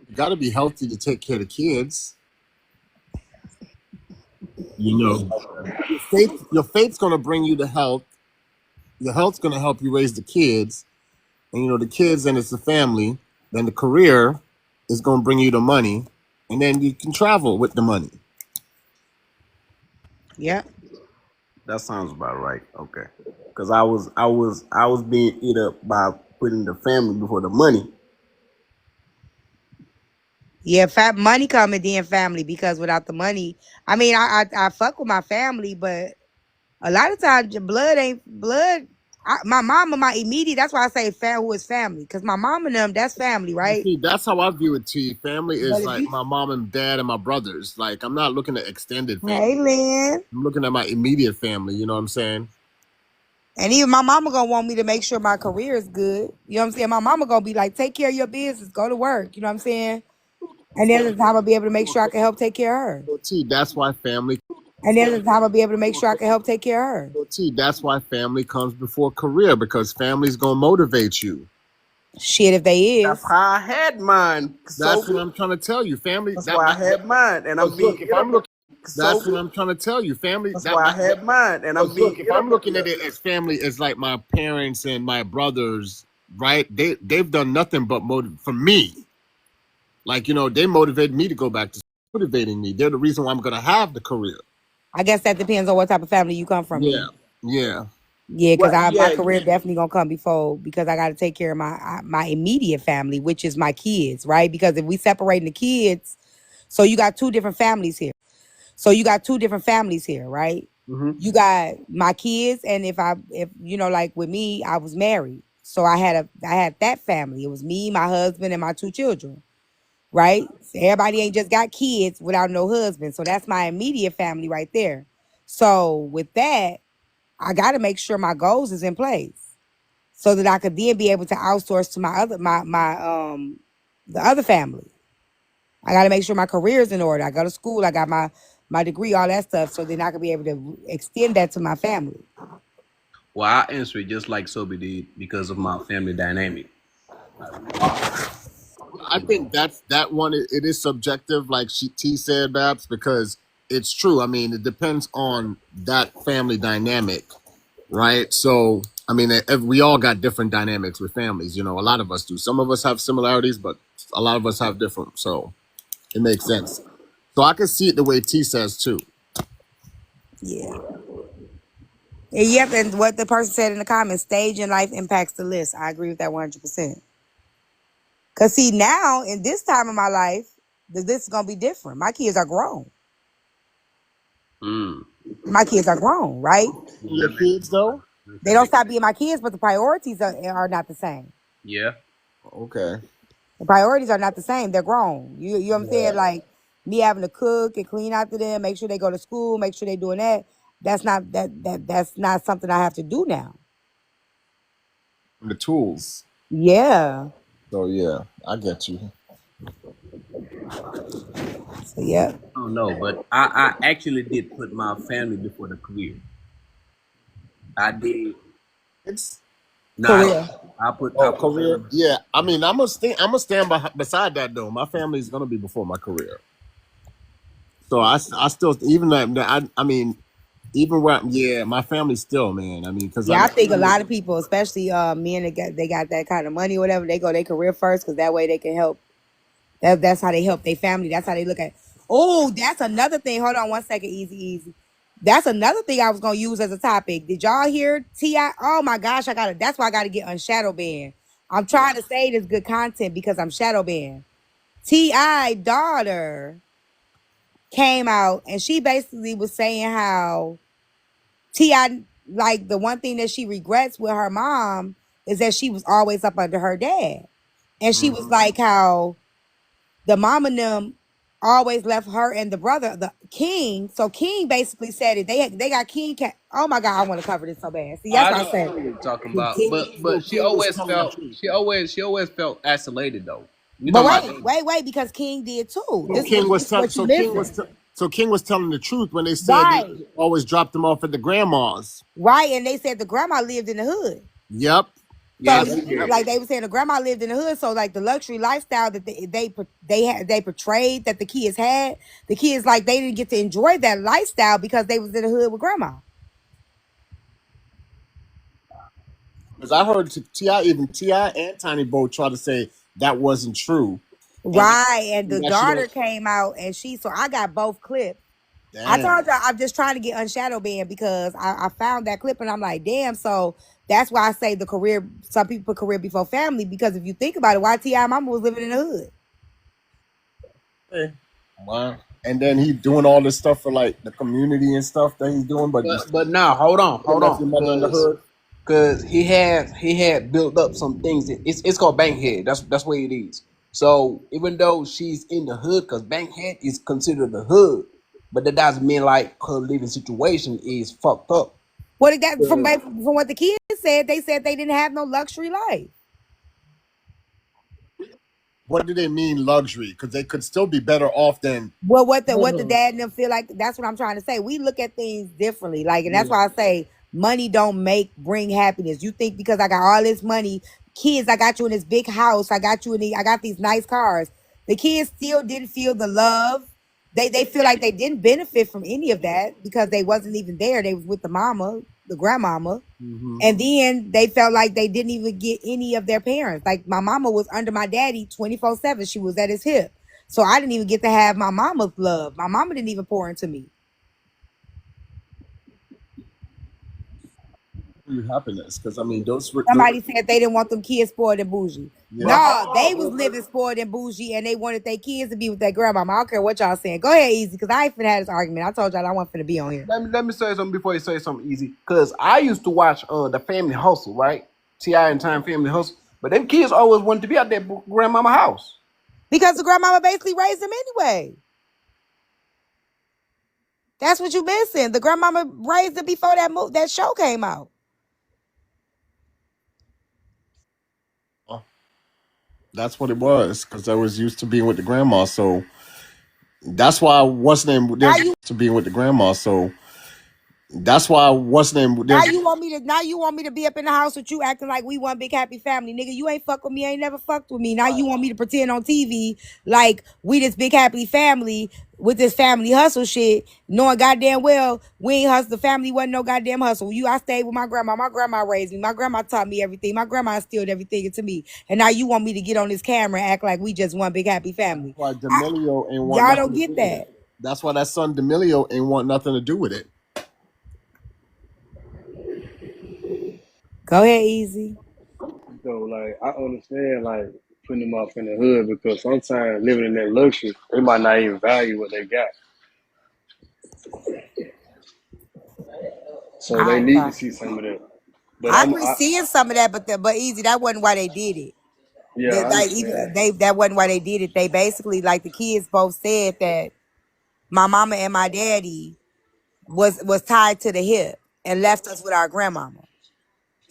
Speaker 2: You got to be healthy to take care of the kids. You know, your faith's going to bring you the health. Your health's going to help you raise the kids, and the kids, and it's the family. Then the career is going to bring you the money, and then you can travel with the money.
Speaker 1: Yep.
Speaker 6: That sounds about right. Okay. Because I was being eat up by putting the family before the money.
Speaker 1: Yeah, money coming then family because without the money, I mean, I fuck with my family, but a lot of times your blood ain't blood. My mama, my immediate. That's why I say who is family because my mom and them, that's family,
Speaker 2: You
Speaker 1: right?
Speaker 2: see, that's how I view it. T. Family
Speaker 1: But
Speaker 2: is
Speaker 1: if
Speaker 2: like
Speaker 1: you,
Speaker 2: my mom and dad and my brothers. Like I'm not looking at extended family.
Speaker 1: hey Lynn,
Speaker 2: I'm looking at my immediate family. You know what I'm saying?
Speaker 1: And even my mama gonna want me to make sure my career is good. You know what I'm saying? My mama gonna be like, take care of your business, go to work. You know what I'm saying? And then the time I'll be able to make sure I can help take care of her.
Speaker 2: So T, that's why family.
Speaker 1: And then the time I'll be able to make sure I can help take care of her.
Speaker 2: So T, that's why family comes before career, because family's gonna motivate you.
Speaker 1: Shit, if they
Speaker 6: That's
Speaker 1: is.
Speaker 6: how I had mine.
Speaker 2: That's
Speaker 6: So
Speaker 2: what I'm trying to tell you. Family.
Speaker 6: that's why I had mine, and I'm being
Speaker 2: Look, if I'm looking, that's
Speaker 6: so.
Speaker 2: what I'm trying to tell you. Family.
Speaker 6: That's why I had mine, and I'm being.
Speaker 2: Look, if I'm looking at it as family, as like my parents and my brothers, right? They've done nothing but for me. Like, you know, they motivated me to go back to motivating me. They're the reason why I'm gonna have the career.
Speaker 1: I guess that depends on what type of family you come from.
Speaker 2: Yeah, yeah.
Speaker 1: Yeah, because
Speaker 6: Well,
Speaker 1: my
Speaker 6: yeah,
Speaker 1: career definitely gonna come before, because I got to take care of my immediate family, which is my kids, right? Because if we separating the kids, so you got two different families here. Right?
Speaker 6: Mm-hmm.
Speaker 1: You got my kids, and if you know, like with me, I was married, so I had that family. It was me, my husband, and my two children. Right? So everybody ain't just got kids without no husband, so that's my immediate family right there. So with that, I got to make sure my goals is in place, so that I could then be able to outsource to the other family. I got to make sure my career is in order. I go to school. I got my degree, all that stuff, so then I could be able to extend that to my family.
Speaker 6: well, I answer it just like Sobe did because of my family dynamic.
Speaker 2: I think that one. It is subjective, like T said, Babs, because it's true. I mean, it depends on that family dynamic, right? So, I mean, we all got different dynamics with families. You know, a lot of us do. Some of us have similarities, but a lot of us have different. So, it makes sense. So I can see it the way T says too.
Speaker 1: Yeah. And yep, and what the person said in the comments, stage in life impacts the list. I agree with that 100%. Because see, now, in this time of my life, the list is going to be different. My kids are grown. My kids are grown, right?
Speaker 2: Your kids, though?
Speaker 1: They don't stop being my kids, but the priorities are not the same.
Speaker 6: Yeah.
Speaker 2: Okay.
Speaker 1: The priorities are not the same. They're grown. You know what I'm saying? Like, me having to cook and clean after them, make sure they go to school, make sure they doing that. That's not something I have to do now.
Speaker 2: The tools.
Speaker 1: Yeah.
Speaker 2: So yeah, I get you.
Speaker 1: So yeah.
Speaker 6: I don't know, but I actually did put my family before the career. I did.
Speaker 2: It's
Speaker 1: Career.
Speaker 6: I put
Speaker 2: career. Yeah, I mean, I'm gonna stand beside that though. My family is gonna be before my career. So I still, even that, I mean, even where, yeah, my family still, man. I mean, because
Speaker 1: Yeah, I think a lot of people, especially men that got that kind of money or whatever, they go their career first, because that way they can help. That's how they help their family. That's how they look at. Oh, that's another thing. Hold on one second, easy. That's another thing I was gonna use as a topic. Did y'all hear T.I.? Oh my gosh, that's why I gotta get on Shadowban. I'm trying to say this good content because I'm Shadowban. T.I. daughter came out and she basically was saying how T.I., like, the one thing that she regrets with her mom is that she was always up under her dad. And she was like how the mom and them always left her and the brother, the King. So King basically said it. They got King. Oh my God, I want to cover this so bad. See, that's what I said.
Speaker 6: know what you're talking about,
Speaker 1: King.
Speaker 6: but she always felt isolated though. You
Speaker 1: But
Speaker 6: talking about
Speaker 1: wait, because King did too. This
Speaker 2: King was
Speaker 1: what you missing.
Speaker 2: King was telling the truth when they said they
Speaker 1: Right.
Speaker 2: always dropped them off at the grandma's.
Speaker 1: Right, and they said the grandma lived in the hood.
Speaker 2: Yep.
Speaker 1: So, like they were saying, the grandma lived in the hood. So, like, the luxury lifestyle that they portrayed that the kids had, the kids, like, they didn't get to enjoy that lifestyle because they was in the hood with grandma.
Speaker 2: Because I heard T.I. and Tiny Bo try to say that wasn't true.
Speaker 1: Right, and the daughter came out and so I got both clips. Damn. I told y'all I'm just trying to get on Shadowban because I found that clip and I'm like, damn. So that's why I say the career. Some people put career before family, because if you think about it, why T.I. mama was living in the hood.
Speaker 2: Hey. Wow. And then he doing all this stuff for like the community and stuff that he's doing,
Speaker 6: but now hold on, because he had built up some things. It's called Bankhead. That's what it is. So even though she's in the hood, because Bankhead is considered the hood, but that doesn't mean like her living situation is fucked up.
Speaker 1: What that from what the kids said, they said they didn't have no luxury life.
Speaker 2: What do they mean luxury? Because they could still be better off than.
Speaker 1: Well, what the dad and them feel like, that's what I'm trying to say. We look at things differently. Like, and that's why I say money don't bring happiness. You think because I got all this money, kids, I got you in this big house, I got these nice cars. The kids still didn't feel the love. They feel like they didn't benefit from any of that because they wasn't even there. They was with the mama, the grandmama. And then they felt like they didn't even get any of their parents. Like my mama was under my daddy 24/7. She was at his hip. So I didn't even get to have my mama's love. My mama didn't even pour into me.
Speaker 2: Happiness, because I mean,
Speaker 1: Somebody said they didn't want them kids spoiled and bougie.
Speaker 2: Yeah.
Speaker 1: No, they was living spoiled and bougie, and they wanted their kids to be with their grandmama. I don't care what y'all saying. Go ahead, Easy, because I ain't finna have this argument. I told y'all I wasn't finna be on here.
Speaker 6: Let me say something before you say something Easy. Because I used to watch the Family Hustle, right? T.I. and Time Family Hustle. But them kids always wanted to be out there grandmama house.
Speaker 1: Because the grandmama basically raised them anyway. That's what you missing. The grandmama raised them before that show came out.
Speaker 2: That's what it was, because I was used to being with the grandma. So that's why what's name to being with the grandma. So that's why what's name.
Speaker 1: Now you want me to be up in the house with you acting like we one big happy family, nigga. You ain't fuck with me, ain't never fucked with me. Now you want me to pretend on TV like we this big happy family with this family hustle shit, knowing goddamn well we ain't hustle. The family wasn't no goddamn hustle. I stayed with my grandma. My grandma raised me. My grandma taught me everything. My grandma instilled everything into me. And now you want me to get on this camera and act like we just one big happy family.
Speaker 2: Why D'Amelio ain't want
Speaker 1: y'all don't get that.
Speaker 2: That's why that son D'Amelio ain't want nothing to do with it.
Speaker 1: Go ahead, Easy.
Speaker 7: So, like, I understand, like, putting them off in the hood because sometimes living in that luxury, they might not even value what they got. So they need to see some of that. But
Speaker 1: I agree seeing some of that, but Easy, that wasn't why they did it.
Speaker 7: Yeah,
Speaker 1: that wasn't why they did it. They basically, like the kids both said that my mama and my daddy was tied to the hip and left us with our grandmama.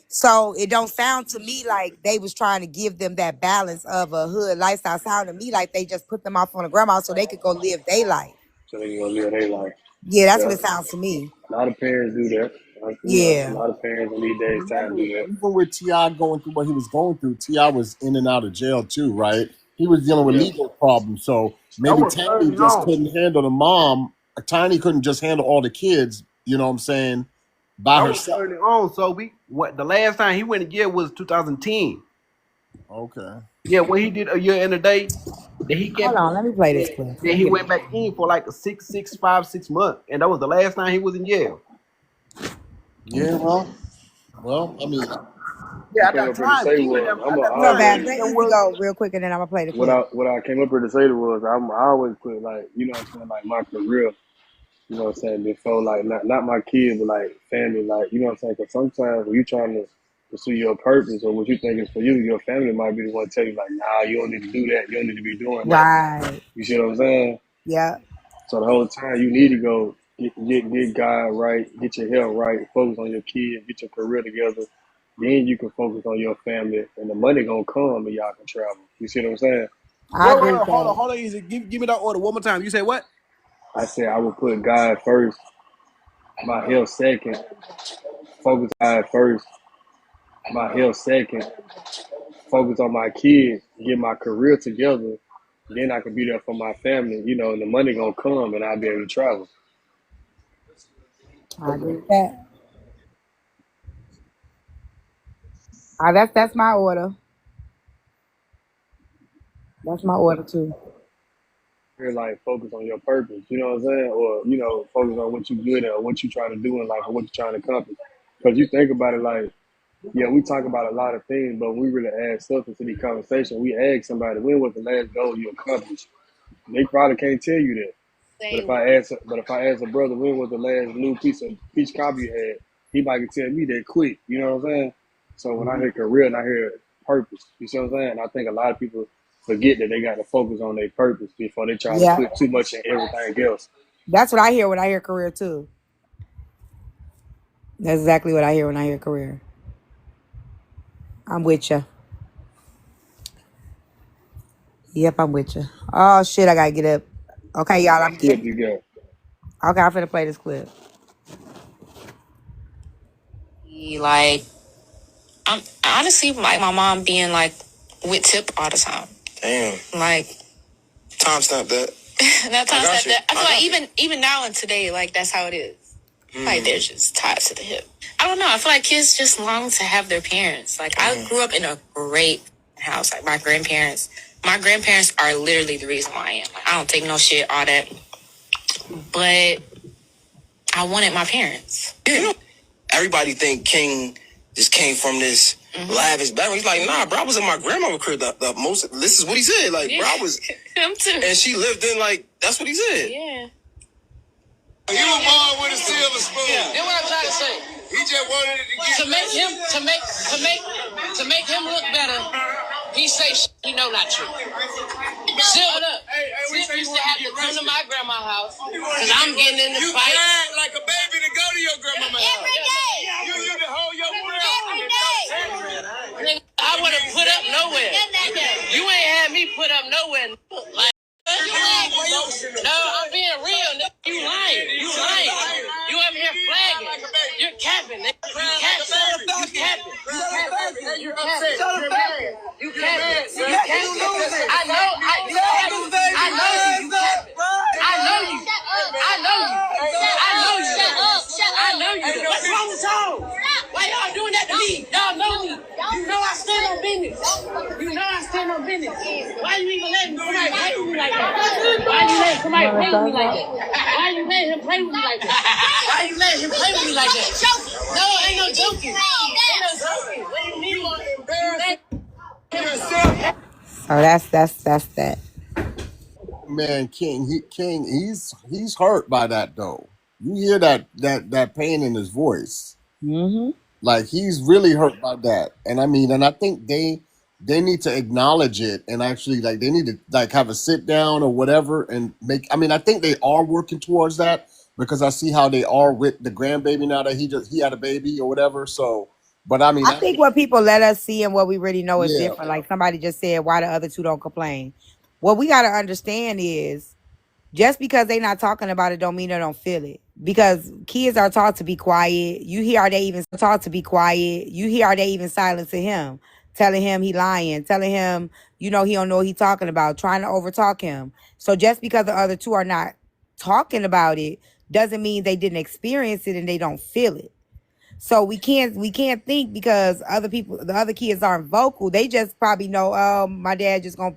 Speaker 1: So it don't sound to me like they was trying to give them that balance of a hood lifestyle. Sound to me like they just put them off on a grandma so they could go live their life.
Speaker 7: So they can go live their life.
Speaker 1: Yeah, that's what it sounds to me.
Speaker 7: A lot of parents do that.
Speaker 1: Yeah.
Speaker 7: A lot of parents in these days time do that.
Speaker 2: Even with T.I. going through what he was going through, T.I. was in and out of jail too, right? He was dealing with legal problems. So maybe Tiny just couldn't handle the mom. Tiny couldn't just handle all the kids, you know what I'm saying, by herself.
Speaker 6: Early on, so the last time he went to jail was 2010.
Speaker 2: Okay.
Speaker 6: Yeah, when he did a year and a day, then he kept.
Speaker 1: Hold on, let me play this clip.
Speaker 6: Then he went back in for like 6 months, and that was the last time he was in jail.
Speaker 2: Yeah, well, I mean,
Speaker 7: yeah, I got time.
Speaker 1: Go real quick, and then I'm gonna play the clip.
Speaker 7: What I came up here to say was I always put like, you know what I'm saying, like my career, you know what I'm saying, before like not my kids, but like family, like, you know what I'm saying, because sometimes when you're trying to pursue your purpose or what you think is for you, your family might be the one to tell you like, nah, you don't need to do that, you don't need to be doing that.
Speaker 1: Right.
Speaker 7: You see what I'm saying?
Speaker 1: Yeah.
Speaker 7: So the whole time you need to go get God right, get your health right, focus on your kids, get your career together. Then you can focus on your family, and the money gonna come, and y'all can travel. You see what I'm saying?
Speaker 6: Hold on, Easy. Give me that order one more time. You say what?
Speaker 7: I said I would put God first, my health second, focus on God first, my health second, focus on my kids, get my career together. Then I can be there for my family, you know, and the money gonna come, and I'll be able to travel.
Speaker 1: I agree with that. That's my order. That's my order too.
Speaker 7: You're like focus on your purpose, you know what I'm saying, or you know, focus on what you're good at, or what you're trying to do in life, or what you're trying to accomplish. Because you think about it, like, yeah, we talk about a lot of things, but when we really add substance to the conversation, we ask somebody, when was the last goal you accomplished? They probably can't tell you that. But if I ask a brother, when was the last new peach cobbler you had, he might tell me that quick. You know what I'm saying? So when I hear career and I hear purpose, you see what I'm saying? I think a lot of people forget that they got to focus on their purpose before they try to put too much in everything else.
Speaker 1: That's what I hear when I hear career too. That's exactly what I hear when I hear career. I'm with you. Yep, I'm with you. Oh shit, I gotta get up. Okay, y'all.
Speaker 7: What clip you got?
Speaker 1: Okay, I'm finna play this clip.
Speaker 3: Like, I'm honestly like my mom being like with Tip all the time. Damn. Like, timestamp that. That timestamp that. I feel like even now and today, like that's how it is. Like they're just tied to the hip. I don't know. I feel like kids just long to have their parents. Like I grew up in a great house. Like my grandparents. My grandparents are literally the reason why I am. Like, I don't take no shit, all that. But I wanted my parents. You know, everybody think King just came from this lavish background. He's like, nah, bro, I was in my grandmother's crib the most. This is what he said. Like, bro, I was. Him too. And she lived in like that's what he said. Yeah. He was born with a silver spoon. Yeah. That's what I'm trying to say. He just wanted it to make him to make him look better. He say he know not true. Shut up. Tip used to have to come to my grandma's house because I'm getting in the fight. You cried like a baby to go to your grandma's house. Every day. You used to hold your breath. Every day. I would have put up nowhere. You ain't had me put up nowhere. Like. No, I'm being real. You lying. You up here flagging. You're capping. You capping. You capping. I know you. What's wrong with y'all? Why y'all doing that to me? Y'all know me. You know I stand on business. Why you even letting somebody play with me like that? Why you letting somebody play with me like that? Why you letting him play with me like that? Why you letting him play with me like that? No, ain't no joking. What do you mean?
Speaker 1: So that's that.
Speaker 2: Man, King, he's hurt by that though. You hear that pain in his voice.
Speaker 1: Mm-hmm.
Speaker 2: Like he's really hurt by that. And I think they need to acknowledge it and actually like they need to like have a sit down or whatever and make. I think they are working towards that because I see how they are with the grandbaby now that he had a baby or whatever. So, but
Speaker 1: I think what people let us see and what we really know is
Speaker 2: yeah.
Speaker 1: different. Like somebody just said, why the other two don't complain? What we gotta understand is just because they not talking about it don't mean they don't feel it. Because kids are taught to be quiet. You hear how they even taught to be quiet. You hear how they even silent to him, telling him he lying, telling him, he don't know what he talking about, trying to overtalk him. So just because the other two are not talking about it doesn't mean they didn't experience it and they don't feel it. So we can't think because the other kids aren't vocal. They just probably know, oh, my dad just gonna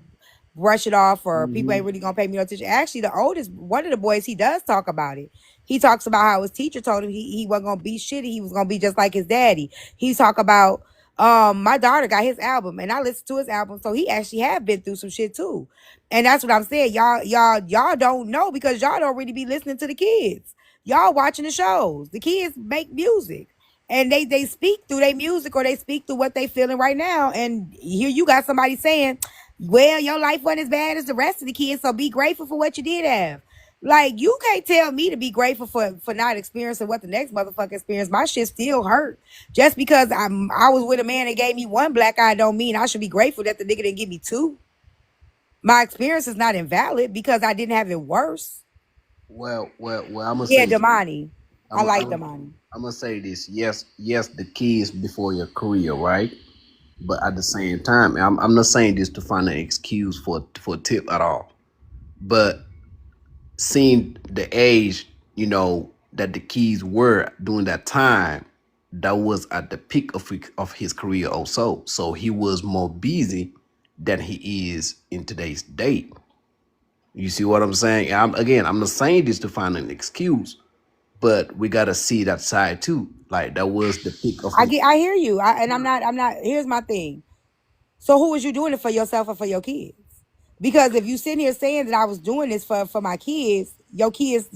Speaker 1: brush it off or people ain't really gonna pay me no attention. Actually, the oldest, one of the boys, he does talk about it. He talks about how his teacher told him he wasn't gonna be shitty. He was gonna be just like his daddy. He talk about my daughter got his album and I listened to his album. So he actually have been through some shit too. And that's what I'm saying. Y'all don't know because y'all don't really be listening to the kids. Y'all watching the shows. The kids make music. And they speak through their music or they speak through what they feeling right now. And here you got somebody saying, well, your life wasn't as bad as the rest of the kids, so be grateful for what you did have. Like, you can't tell me to be grateful for not experiencing what the next motherfucker experienced. My shit still hurt. Just because I was with a man that gave me one black eye don't mean I should be grateful that the nigga didn't give me two. My experience is not invalid because I didn't have it worse.
Speaker 6: Well, I'm gonna
Speaker 1: Yeah,
Speaker 6: say,
Speaker 1: Damani. I like Damani.
Speaker 6: I'm gonna say this. Yes, the kids before your career, right? But at the same time, I'm not saying this to find an excuse for Tip at all. But seeing the age, that the kids were during that time, that was at the peak of his career also. So he was more busy than he is in today's date. You see what I'm saying? I'm not saying this to find an excuse, but we gotta see that side too. Like that was the peak of.
Speaker 1: I hear you. I'm not. Here's my thing. So who was you doing it for, yourself or for your kids? Because if you sitting here saying that I was doing this for my kids, your kids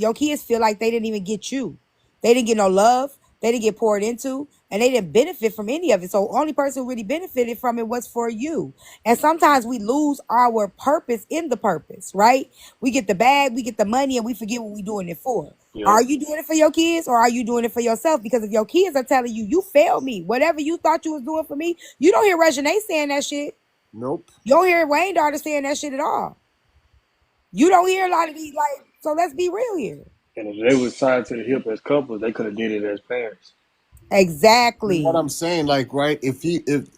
Speaker 1: feel like they didn't even get you. They didn't get no love. They didn't get poured into, and they didn't benefit from any of it. So only person who really benefited from it was for you. And sometimes we lose our purpose in the purpose, right? We get the bag, we get the money, and we forget what we're doing it for.
Speaker 7: Yep.
Speaker 1: Are you doing it for your kids or are you doing it for yourself? Because if your kids are telling you, you failed me, whatever you thought you was doing for me, you don't hear Reginae saying that shit.
Speaker 2: Nope.
Speaker 1: You don't hear Wayne daughter saying that shit at all. You don't hear a lot of these, like, so let's be real here.
Speaker 7: And if they was tied to the hip as couples, they could have did it as parents.
Speaker 2: What
Speaker 1: Exactly.
Speaker 2: I'm saying, like, right? If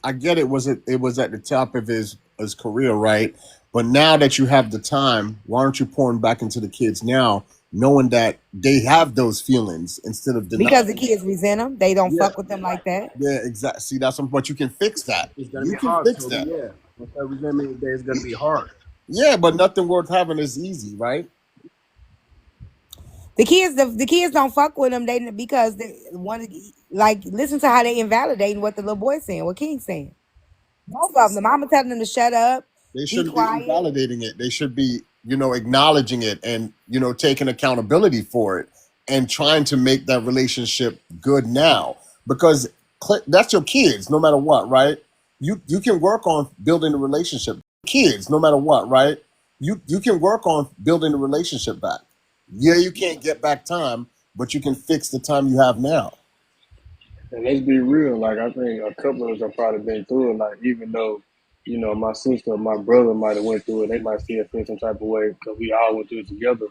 Speaker 2: I get it, it was at the top of his career, right? But now that you have the time, why aren't you pouring back into the kids now, knowing that they have those feelings instead of
Speaker 1: Because the
Speaker 2: denying it?
Speaker 1: kids resent them. They don't
Speaker 2: Yeah,
Speaker 1: fuck with them like that.
Speaker 2: yeah, exactly. See, that's what. But you can fix that.
Speaker 6: It's gonna
Speaker 2: You
Speaker 6: be
Speaker 2: can
Speaker 6: hard,
Speaker 2: fix
Speaker 6: Toby.
Speaker 2: that.
Speaker 6: Yeah, once that resentment is there, it's gonna be hard.
Speaker 2: Yeah, but nothing worth having is easy, right?
Speaker 1: The kids don't fuck with them. They because they want to like listen to how they invalidating what the little boy's saying, what King's saying. Both of them. The mama telling them to shut up,
Speaker 2: They
Speaker 1: be
Speaker 2: shouldn't be
Speaker 1: quiet.
Speaker 2: invalidating it. They should be, acknowledging it and, taking accountability for it and trying to make that relationship good now. Because that's your kids, no matter what, right? You can work on building the relationship. Kids, no matter what, right? You can work on building the relationship back. Yeah, you can't get back time, but you can fix the time you have now.
Speaker 7: And let's be real, like I think a couple of us have probably been through it. Like even though, my sister, or my brother might have went through it, they might still feel some type of way because we all went through it together.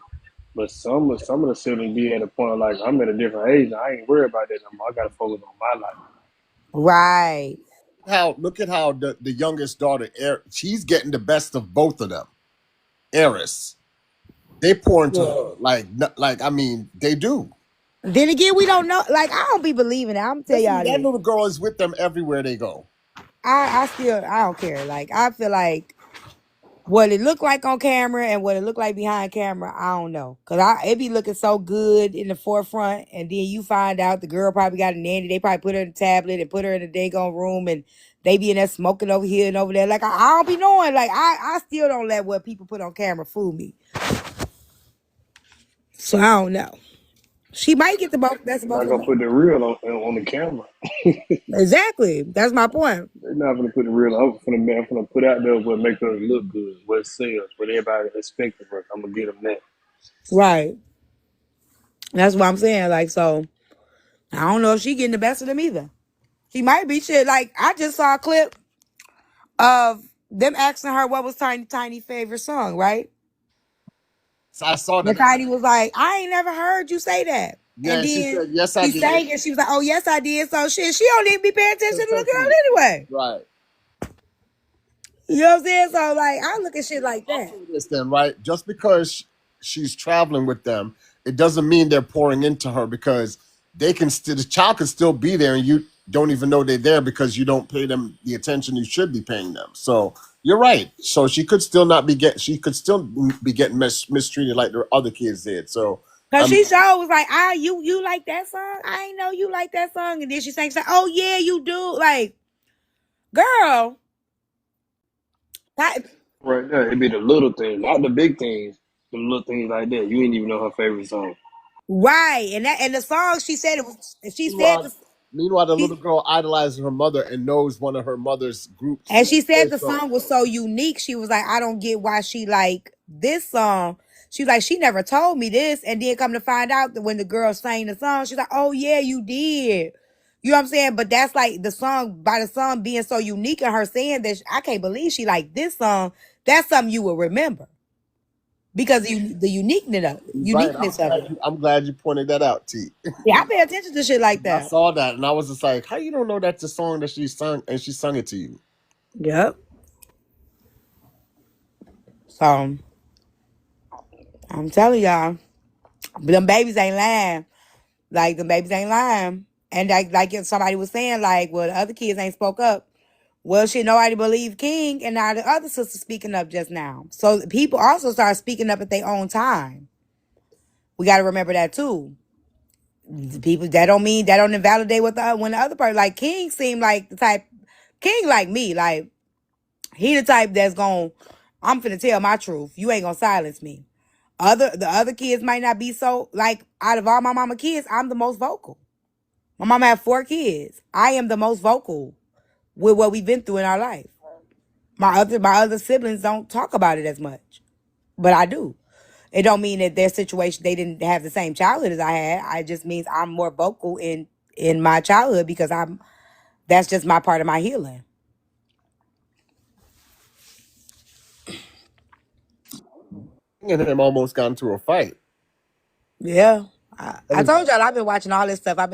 Speaker 7: But some of the siblings be at a point of like I'm at a different age. And I ain't worried about that no more. I gotta focus on my life.
Speaker 1: Right.
Speaker 2: Look at how the youngest daughter, she's getting the best of both of them. Eris. They pour into her like I mean they do.
Speaker 1: Then again, we don't know. Like, I don't be believing it. I'm gonna tell
Speaker 2: Listen,
Speaker 1: y'all
Speaker 2: that
Speaker 1: this.
Speaker 2: little girl is with them everywhere they go.
Speaker 1: I don't care. Like, I feel like what it looked like on camera and what it looked like behind camera, I don't know. Cause it be looking so good in the forefront, and then you find out the girl probably got a nanny. They probably put her in a tablet and put her in a daggone room, and they be in there smoking over here and over there. Like, I don't be knowing. Like, I still don't let what people put on camera fool me. So I don't know. She might get the both best of
Speaker 7: They're not
Speaker 1: both of
Speaker 7: gonna
Speaker 1: them.
Speaker 7: put the real on the camera.
Speaker 1: Exactly. That's my point.
Speaker 7: They're not gonna put the real. I'm gonna put out there what make us look good, what sells, what everybody expecting for us. I'm gonna get them that.
Speaker 1: Right. That's what I'm saying. Like, so I don't know if she getting the best of them either. She might be shit. Like, I just saw a clip of them asking her what was Tiny favorite song, right?
Speaker 2: So I saw
Speaker 1: And
Speaker 2: that.
Speaker 1: Tiny was like, I ain't never heard you say that. And
Speaker 2: Yeah, she
Speaker 1: then
Speaker 2: said, yes, I
Speaker 1: she
Speaker 2: did.
Speaker 1: sang it. She was like, oh, yes, I did. So shit, she don't even be paying attention to the girl anyway.
Speaker 2: Right.
Speaker 1: You know what I'm saying? So, like, I look at shit like that.
Speaker 2: This then, right? Just because she's traveling with them, it doesn't mean they're pouring into her because the child can still be there and you don't even know they're there because you don't pay them the attention you should be paying them. So you're right. So she could still be getting mistreated like the other kids did. So
Speaker 1: Cause
Speaker 2: I'm
Speaker 1: she sure was like, you like that song? I ain't know you like that song. And then she sang, oh yeah, you do. Like, girl, that,
Speaker 7: Right there, it be the little things, not the big things. The little things like that. You ain't even know her favorite song.
Speaker 1: right. And the song she said it was. She said
Speaker 2: meanwhile,
Speaker 1: the,
Speaker 2: meanwhile the little
Speaker 1: she,
Speaker 2: girl idolizes her mother and knows one of her mother's groups.
Speaker 1: and she said the song was so unique. She was like, I don't get why she like this song. She was like, she never told me this. And then come to find out that when the girl sang the song, she's like, oh yeah, you did. You know what I'm saying? But that's like the song being so unique and her saying that I can't believe she like this song. That's something you will remember because the
Speaker 2: Right.
Speaker 1: uniqueness of it.
Speaker 2: I'm glad you pointed that out, T.
Speaker 1: Yeah, I pay attention to shit like
Speaker 2: I
Speaker 1: that.
Speaker 2: saw that and I was just like, how you don't know that's the song that she sung and she sung it to you?
Speaker 1: Yep. So I'm telling y'all, them babies ain't lying. Like them babies ain't lying. And like if somebody was saying, like, well, the other kids ain't spoke up. Well, shit, nobody believed King, and now the other sister speaking up just now. So people also start speaking up at their own time. We got to remember that too. The people that don't invalidate what when the other person, like King seemed like the type, King like me, like he the type that's going, I'm finna tell my truth. You ain't gonna silence me. The other kids might not be so, like, out of all my mama kids, I'm the most vocal. My mama had 4 kids. I am the most vocal with what we've been through in our life. My other siblings don't talk about it as much, but I do. It don't mean that their situation, they didn't have the same childhood as I had. It just means I'm more vocal in my childhood because that's just my part of my healing.
Speaker 2: And him almost got into a fight.
Speaker 1: Yeah. I told y'all I've been watching all this stuff. I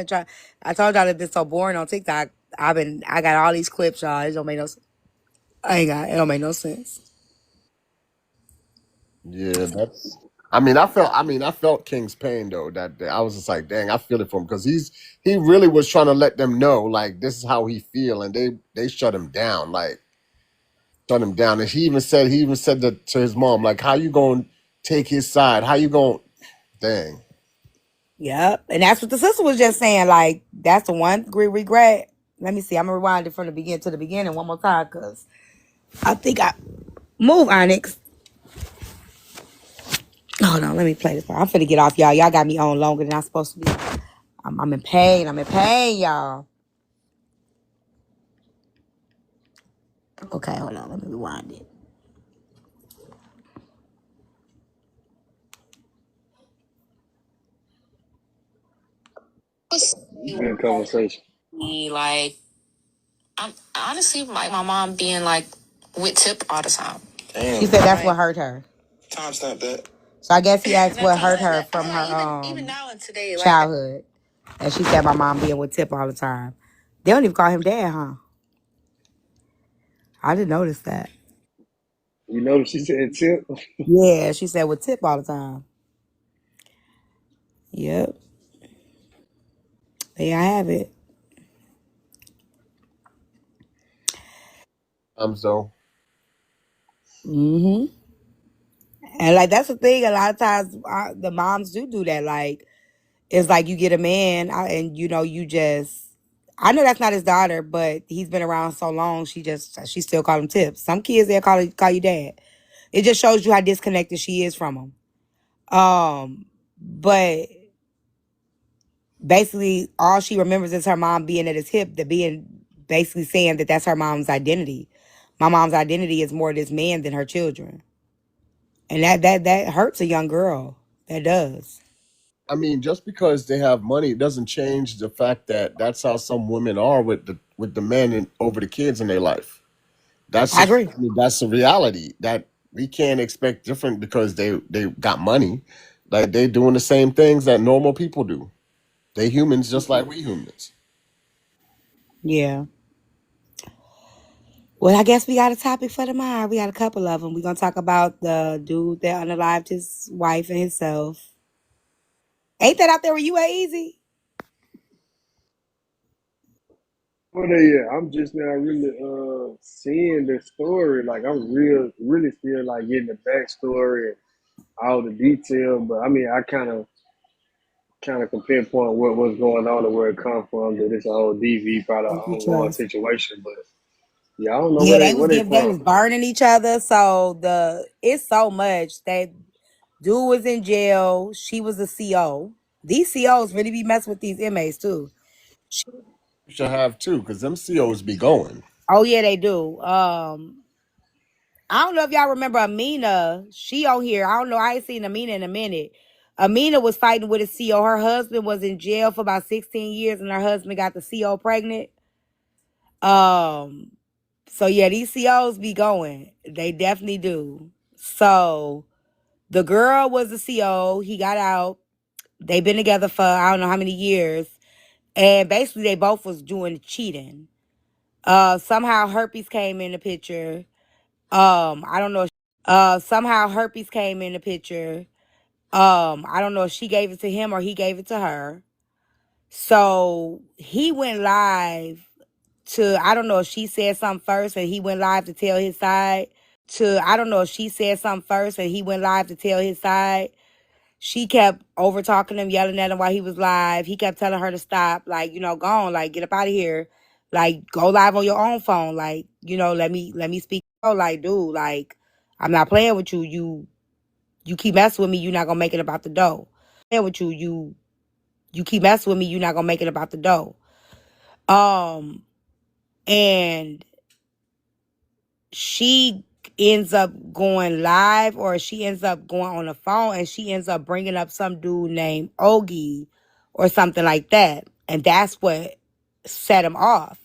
Speaker 1: told y'all it's been so boring on TikTok. I got all these clips, y'all. It don't make no sense. It don't make no sense.
Speaker 2: Yeah, that's. I felt King's pain though that day. I was just like, dang, I feel it for him because he really was trying to let them know like this is how he feel, and they shut him down, like shut him down. And he even said that to his mom, like, how you gonna take his side? How you gonna, dang.
Speaker 1: Yep. And that's what the sister was just saying. Like, that's the one regret. Let me see. I'm going to rewind it from the beginning to the beginning one more time because I think I move Onyx. Hold on. Let me play this part. I'm finna get off, y'all. Y'all got me on longer than I'm supposed to be. I'm in pain. I'm in pain, y'all. Okay, hold on. Let me rewind it.
Speaker 7: Good conversation.
Speaker 5: Like, I'm honestly like my mom being like with Tip all the time.
Speaker 1: Damn. She said that's what hurt her.
Speaker 5: Timestamp that.
Speaker 1: So I guess he asked what hurt her from her
Speaker 5: even now and today, like,
Speaker 1: childhood. And she said my mom being with Tip all the time. They don't even call him dad, huh? I didn't notice that.
Speaker 7: You know, she said Tip.
Speaker 1: Yeah, she said with Tip all the time. Yep. There I have it.
Speaker 2: So
Speaker 1: Mm-hmm. And like that's the thing. A lot of times the moms do that. Like it's like you get a man and you just. I know that's not his daughter, but he's been around so long. She still call him Tips. Some kids they'll call you dad. It just shows you how disconnected she is from him. But basically all she remembers is her mom being at his hip, that being basically saying that that's her mom's identity. My mom's identity is more this man than her children. And that hurts a young girl. That does.
Speaker 2: I mean, just because they have money, it doesn't change the fact that that's how some women are with the men and over the kids in their life. That's
Speaker 1: I
Speaker 2: just,
Speaker 1: agree.
Speaker 2: I mean, that's a reality that we can't expect different because they got money. Like they doing the same things that normal people do. They humans just like we humans.
Speaker 1: Yeah. Well, I guess we got a topic for tomorrow. We got a couple of them. We're going to talk about the dude that unalived his wife and himself. Ain't that out there where you ain't easy?
Speaker 7: Well, yeah, I'm just now really seeing the story. Like I'm really still like getting the backstory and all the detail. But I mean, I kind of can pinpoint what was going on and where it come from. That it's a whole DV probably an
Speaker 1: Thank you,
Speaker 7: ongoing
Speaker 1: Trust.
Speaker 7: situation. But yeah, I don't know
Speaker 1: Yeah,
Speaker 7: where they
Speaker 1: they
Speaker 7: from.
Speaker 1: was burning each other. So it's so much that dude was in jail. She was a CO. These COs really be messing with these inmates too.
Speaker 2: You should have too, because them COs be going.
Speaker 1: Oh yeah, they do. I don't know if y'all remember Amina. She on here. I don't know. I ain't seen Amina in a minute. Amina was fighting with a CO. Her husband was in jail for about 16 years, and her husband got the CO pregnant. Um, so yeah, these COs be going. They definitely do. So the girl was a CO. He got out. They've been together for I don't know how many years. And basically they both was doing cheating. Somehow herpes came in the picture. I don't know. Somehow herpes came in the picture. I don't know if she gave it to him or he gave it to her. So he went live I don't know if she said something first and he went live to tell his side. I don't know if she said something first and he went live to tell his side. She kept over talking him, yelling at him while he was live. He kept telling her to stop, like, go on, like, get up out of here. Like, go live on your own phone. Like, let me speak. Oh, like, dude, like, I'm not playing with you. You keep messing with me, you're not gonna make it about the dough. Playing with you keep messing with me, you're not gonna make it about the dough. And she ends up going live, or she ends up going on the phone, and she ends up bringing up some dude named Ogie or something like that. And that's what set him off.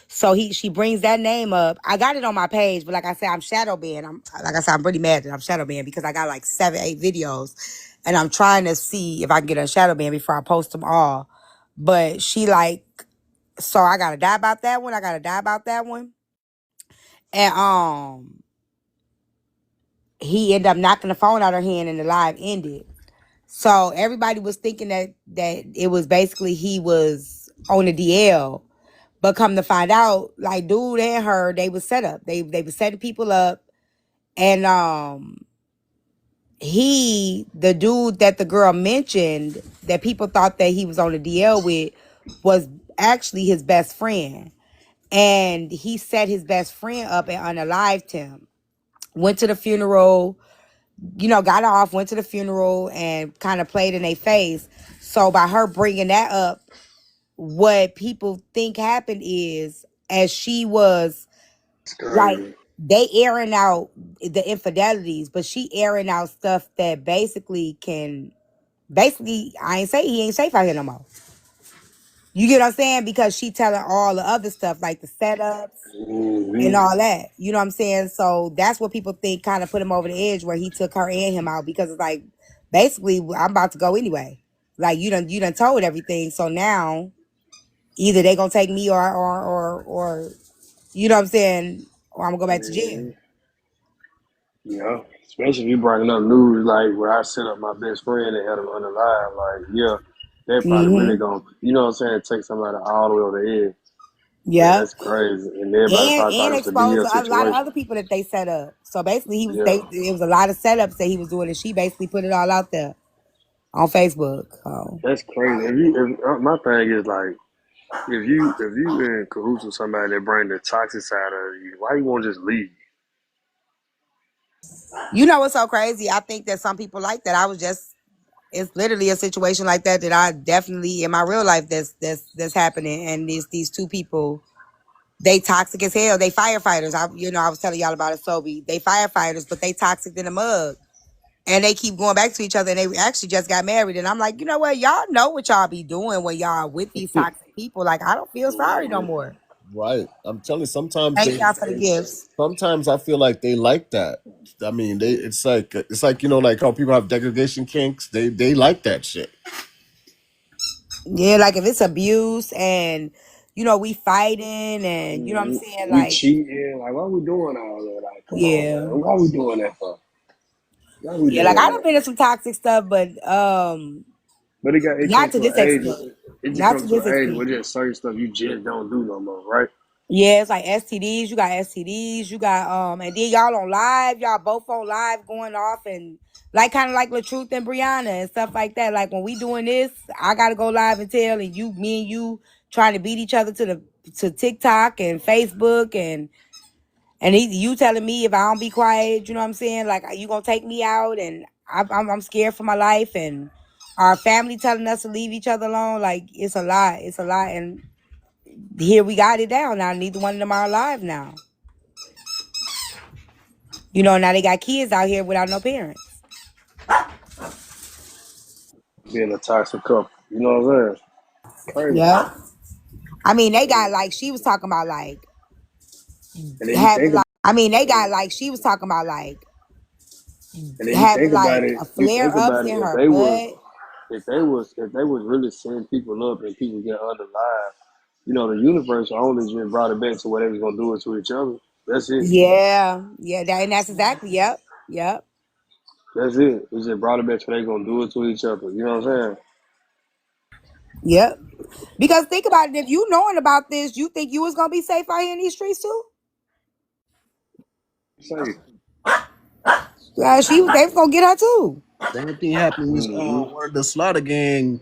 Speaker 1: So she brings that name up. I got it on my page, but like I said, I'm Shadowban. I'm really mad that I'm Shadowban because I got like 7, 8 videos, and I'm trying to see if I can get a Shadowban before I post them all. But she like, so I gotta die about that one. And he ended up knocking the phone out of her hand, and the live ended. So everybody was thinking that it was basically he was on the DL. But come to find out, like dude and her, they was set up. They were setting people up. And the dude that the girl mentioned that people thought that he was on the DL with was actually his best friend. And he set his best friend up and unalived him. Went to the funeral, got off, went to the funeral, and kind of played in their face. So by her bringing that up, what people think happened is, as she was
Speaker 7: It's
Speaker 1: like,
Speaker 7: crazy.
Speaker 1: they airing out the infidelities, but she airing out stuff that basically he ain't safe out here no more. You get what I'm saying? Because she telling all the other stuff, like the setups and
Speaker 7: Mm-hmm.
Speaker 1: all that. You know what I'm saying? So that's what people think kind of put him over the edge, where he took her and him out, because it's like, basically, I'm about to go anyway. Like, you done told everything. So now either they gonna take me or you know what I'm saying, or I'm gonna go back to jail.
Speaker 7: Mm-hmm. Yeah, especially if you bringing up news like where I set up my best friend and had him unalive. Like, yeah, they probably really
Speaker 1: Mm-hmm.
Speaker 7: gonna, you know what I'm saying, take somebody all the way over the edge. Man,
Speaker 1: Yep.
Speaker 7: that's crazy. And everybody probably thought
Speaker 1: And
Speaker 7: it was a
Speaker 1: exposed
Speaker 7: DL
Speaker 1: a lot of
Speaker 7: situation.
Speaker 1: other people that they set up. So basically,
Speaker 7: Yeah,
Speaker 1: it was a lot of setups that he was doing, and she basically put it all out there on Facebook. So.
Speaker 7: that's crazy. My thing is like, if you in cahoots with somebody that bring the toxic side of you, why you won't just leave?
Speaker 1: You know what's so crazy? I think that some people like that. It's literally a situation like that I definitely in my real life that's happening. And these two people, they toxic as hell. They firefighters. I was telling y'all about it, Sobe. They firefighters, but they toxic in the mug. And they keep going back to each other, and they actually just got married. And I'm like, you know what? Y'all know what y'all be doing when y'all with these toxic people. Like, I don't feel sorry no
Speaker 7: Mm-hmm.
Speaker 1: more.
Speaker 2: Right. I'm telling you, sometimes
Speaker 1: Thank y'all for the gifts.
Speaker 2: sometimes I feel like they like that. I mean, it's like like how people have degradation kinks. They like that shit.
Speaker 1: Yeah, like if it's abuse and we fighting and you know what I'm saying,
Speaker 7: We
Speaker 1: like,
Speaker 7: cheating. Like, why we doing all that? Like, come on,
Speaker 1: yeah.
Speaker 7: man. Why we doing that for? Why we
Speaker 1: Yeah, like
Speaker 7: doing
Speaker 1: I done
Speaker 7: that?
Speaker 1: been in some toxic stuff, but
Speaker 7: But it
Speaker 1: not
Speaker 7: comes
Speaker 1: to
Speaker 7: to an
Speaker 1: this
Speaker 7: age.
Speaker 1: extent.
Speaker 7: It just
Speaker 1: Not to
Speaker 7: comes to
Speaker 1: this
Speaker 7: an age where
Speaker 1: extent.
Speaker 7: there's certain stuff you just don't do no more, right?
Speaker 1: Yeah, it's like STDs. You got STDs. You got and then y'all on live. Y'all both on live going off, and like kind of like LaTruth and Brianna and stuff like that. Like when we doing this, I gotta go live and tell, and me and you trying to beat each other to TikTok and Facebook, and you telling me if I don't be quiet, you know what I'm saying? Like, you gonna take me out, and I'm scared for my life, and our family telling us to leave each other alone. Like, it's a lot. It's a lot, and here we got it down now. Neither one of them are alive now. Now they got kids out here without no parents.
Speaker 7: Being a toxic couple. You know what I'm saying? Crazy.
Speaker 1: Yeah. I mean, they got
Speaker 7: Crazy.
Speaker 1: like she was talking about like
Speaker 7: And then you
Speaker 1: having
Speaker 7: think
Speaker 1: like. I mean, they got like she was talking about like
Speaker 7: and then you
Speaker 1: having
Speaker 7: think about
Speaker 1: like
Speaker 7: it,
Speaker 1: a flare ups in
Speaker 7: if
Speaker 1: her
Speaker 7: they was
Speaker 1: butt.
Speaker 7: really setting people up and people get underlined, the universe only just brought it back to what they was gonna do it to each other. That's it.
Speaker 1: Yeah, yeah, and that's exactly. Yep, yep,
Speaker 7: That's it. It just brought it back to they gonna do it to each other. You know what I'm
Speaker 1: yep. Because think about it, if you knowing about this, you think you was gonna be safe out here in these streets too?
Speaker 7: saying?
Speaker 1: Yeah, they was gonna get her too.
Speaker 2: Same thing happened with
Speaker 7: Mm-hmm.
Speaker 2: one of the slaughter gang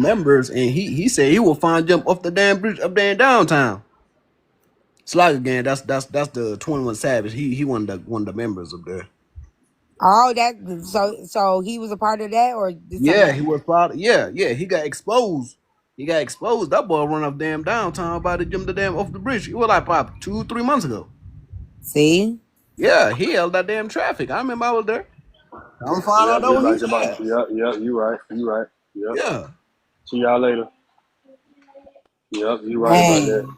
Speaker 2: members, and he said he will find jump off the damn bridge up there in downtown. Slaughter gang, that's the 21 Savage. He one of the members up there.
Speaker 1: Oh, so he was a part of that, or did something
Speaker 2: Yeah, he
Speaker 1: happen?
Speaker 2: was proud. Yeah, he got exposed. He got exposed. That boy run off damn downtown about to jump the damn off the bridge. It was like about 2, 3 months ago.
Speaker 1: See?
Speaker 6: Yeah, he held that damn traffic. I remember I was there. I'm find
Speaker 7: Yeah,
Speaker 6: out that
Speaker 7: just
Speaker 6: when he
Speaker 7: like about.
Speaker 6: died.
Speaker 7: Yeah, yeah. You right. You right. Yep.
Speaker 6: Yeah.
Speaker 7: See y'all later. Yep. You right about that.
Speaker 1: Man.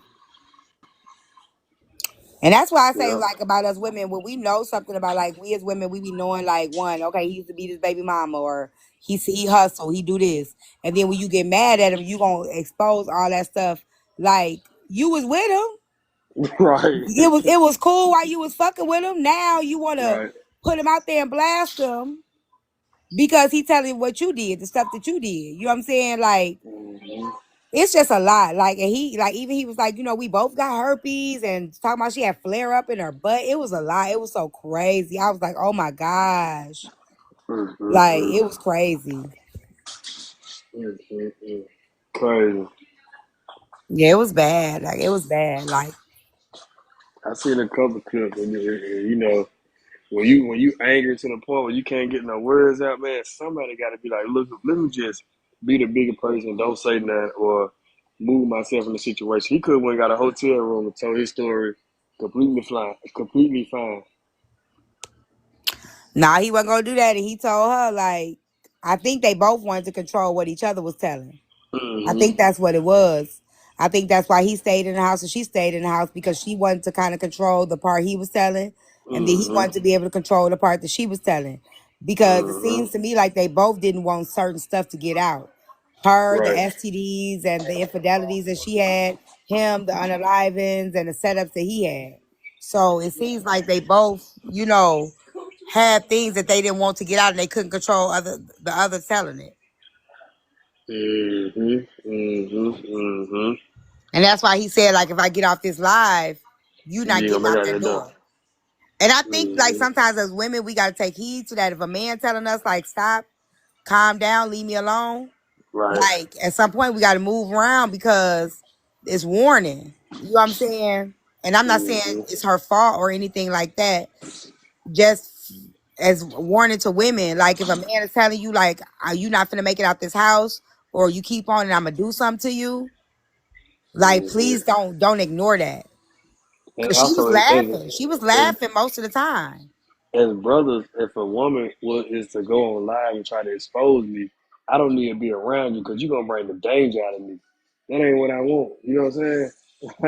Speaker 1: And that's why I say,
Speaker 7: Yep.
Speaker 1: like, about us women, when we know something about, like, we as women, we be knowing, like, one, okay, he used to beat his baby mama, or he hustle, he do this. And then when you get mad at him, you gonna expose all that stuff. Like, you was with him.
Speaker 7: Right.
Speaker 1: It was cool while you was fucking with him. Now you wanna
Speaker 7: Right.
Speaker 1: put him out there and blast him because he telling what you did, the stuff that you did. You know what I'm saying? Like,
Speaker 7: Mm-hmm.
Speaker 1: it's just a lot. Like, and he, like, even he was like, we both got herpes, and talking about she had flare up in her butt. It was a lot. It was so crazy. I was like, oh my gosh. Like,
Speaker 7: Mm-hmm.
Speaker 1: it was crazy.
Speaker 7: Mm-hmm. Crazy.
Speaker 1: Yeah, it was bad. Like, it was bad. Like,
Speaker 7: I seen a couple clips, and you know, when you angry to the point where you can't get no words out, man, somebody got to be like, look, let me just be the bigger person, don't say nothing, or move myself in the situation. He could have went and got a hotel room and told his story completely fine.
Speaker 1: nah, he wasn't gonna do that. And he told her, like, I think they both wanted to control what each other was telling. I
Speaker 7: Mm-hmm.
Speaker 1: think that's what it was. I think that's why he stayed in the house and she stayed in the house, because she wanted to kind of control the part he was telling, and then he
Speaker 7: Mm-hmm.
Speaker 1: wanted to be able to control the part that she was telling. Because it
Speaker 7: Mm-hmm.
Speaker 1: seems to me like they both didn't want certain stuff to get out. Her, the
Speaker 7: Right.
Speaker 1: STDs and the infidelities that she had, him, the unalivings and the setups that he had. So it seems like they both, had things that they didn't want to get out, and they couldn't control the other telling it.
Speaker 7: Mm-hmm. Mm-hmm. Mm-hmm.
Speaker 1: And that's why he said, like, if I get off this live, you
Speaker 7: You
Speaker 1: not
Speaker 7: ain't
Speaker 1: getting
Speaker 7: gonna make
Speaker 1: out
Speaker 7: out
Speaker 1: that
Speaker 7: that door.
Speaker 1: door. And I think, like,
Speaker 7: Mm-hmm.
Speaker 1: sometimes as women, we got to take heed to that. If a man telling us, like, stop, calm down, leave me alone,
Speaker 7: Right.
Speaker 1: like, at some point we got to move around, because it's warning. You know what I'm saying? And I'm not saying
Speaker 7: Mm-hmm.
Speaker 1: it's her fault or anything like that. Just as warning to women, like, if a man is telling you, like, are you not finna make it out this house, or you keep on and I'm gonna do something to you, like,
Speaker 7: Mm-hmm.
Speaker 1: please don't ignore that.
Speaker 7: And
Speaker 1: Cause she was
Speaker 7: also,
Speaker 1: laughing. She was
Speaker 7: as
Speaker 1: laughing most of the time.
Speaker 7: as brothers, if a woman is to go on live and try to expose me, I don't need to be around you because you're gonna bring the danger out of me. That ain't what I want. You know what I'm saying?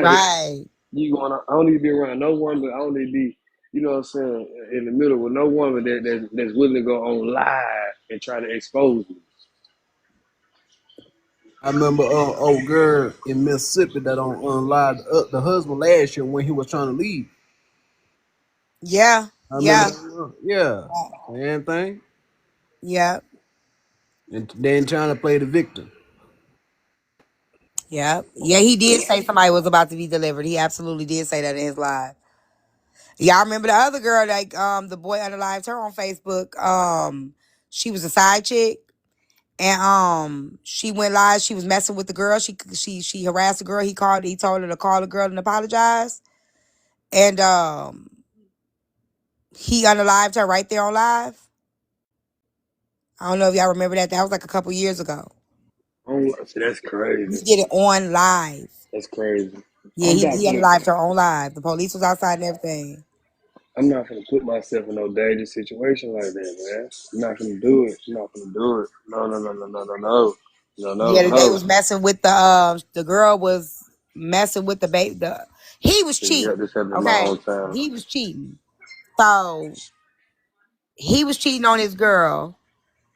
Speaker 7: Like,
Speaker 1: Right.
Speaker 7: you going? I don't need to be around no woman. I don't need to be, you know what I'm saying, in the middle with no woman that's willing to go on live and try to expose me.
Speaker 6: I remember old girl in Mississippi that lied the husband last year when he was trying to leave.
Speaker 1: Yeah.
Speaker 6: I remember
Speaker 1: Yeah.
Speaker 6: that. Yeah. Same thing.
Speaker 1: Yeah.
Speaker 6: And then trying to play the victim.
Speaker 1: Yeah. Yeah. He did say somebody was about to be delivered. He absolutely did say that in his live. Y'all remember the other girl, like, the boy unalived her on Facebook. She was a side chick. And she went live. She was messing with the girl. She harassed the girl. He told her to call the girl and apologize. And he unalived her right there on live. I don't know if y'all remember that. That was like a couple years ago.
Speaker 7: Oh, see, that's
Speaker 1: He
Speaker 7: crazy.
Speaker 1: did it on live.
Speaker 7: That's crazy.
Speaker 1: Yeah,
Speaker 7: I'm
Speaker 1: he
Speaker 7: not gonna.
Speaker 1: unalived her on live. The police was outside and everything.
Speaker 7: I'm not gonna put myself in no dangerous situation like that, man. I'm not gonna do it. I'm not gonna do it. No, no, no, no, no, no, no, no, no,
Speaker 1: Yeah, they
Speaker 7: no.
Speaker 1: was messing with the girl was messing with the baby. He was
Speaker 7: See, yep,
Speaker 1: cheating.
Speaker 7: this happened in my
Speaker 1: Okay,
Speaker 7: hometown.
Speaker 1: he was cheating. So he was cheating on his girl.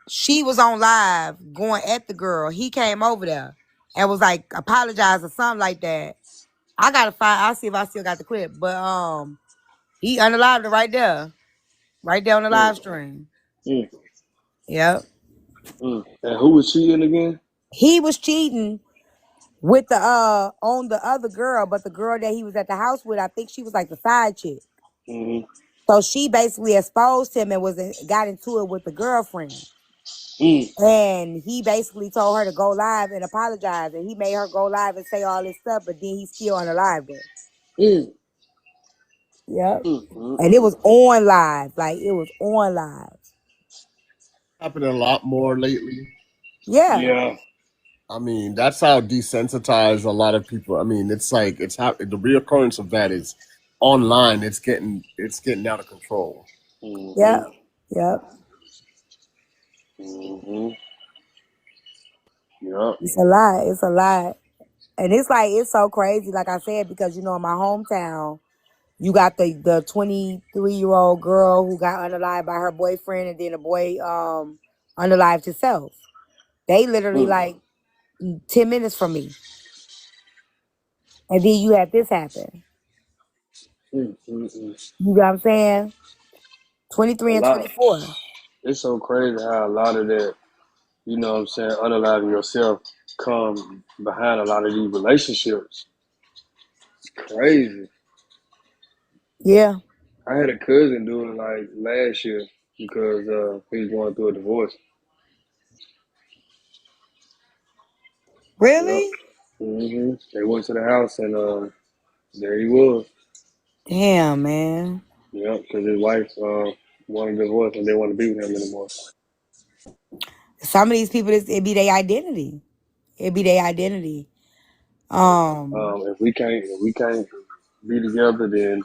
Speaker 1: She was on live going at the girl. He came over there and was like apologize or something like that. I gotta find. I'll see if I still got the clip. But he unalived her right there on the
Speaker 7: Mm,
Speaker 1: live stream.
Speaker 7: mm,
Speaker 1: Yep,
Speaker 7: And who was cheating again?
Speaker 1: he was cheating with the on the other girl, but the girl that he was at the house with, I think she was like the side chick.
Speaker 7: Mm-hmm.
Speaker 1: So she basically exposed him and got into it with the girlfriend.
Speaker 7: Mm,
Speaker 1: And he basically told her to go live and apologize. And he made her go live and say all this stuff, but then he still unalived her.
Speaker 7: mm,
Speaker 1: Yep.
Speaker 7: mm, mm,
Speaker 1: And it
Speaker 7: mm.
Speaker 1: was on live. Like, it was on live.
Speaker 2: Happening a lot more lately.
Speaker 1: Yeah.
Speaker 7: Yeah.
Speaker 2: I mean, that's how desensitized a lot of people. I mean, it's like the reoccurrence of that is online, it's getting out of control.
Speaker 1: Yep. Yep.
Speaker 7: Yep.
Speaker 1: It's a lot. It's a lot. And it's like, it's so crazy, like I said, because, in my hometown, you got the 23-year-old girl who got unalived by her boyfriend, and then the boy unalived himself. They literally
Speaker 7: Mm,
Speaker 1: like 10 minutes from me. And then you had this happen. You know what I'm saying?
Speaker 7: A
Speaker 1: 23 and
Speaker 7: lot.
Speaker 1: 24.
Speaker 7: It's so crazy how a lot of that, you know what I'm saying, unaliving yourself come behind a lot of these relationships. It's crazy.
Speaker 1: Yeah.
Speaker 7: I had a cousin do it like last year because he was going through a divorce. Yep.
Speaker 1: Really?
Speaker 7: They went to the house and there he was.
Speaker 1: Damn, man.
Speaker 7: Yep, because his wife wanted a divorce and didn't want to be with him anymore.
Speaker 1: Some of these people, it be their identity. It be their identity.
Speaker 7: If we can't be together, then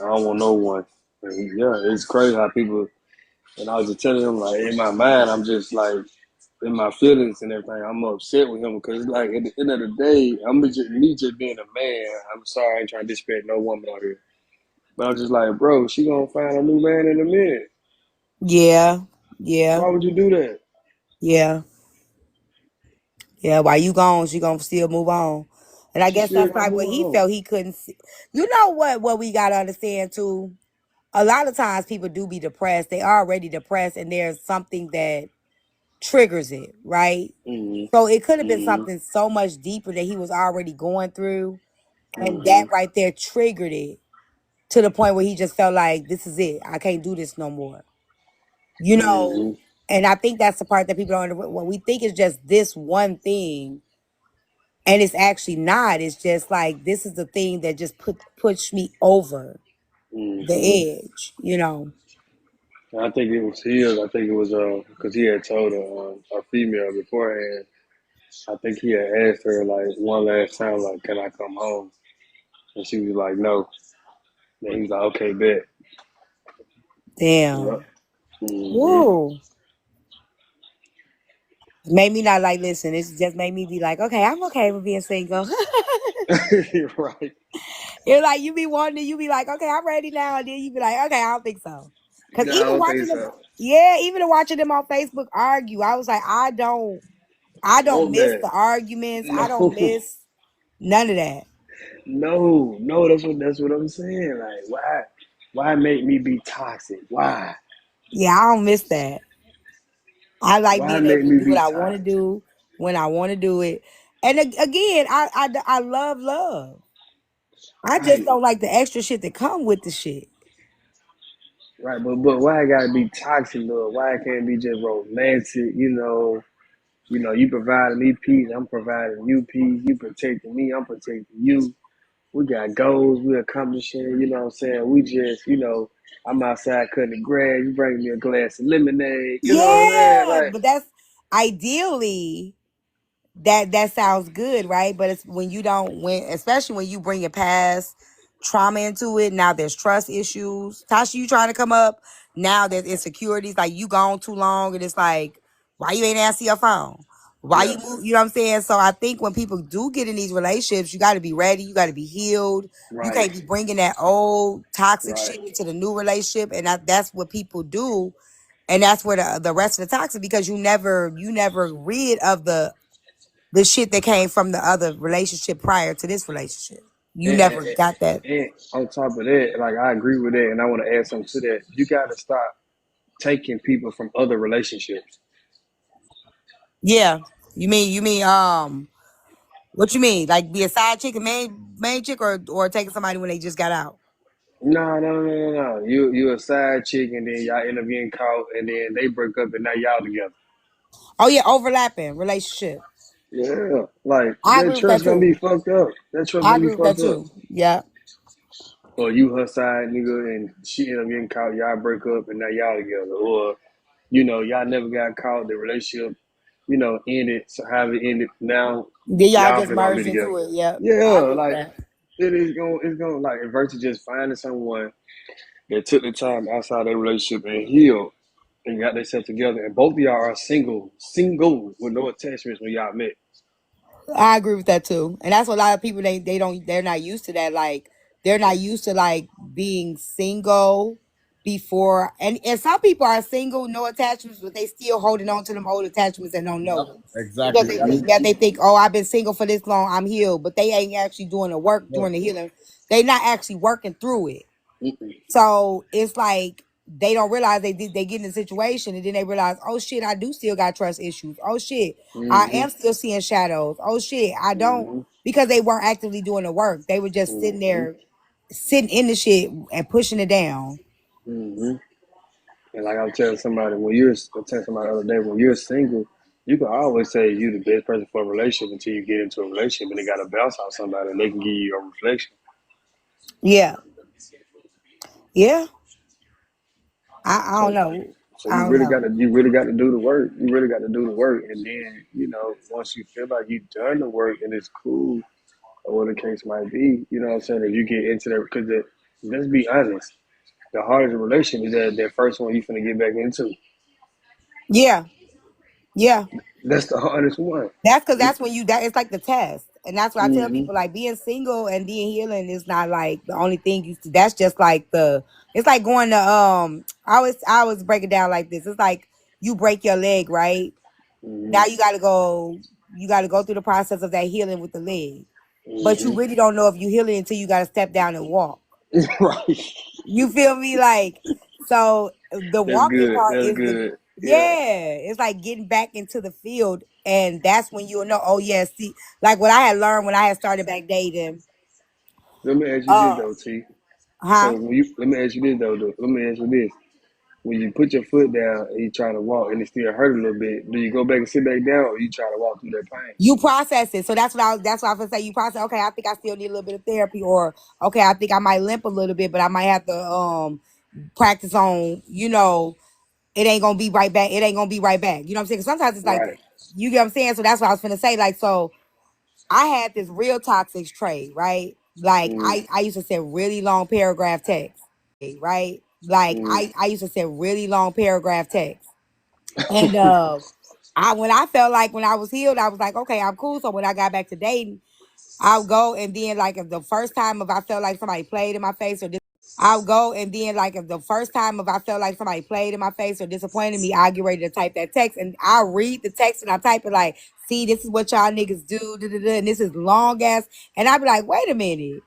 Speaker 7: I don't want no one. And yeah, it's crazy how people. And I was just telling him like in my mind, I'm just like in my feelings and everything. I'm upset with him because like at the end of the day, me just being a man. I'm sorry, I ain't trying to disrespect no woman out here, but I'm just like, bro, she gonna find a new man in a minute.
Speaker 1: Yeah. Yeah.
Speaker 7: Why would you do that?
Speaker 1: Yeah. Yeah. While you gone, she gonna still move on. And I
Speaker 7: She
Speaker 1: guess
Speaker 7: still
Speaker 1: that's
Speaker 7: gonna
Speaker 1: probably
Speaker 7: move
Speaker 1: what he
Speaker 7: on.
Speaker 1: felt he couldn't see. You know what we gotta understand too? A lot of times people do be depressed. They are already depressed, and there's something that triggers it, right?
Speaker 7: Mhm.
Speaker 1: So it could have been
Speaker 7: Mhm.
Speaker 1: something so much deeper that he was already going through. And that
Speaker 7: Mhm.
Speaker 1: right there triggered it to the point where he just felt like, this is it. I can't do this no more. You know,
Speaker 7: Mhm.
Speaker 1: and I think that's the part that people don't understand. What we think is just this one thing, and it's actually not. It's just like, this is the thing that just pushed me over the
Speaker 7: Mhm.
Speaker 1: edge.
Speaker 7: I think it was his. I think it was because he had told a female beforehand. I think he had asked her like one last time, like, "Can I come home?" And she was like, "No." And he was like, "Okay, bet." Yep.
Speaker 1: Damn.
Speaker 7: Hmm.
Speaker 1: Woo. Made me not like, listen, it's just made me be like, okay, I'm okay with being single.
Speaker 7: Right.
Speaker 1: It's like you be like, okay, I'm ready now. And then you be like, okay, I don't think so. Cause
Speaker 7: No, I
Speaker 1: even
Speaker 7: don't think
Speaker 1: watching them,
Speaker 7: so.
Speaker 1: yeah, even watching them on Facebook argue, I was like, I don't
Speaker 7: Want
Speaker 1: miss
Speaker 7: that?
Speaker 1: the arguments. I don't
Speaker 7: No,
Speaker 1: miss none of that.
Speaker 7: no. That's what I'm saying. Like, why make me be toxic? Why?
Speaker 1: Yeah, I don't miss that. I like
Speaker 7: Why
Speaker 1: being
Speaker 7: make
Speaker 1: able to
Speaker 7: me
Speaker 1: do what
Speaker 7: be
Speaker 1: I want to
Speaker 7: toxic?
Speaker 1: do when I want to do it. And again, I love love. I just
Speaker 7: Right.
Speaker 1: don't like the extra shit that come with the shit.
Speaker 7: Right, but why it gotta be toxic though? Why it can't be just romantic? You providing me peace, I'm providing you peace. You protecting me, I'm protecting you. We got goals, we accomplishing. You know what I'm saying? We just, I'm outside cutting the grass. You bring me a glass of lemonade. You know what I'm saying?
Speaker 1: Yeah,
Speaker 7: Like,
Speaker 1: but that's ideally that sounds good, right? But it's when you don't especially when you bring your past trauma into it. Now there's trust issues. Tasha, you trying to come up? Now there's insecurities. Like you gone too long, and it's like, why you ain't answer your phone? Why
Speaker 7: yeah,
Speaker 1: you move? You know what I'm saying? So I think when people do get in these relationships, you got to be ready. You got to be healed. You
Speaker 7: right,
Speaker 1: can't be bringing that old toxic
Speaker 7: right.
Speaker 1: shit into the new relationship, and that's what people do. And that's where the rest of the toxic, because you never rid of the shit that came from the other relationship prior to this relationship. You
Speaker 7: And, and,
Speaker 1: never
Speaker 7: and,
Speaker 1: got that.
Speaker 7: and on top of that, like I agree with that, and I want to add something to that. You gotta stop taking people from other relationships.
Speaker 1: Yeah. You mean what you mean? Like be a side chick and main chick, or taking somebody when they just got out?
Speaker 7: No, no, no, no, no. You a side chick, and then y'all end up getting caught, and then they break up, and now y'all together.
Speaker 1: Oh yeah, overlapping relationship.
Speaker 7: Yeah, like
Speaker 1: I
Speaker 7: that
Speaker 1: agree with that
Speaker 7: trust gonna be
Speaker 1: too.
Speaker 7: fucked up. That trust
Speaker 1: I
Speaker 7: gonna be
Speaker 1: agree with that
Speaker 7: fucked up.
Speaker 1: too. Yeah.
Speaker 7: Or you her side nigga, and she end up getting caught. Y'all break up, and now y'all together. Or y'all never got caught. The relationship, ended. So how it ended. Now
Speaker 1: Then y'all
Speaker 7: y'all
Speaker 1: just
Speaker 7: finna all be
Speaker 1: merged
Speaker 7: together.
Speaker 1: into it. Yep.
Speaker 7: Yeah,
Speaker 1: I agree with
Speaker 7: like
Speaker 1: that.
Speaker 7: It's gonna like versus just finding someone that took the time outside their relationship and healed and got themselves together, and both of y'all are single with no attachments when y'all met.
Speaker 1: I agree with that too, and that's what a lot of people they're not used to that. Like they're not used to like being single before, and some people are single, no attachments, but they still holding on to them old attachments and don't know
Speaker 2: Yep,
Speaker 1: it because
Speaker 2: exactly.
Speaker 1: they think that oh, I've been single for this long, I'm healed, but they ain't actually doing the work, doing the healing. They not actually working through it. So it's like they don't realize they get in a situation and then they realize, oh shit, I do still got trust issues. Oh shit, I
Speaker 7: Mm-hmm.
Speaker 1: am still seeing shadows. Oh shit, I don't,
Speaker 7: Mm-hmm.
Speaker 1: because they weren't actively doing the work. They were just sitting
Speaker 7: Mm-hmm.
Speaker 1: there, sitting in the shit and pushing it down.
Speaker 7: Mm-hmm. And like I was telling somebody, I was telling somebody the other day, when you're single, you can always say you the best person for a relationship until you get into a relationship and they got to bounce off somebody and they can give you a reflection.
Speaker 1: Yeah, yeah. I don't
Speaker 7: So,
Speaker 1: know.
Speaker 7: so
Speaker 1: I don't know.
Speaker 7: you really got to do the work. You really got to do the work, and then once you feel like you've done the work and it's cool, or whatever the case might be, you know what I'm saying. If you get into that, because let's be honest, the hardest relation is that first one you finna get back into.
Speaker 1: Yeah, yeah.
Speaker 7: That's the hardest one.
Speaker 1: That's because that's when it's like the test. And that's what I tell
Speaker 7: Mm-hmm.
Speaker 1: people, like being single and being healing is not like the only thing that's just like it's like going to I always break it down like this. It's like you break your leg, right?
Speaker 7: Mm-hmm.
Speaker 1: Now you gotta go through the process of that healing with the leg. But you
Speaker 7: Mm-hmm.
Speaker 1: really don't know if you healing until you gotta step down and walk.
Speaker 7: Right.
Speaker 1: You feel me? Like, so the
Speaker 7: That's
Speaker 1: walking
Speaker 7: good.
Speaker 1: part
Speaker 7: That's
Speaker 1: is
Speaker 7: good. Yeah.
Speaker 1: yeah, it's like getting back into the field. And that's when you'll know, oh, yeah, see, like what I had learned when I had started back dating.
Speaker 7: Let me ask you this
Speaker 1: Uh,
Speaker 7: though, T. So
Speaker 1: huh?
Speaker 7: let me ask you this though. Let me ask you this. When you put your foot down and you try to walk and it still hurt a little bit, do you go back and sit back down, or you try to walk through that pain?
Speaker 1: You process it. So that's what I was gonna say. You process, okay, I think I still need a little bit of therapy, or okay, I think I might limp a little bit, but I might have to practice on, it ain't gonna be right back. It ain't gonna be right back. You know what I'm saying? 'Cause sometimes it's like,
Speaker 7: Right.
Speaker 1: you get what I'm saying? So that's what I was gonna say. Like, so I had this real toxic trait, right? Like
Speaker 7: Mm,
Speaker 1: I used to send really long paragraph text, right? Like
Speaker 7: mm,
Speaker 1: I used to send really long paragraph text. And when I felt like when I was healed, I was like, okay, I'm cool. So when I got back to dating, I'll go and then like if the first time if I felt like somebody played in my face or I'll go and then like if the first time if I felt like somebody played in my face or disappointed me, I'll get ready to type that text and I'll read the text and I type it like, see, this is what y'all niggas do, da, da, da, and this is long ass. And I'd be like, wait a minute.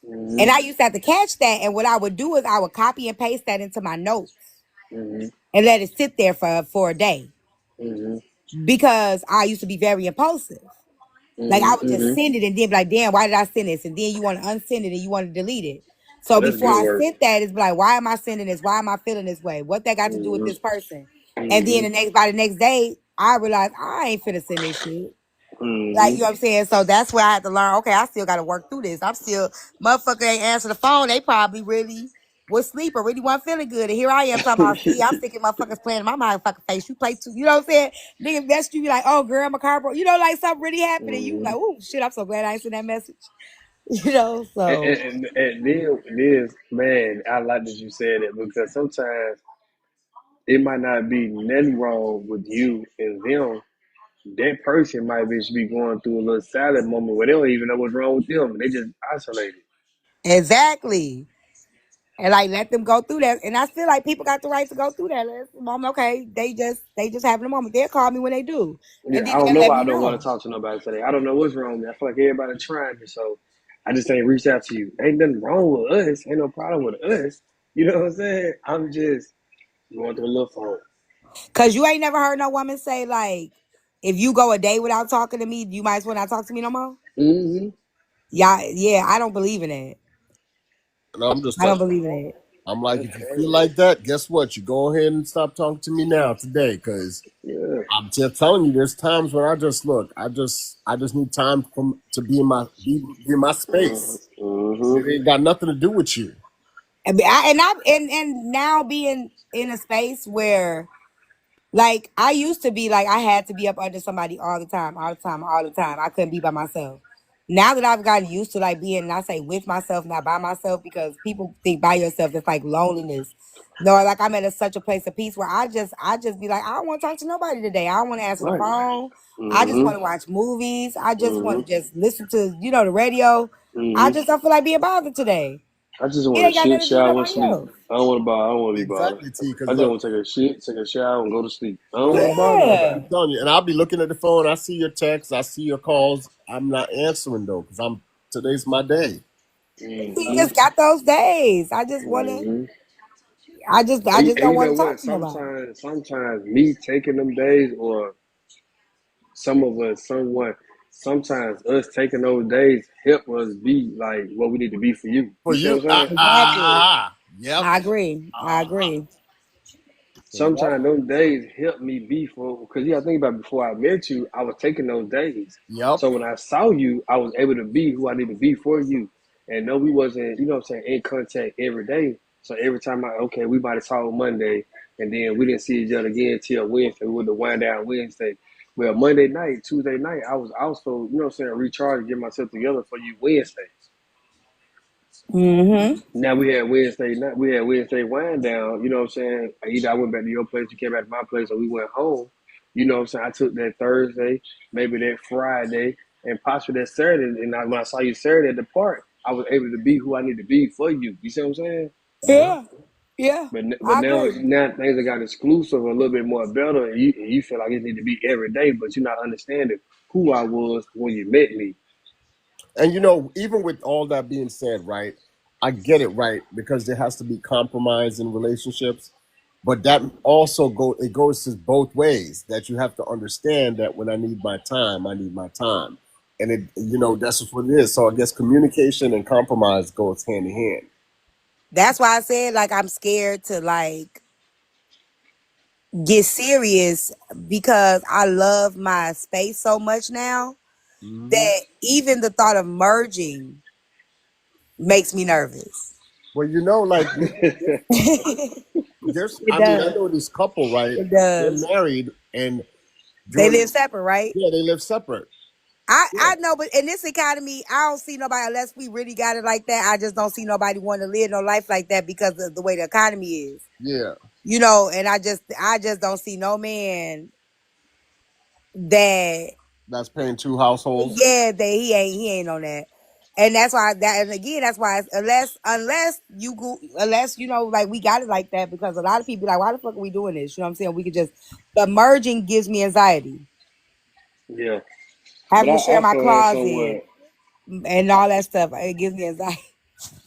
Speaker 7: mm,
Speaker 1: And I used to have to catch that. And what I would do is I would copy and paste that into my notes
Speaker 7: mm,
Speaker 1: and let it sit there for a day
Speaker 7: mm,
Speaker 1: because I used to be very impulsive. Like I would just
Speaker 7: mm.
Speaker 1: send it and then be like, damn, why did I send this? And then you want to unsend it and you want to delete it. So
Speaker 7: Oh, that's
Speaker 1: before
Speaker 7: good
Speaker 1: I
Speaker 7: work.
Speaker 1: sent that, it's like, why am I sending this? Why am I feeling this way? What that got to do with
Speaker 7: Mm,
Speaker 1: this person? And then
Speaker 7: mm,
Speaker 1: by the next day, I realized I ain't finna send this shit. Like, you
Speaker 7: mm.
Speaker 1: know what I'm saying? So that's where I had to learn, okay, I still got to work through this. I'm still, motherfucker ain't answer the phone. They probably really was asleep or really wasn't feeling good. And here I am talking about, see, I'm thinking motherfuckers playing in my motherfucking face. You play too, you know what I'm saying? Nigga message you, be like, oh, girl, my car broke. You know, like something really happened. And you like,
Speaker 7: Mm.
Speaker 1: oh, shit, I'm so glad I ain't sent that message. You know,
Speaker 7: And,
Speaker 1: so.
Speaker 7: then, man, I like that you said it because sometimes it might not be nothing wrong with you and them. That person might be going through a little silent moment where they don't even know what's wrong with them. They just isolated.
Speaker 1: Exactly. And like let them go through that. And I feel like people got the right to go through that. Let the moment, okay, they just having a moment. They'll call me when they do. And
Speaker 7: Yeah,
Speaker 1: then
Speaker 7: I don't
Speaker 1: they'll
Speaker 7: know
Speaker 1: let
Speaker 7: why
Speaker 1: me
Speaker 7: I don't want to
Speaker 1: know.
Speaker 7: talk to nobody today. I don't know what's wrong with me. I feel like everybody trying me, so I just ain't reached out to you. Ain't nothing wrong with us. Ain't no problem with us. You know what I'm saying? I'm just going through a little phone.
Speaker 1: Cause you ain't never heard no woman say like, if you go a day without talking to me, you might as well not talk to me no more.
Speaker 7: Mm-hmm.
Speaker 1: Yeah, yeah, I don't believe in that.
Speaker 2: And I'm just
Speaker 1: I
Speaker 2: like,
Speaker 1: don't believe in that.
Speaker 2: I'm like,
Speaker 7: That's
Speaker 2: if you feel
Speaker 7: crazy.
Speaker 2: like that, guess what? You go ahead and stop talking to me now today, because
Speaker 7: Yeah.
Speaker 2: I'm just telling you, there's times when I just look, I just need time to be in my space.
Speaker 7: Mm-hmm.
Speaker 2: It ain't got nothing to do with you.
Speaker 1: And now being in a space where like I used to be like I had to be up under somebody all the time, all the time, all the time. I couldn't be by myself. now that I've gotten used to like being, not say with myself, not by myself, because people think by yourself it's like loneliness. No, like I'm at such a place of peace where I just be like, I don't want to talk to nobody today. I don't want to answer the
Speaker 7: Right.
Speaker 1: phone. I just
Speaker 7: Mm-hmm.
Speaker 1: want to watch movies. I just
Speaker 7: Mm-hmm.
Speaker 1: want to just listen to, the radio. I
Speaker 7: Mm-hmm.
Speaker 1: just don't feel like being bothered today.
Speaker 7: I just
Speaker 1: It
Speaker 7: want to
Speaker 1: ain't got
Speaker 7: shit,
Speaker 1: nothing to do with
Speaker 7: shower, and
Speaker 1: nobody
Speaker 7: sleep.
Speaker 1: else.
Speaker 7: I don't want to bother. I don't want to be bothered.
Speaker 2: Exactly, T. Because
Speaker 7: I just
Speaker 2: look,
Speaker 7: want to take a shit, take a shower, and go to sleep. I don't
Speaker 2: look,
Speaker 7: want to bother
Speaker 1: Yeah.
Speaker 7: nobody.
Speaker 2: I'm telling you, and I'll be looking at the phone. I see your texts, I see your calls. I'm not answering though, because today's my day.
Speaker 1: He
Speaker 7: Mm-hmm.
Speaker 1: just got those days. I just wanna
Speaker 7: Mm-hmm.
Speaker 1: I just
Speaker 7: And
Speaker 1: don't
Speaker 7: you
Speaker 1: want
Speaker 7: know
Speaker 1: to talk
Speaker 7: what?
Speaker 1: to nobody.
Speaker 7: Sometimes me taking them days, or some of us, sometimes us taking those days help us be like what we need to be for you.
Speaker 2: For
Speaker 7: You see what
Speaker 2: you,
Speaker 7: I'm saying?
Speaker 1: Exactly.
Speaker 2: yep,
Speaker 1: I agree. I agree.
Speaker 2: yep,
Speaker 7: Sometimes those days help me be for, because you gotta think about it, before I met you, I was taking those days.
Speaker 2: yep.
Speaker 7: So when I saw you, I was able to be who I need to be for you. And no, we wasn't, you know what I'm saying, in contact every day. So every time we might have talked Monday, and then we didn't see each other again till Wednesday. We would have wind down Wednesday. Well, Monday night, Tuesday night, I was also, you know what I'm saying, recharge, get myself together for you Wednesday.
Speaker 1: Mm-hmm.
Speaker 7: Now we had Wednesday night. We had Wednesday wind down. You know what I'm saying? Either I went back to your place, you came back to my place, or we went home. You know what I'm saying? I took that Thursday, maybe that Friday, and possibly that Saturday. And when I saw you Saturday at the park, I was able to be who I need to be for you. You see what I'm saying?
Speaker 2: Yeah.
Speaker 1: Yeah. Yeah.
Speaker 7: But
Speaker 1: I
Speaker 7: now
Speaker 1: agree.
Speaker 7: things have got exclusive, a little bit more better, and you feel like it need to be every day, but you're not understanding who I was when you met me.
Speaker 2: And even with all that being said, right, I get it, right, because there has to be compromise in relationships. But that also it goes to both ways, that you have to understand that when I need my time, I need my time. And that's just what it is. So I guess communication and compromise goes hand in hand.
Speaker 1: That's why I said like I'm scared to like get serious because I love my space so much now
Speaker 2: Hmm.
Speaker 1: that even the thought of merging makes me nervous.
Speaker 2: Well, like there's,
Speaker 1: It
Speaker 2: I mean, I
Speaker 1: does.
Speaker 2: know this couple, right?
Speaker 1: It
Speaker 2: They're
Speaker 1: does.
Speaker 2: married, and
Speaker 1: They
Speaker 2: during,
Speaker 1: live separate, right?
Speaker 2: yeah, they live separate. Yeah.
Speaker 1: I know, but in this economy, I don't see nobody unless we really got it like that. I just don't see nobody want to live no life like that because of the way the economy is.
Speaker 2: Yeah.
Speaker 1: And I just don't see no man that
Speaker 2: That's paying two households.
Speaker 1: yeah, that he ain't on that. And that's why and again, that's why unless like we got it like that, because a lot of people be like, why the fuck are we doing this? You know what I'm saying? We could just, but merging gives me anxiety.
Speaker 7: Yeah. But
Speaker 1: Having
Speaker 7: I
Speaker 1: to share my
Speaker 7: also heard
Speaker 1: closet
Speaker 7: somewhere.
Speaker 1: and all that stuff, it gives me anxiety.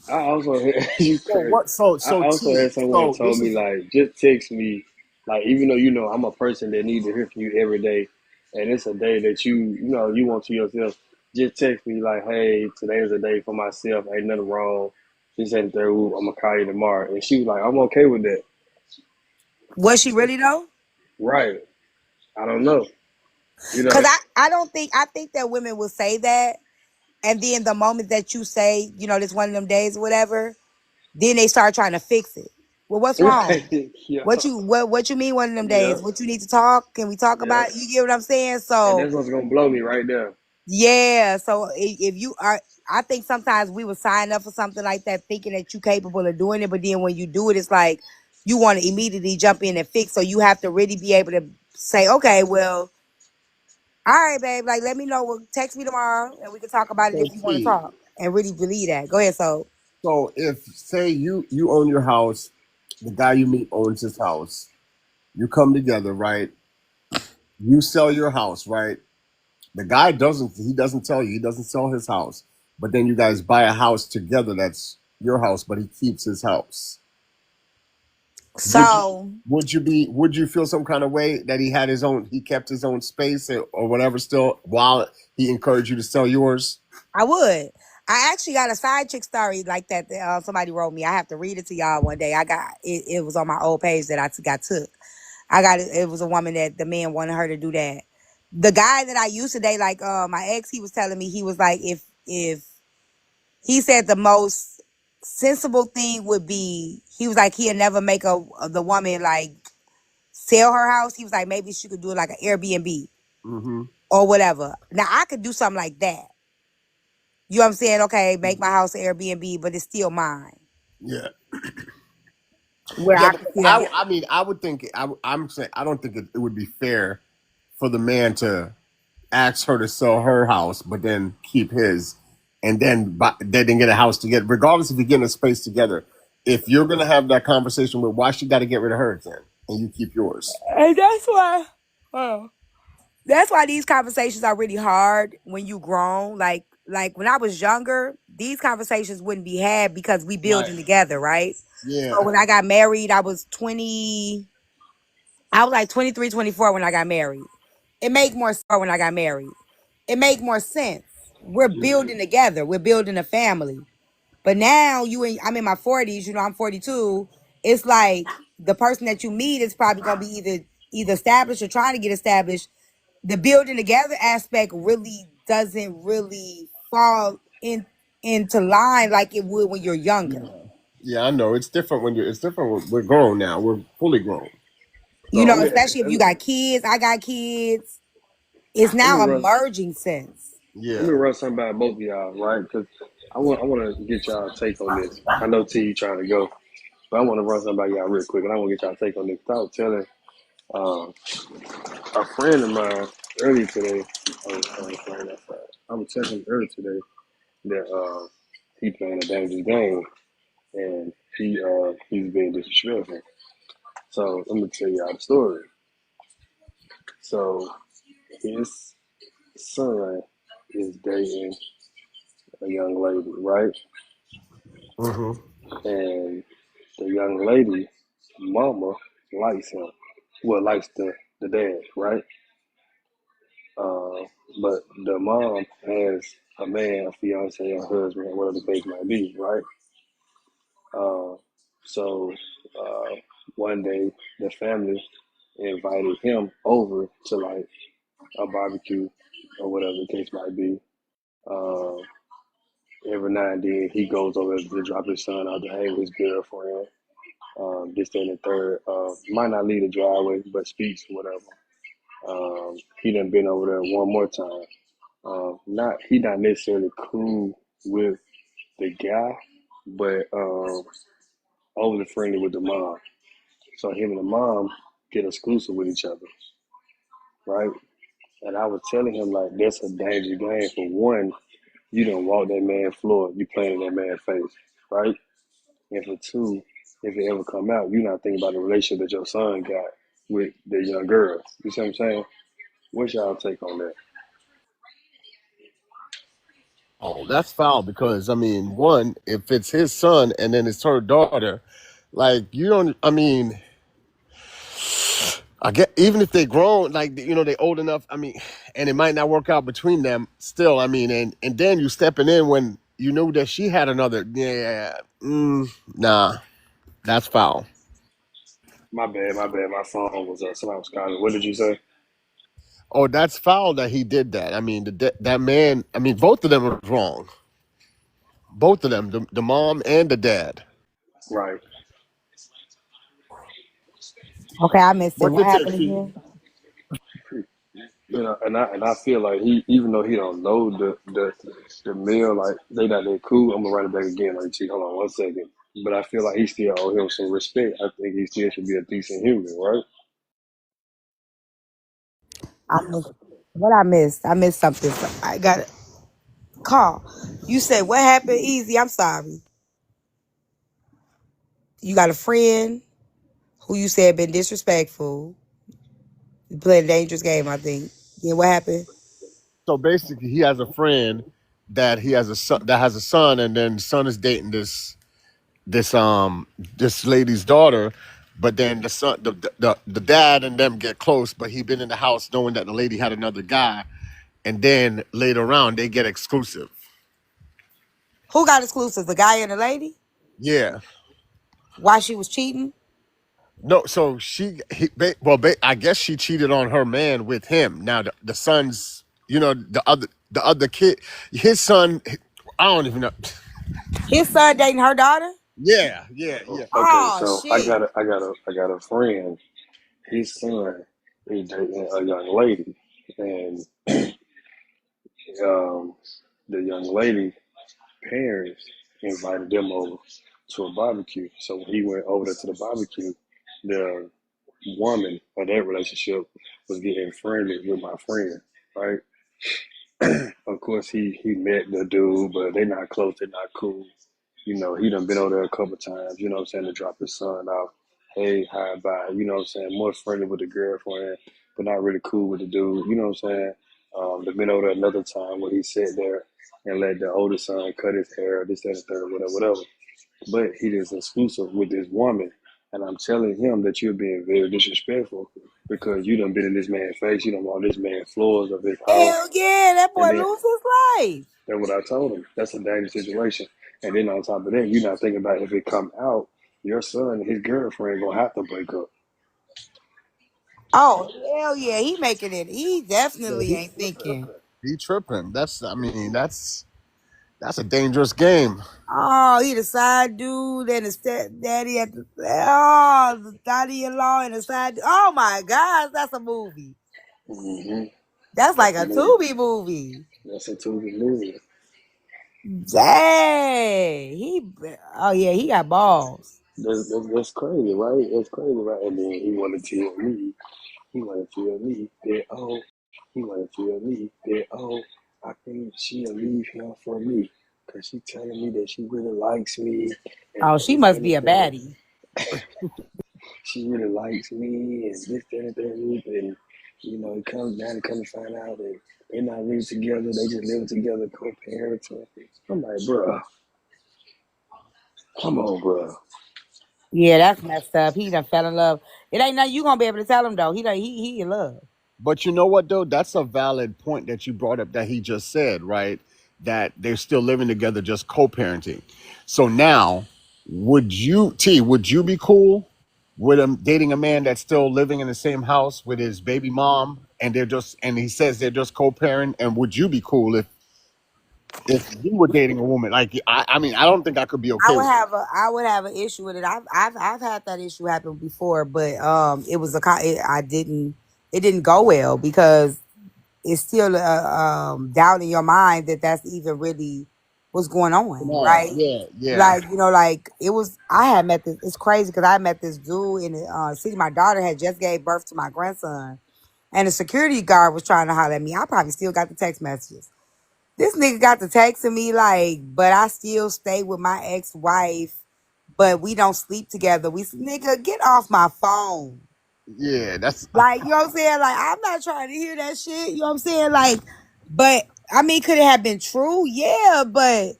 Speaker 7: I also heard you
Speaker 2: So
Speaker 7: crazy.
Speaker 2: what? So
Speaker 7: I
Speaker 2: so
Speaker 7: also
Speaker 2: T.
Speaker 7: heard someone
Speaker 2: So
Speaker 7: told
Speaker 2: this
Speaker 7: me
Speaker 2: is
Speaker 7: like, just text me, like, even though I'm a person that needs to hear from you every day, and it's a day that you want to yourself. Just text me like, hey, today is a day for myself. Ain't nothing wrong. This ain't the third. I'm gonna call you tomorrow. And she was like, I'm okay with that.
Speaker 1: Was she really though?
Speaker 7: Right? I don't know. You
Speaker 1: Because
Speaker 7: know.
Speaker 1: I think that women will say that, and then the moment that you say, this one of them days or whatever, then they start trying to fix it. Well, what's wrong?
Speaker 7: Right? Yeah.
Speaker 1: What you mean one of them
Speaker 7: Yeah.
Speaker 1: days? What you need to talk? Can we talk
Speaker 7: Yeah.
Speaker 1: about it? You get what I'm saying?
Speaker 7: And
Speaker 1: So
Speaker 7: that's what's gonna blow me right there.
Speaker 1: yeah. So if you are, I think sometimes we would sign up for something like that thinking that you're capable of doing it, but then when you do it, it's like you want to immediately jump in and fix. So you have to really be able to say, okay, well, all right, babe, like let me know. Text me tomorrow and we can talk about it
Speaker 2: so
Speaker 1: if you want to
Speaker 2: T.
Speaker 1: talk and really believe that. Go ahead, so.
Speaker 2: So if say you own your house, the guy you meet owns his house. You come together, right? You sell your house, right? The guy doesn't. He doesn't tell you. He doesn't sell his house. But then you guys buy a house together. That's your house, but he keeps his house. Would you
Speaker 1: So
Speaker 2: would you feel some kind of way that he kept his own space or whatever still while he encouraged you to sell yours?
Speaker 1: I would. I actually got a side chick story like that. Somebody wrote me. I have to read it to y'all one day. I got it. It was on my old page that I got took. I got it. It was a woman that the man wanted her to do that. The guy that I used to date, like my ex, he was telling me, he was like, if he said the most sensible thing would be, he was like, he'll never make the woman like sell her house. He was like, maybe she could do it like an Airbnb
Speaker 2: Mm-hmm.
Speaker 1: or whatever. Now I could do something like that. You know what I'm saying? Okay, make my house an Airbnb, but it's still mine.
Speaker 2: Yeah.
Speaker 1: Where
Speaker 2: Yeah,
Speaker 1: I
Speaker 2: but
Speaker 1: can feel
Speaker 2: I mean, I would think I'm saying I don't think it would be fair for the man to ask her to sell her house, but then keep his, and then they didn't get a house together. Regardless if you're getting a space together, if you're gonna have that conversation with, why she got to get rid of hers then, and you keep yours.
Speaker 1: and that's why that's why these conversations are really hard when you grown. Like when I was younger, these conversations wouldn't be had because we
Speaker 2: Right.
Speaker 1: building together, right? So
Speaker 2: Yeah.
Speaker 1: when I got married, I was like 23, 24 when I got married. It made more sense when I got married. It made more sense. We're building together. We're building a family. But now I'm in my 40s, I'm 42. It's like the person that you meet is probably gonna be either established or trying to get established. The building together aspect really doesn't really fall into line like it would when you're younger.
Speaker 2: Yeah, I know it's different when it's different. We're grown now. We're fully grown. So
Speaker 1: Especially if you got kids. I got kids. It's
Speaker 7: let me
Speaker 1: now a
Speaker 7: run.
Speaker 1: merging sense.
Speaker 7: Let
Speaker 2: yeah.
Speaker 7: me run something by both of y'all, right? Because I want to get y'all take on this. I know T you trying to go, but I want to run something by y'all real quick, and I want to get y'all take on this. 'Cause I was telling um, a friend of mine earlier today. I was telling him earlier today that he playing a dangerous game and he's being disrespectful. So let me tell y'all the story. So his son is dating a young lady, right?
Speaker 2: Hmm.
Speaker 7: And the young lady, mama, likes him. Well, likes the dad, right? Uh, but the mom has a man, a fiance, a husband, whatever the case might be, right? Uh, so uh, one day the family invited him over to like a barbecue or whatever the case might be. Uh, every now and then he goes over to drop his son out to hang with his girlfriend. This, that, and the third. Might not leave the driveway, but speaks or whatever. He done been over there one more time. Not necessarily cool with the guy, but overly friendly with the mom. So him and the mom get exclusive with each other, right? And I was telling him like that's a dangerous game. For one, you don't walk that man's floor, you playing in that man's face, right? And for two, if it ever come out, you're not thinking about the relationship that your son got with the young girl. You see what I'm saying? What's y'all take on that?
Speaker 2: Oh, that's foul because I mean, one, if it's his son and then it's her daughter, like you don't. I mean, I get even if they grown, like they old enough. I mean, and it might not work out between them. Still, I mean, and then you stepping in when you knew that she had another. Yeah, nah, that's foul.
Speaker 7: My bad, my bad. My phone was up. Somebody was calling. What did you say?
Speaker 2: Oh, that's foul that he did that. I mean, that man. I mean, both of them were wrong. Both of them, the mom and the dad.
Speaker 7: Right.
Speaker 1: Okay, I missed it.
Speaker 2: What's
Speaker 1: What
Speaker 2: your take,
Speaker 1: happened
Speaker 2: Keith?
Speaker 1: again?
Speaker 7: And I feel like he, even though he don't know the male, like they not that cool. I'm gonna write it back again. Like, gee, hold on 1 second. But I feel like he still owe him some respect. I think he still should be a decent human, right?
Speaker 1: I missed what I missed. I missed something. I got it. Call. You said what happened? Easy. I'm sorry. You got a friend who you said been disrespectful. You played a dangerous game, I think. Then what happened?
Speaker 2: So basically, he has a friend that he has a son that has a son, and then the son is dating this this lady's daughter, but then the son the dad and them get close, but he been in the house knowing that the lady had another guy, and then later on they get exclusive.
Speaker 1: Who got exclusives? The guy and the lady?
Speaker 2: Yeah.
Speaker 1: Why she was cheating?
Speaker 2: No, so I guess she cheated on her man with him. Now the son's, the other kid, his son, I don't even know.
Speaker 1: His son dating her daughter?
Speaker 2: Yeah, yeah, yeah.
Speaker 7: Okay,
Speaker 1: Oh
Speaker 7: so I
Speaker 1: shit.
Speaker 7: got a friend. His son is dating a young lady, and um, the young lady parents invited them over to a barbecue. So when he went over there to the barbecue, the woman of that relationship was getting friendly with my friend, right? Of course, he met the dude, but they're not close, they're not cool. You know, he done been over there a couple times, you know what I'm saying, to drop his son off. Hey, hi, bye. You know what I'm saying? More friendly with the girlfriend, but not really cool with the dude. You know what I'm saying? They've been over there another time where he sat there and let the older son cut his hair, this, that, and the third, whatever, whatever. But he is exclusive with this woman. And I'm telling him that you're being very disrespectful because you done been in this man's face. You done walked this man's floors of his house.
Speaker 1: Hell yeah, that boy
Speaker 7: And then
Speaker 1: lose his life.
Speaker 7: that's what I told him. That's a dangerous situation. And then on top of that, you're not thinking about if it come out, your son and his girlfriend gonna have to break up.
Speaker 1: Oh, hell yeah, he making it. He
Speaker 7: So
Speaker 1: definitely
Speaker 7: he
Speaker 1: ain't
Speaker 7: tripping.
Speaker 1: thinking.
Speaker 2: He tripping. That's a dangerous game.
Speaker 1: Oh, he the side dude and the stepdaddy at the the daddy-in-law and the side. Oh my gosh, that's a movie.
Speaker 7: Mm-hmm.
Speaker 1: That's like
Speaker 7: That's a
Speaker 1: a
Speaker 7: movie.
Speaker 1: Tubi movie.
Speaker 7: That's a Tubi movie.
Speaker 1: Dang, oh yeah, he got balls.
Speaker 7: That's crazy, right? That's crazy, right? And then he wanna tell me, he wanna tell me that he wanna tell me that I think she'll leave him for me. Cause she telling me that she really likes me and
Speaker 1: Oh, she
Speaker 7: this, that,
Speaker 1: must
Speaker 7: and
Speaker 1: be
Speaker 7: the
Speaker 1: a
Speaker 7: third.
Speaker 1: baddie.
Speaker 7: She really likes me and this, that, and the third. And, you know, it comes down to come to find out that they're not really together. They just live together, co-parenting. I'm like, bro, come on, bro.
Speaker 1: Yeah, that's messed up. He done fell in love. It ain't nothing you gonna be able to tell him though. He in love.
Speaker 2: But you know what though? That's a valid point that you brought up that he just said, right? That they're still living together, just co-parenting. So now, would you be cool with him dating a man that's still living in the same house with his baby mom, and he says they're just co-parent? And would you be cool if you were dating a woman? Like, I mean, I don't think I could be okay with it.
Speaker 1: I would have an issue with it. I've had that issue happen before, but it was it didn't go well because it's still doubt in your mind that that's even really what's going
Speaker 2: Come
Speaker 1: on,
Speaker 2: on,
Speaker 1: right?
Speaker 2: yeah, yeah,
Speaker 1: Like like it was. I had met this. It's crazy because I met this dude in the city. My daughter had just gave birth to my grandson, and the security guard was trying to holler at me. I probably still got the text messages. This nigga got the texting me like, but I still stay with my ex-wife, but we don't sleep together. Nigga, get off my phone.
Speaker 2: yeah. That's
Speaker 1: Like, you know what I'm saying? Like, I'm not trying to hear that shit. You know what I'm saying? Like, but I mean, could it have been true? Yeah, but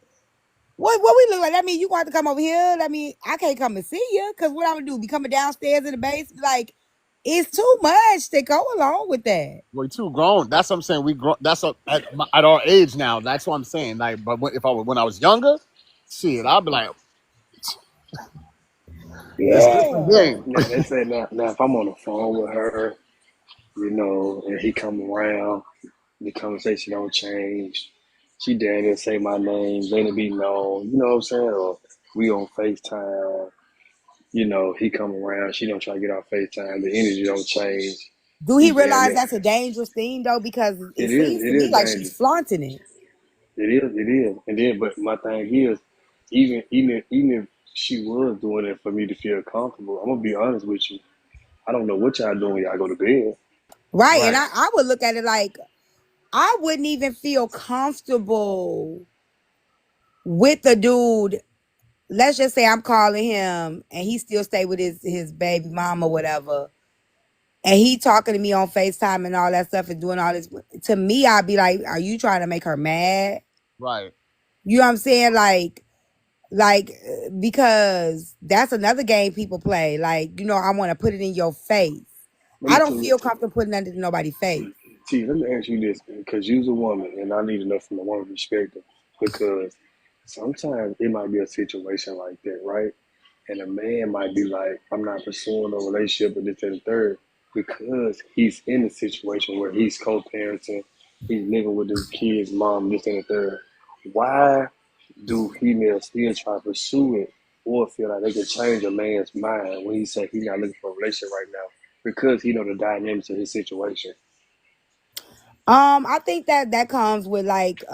Speaker 1: what we look like? I mean, you going to come over here? I mean, I can't come and see you because what I'm gonna do? Be coming downstairs in the basement? Like, it's too much to go along with that.
Speaker 2: we're too grown. That's what I'm saying. We grown. At our age now. That's what I'm saying. Like, but when I was younger, shit, I'd be like, it's different
Speaker 1: Yeah.
Speaker 2: game.
Speaker 7: Now, they say now if I'm on the phone with her, you know, and he come around, the conversation don't change. She damn near say my name, let it be known. You know what I'm saying? Or we on FaceTime. You know, he come around, she don't try to get off FaceTime. The energy don't change.
Speaker 1: Do he
Speaker 7: He damn
Speaker 1: realize
Speaker 7: near.
Speaker 1: that's a dangerous thing though? Because it seems to
Speaker 7: It
Speaker 1: me
Speaker 7: is
Speaker 1: like she's
Speaker 7: dangerous.
Speaker 1: flaunting it.
Speaker 7: It is. And then, but my thing is, even if she was doing it for me to feel comfortable, I'm gonna be honest with you. I don't know what y'all doing when y'all go to bed.
Speaker 1: Right. And
Speaker 2: Right.
Speaker 1: I would look at it like I wouldn't even feel comfortable with the dude. Let's just say I'm calling him and he still stay with his baby mom or whatever. And he talking to me on FaceTime and all that stuff and doing all this. To me, I'd be like, are you trying to make her mad?
Speaker 2: Right.
Speaker 1: You know what I'm saying? Because that's another game people play. Like, I want to put it in your face.
Speaker 7: Let
Speaker 1: I
Speaker 7: me
Speaker 1: don't
Speaker 7: tell you.
Speaker 1: feel comfortable putting that in nobody's face.
Speaker 7: Let me ask you this, because you're a woman, and I need to know from a woman's perspective, because sometimes it might be a situation like that, right? And a man might be like, I'm not pursuing a relationship with this and the third, because he's in a situation where he's co-parenting, he's living with his kid's mom, this and the third. Why do females still try to pursue it or feel like they can change a man's mind when he say he's not looking for a relationship right now because he know the dynamics of his situation?
Speaker 1: I think that comes with like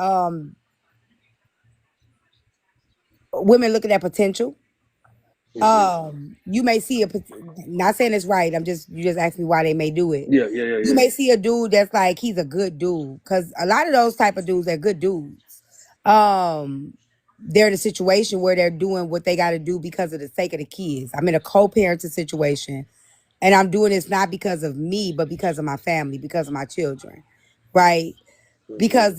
Speaker 1: women looking at potential.
Speaker 7: Hmm.
Speaker 1: You may see not saying it's right. You just asked me why they may do it.
Speaker 7: Yeah, yeah, yeah,
Speaker 1: You
Speaker 7: yeah.
Speaker 1: may see a dude that's like he's a good dude because a lot of those type of dudes are good dudes. Um, they're in a situation where they're doing what they got to do because of the sake of the kids. I'm in a co-parenting situation, and I'm doing this not because of me, but because of my family, because of my children, right?
Speaker 7: Hmm.
Speaker 1: Because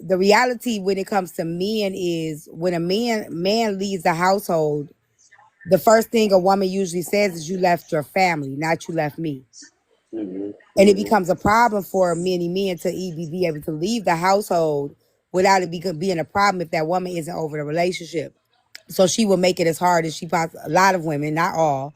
Speaker 1: the reality when it comes to men is when a man leaves the household, the first thing a woman usually says is you left your family, not you left me.
Speaker 7: Hmm.
Speaker 1: And it
Speaker 7: Hmm.
Speaker 1: becomes a problem for many men to even be able to leave the household without it being a problem if that woman isn't over the relationship. So she will make it as hard as she possibly, a lot of women, not all,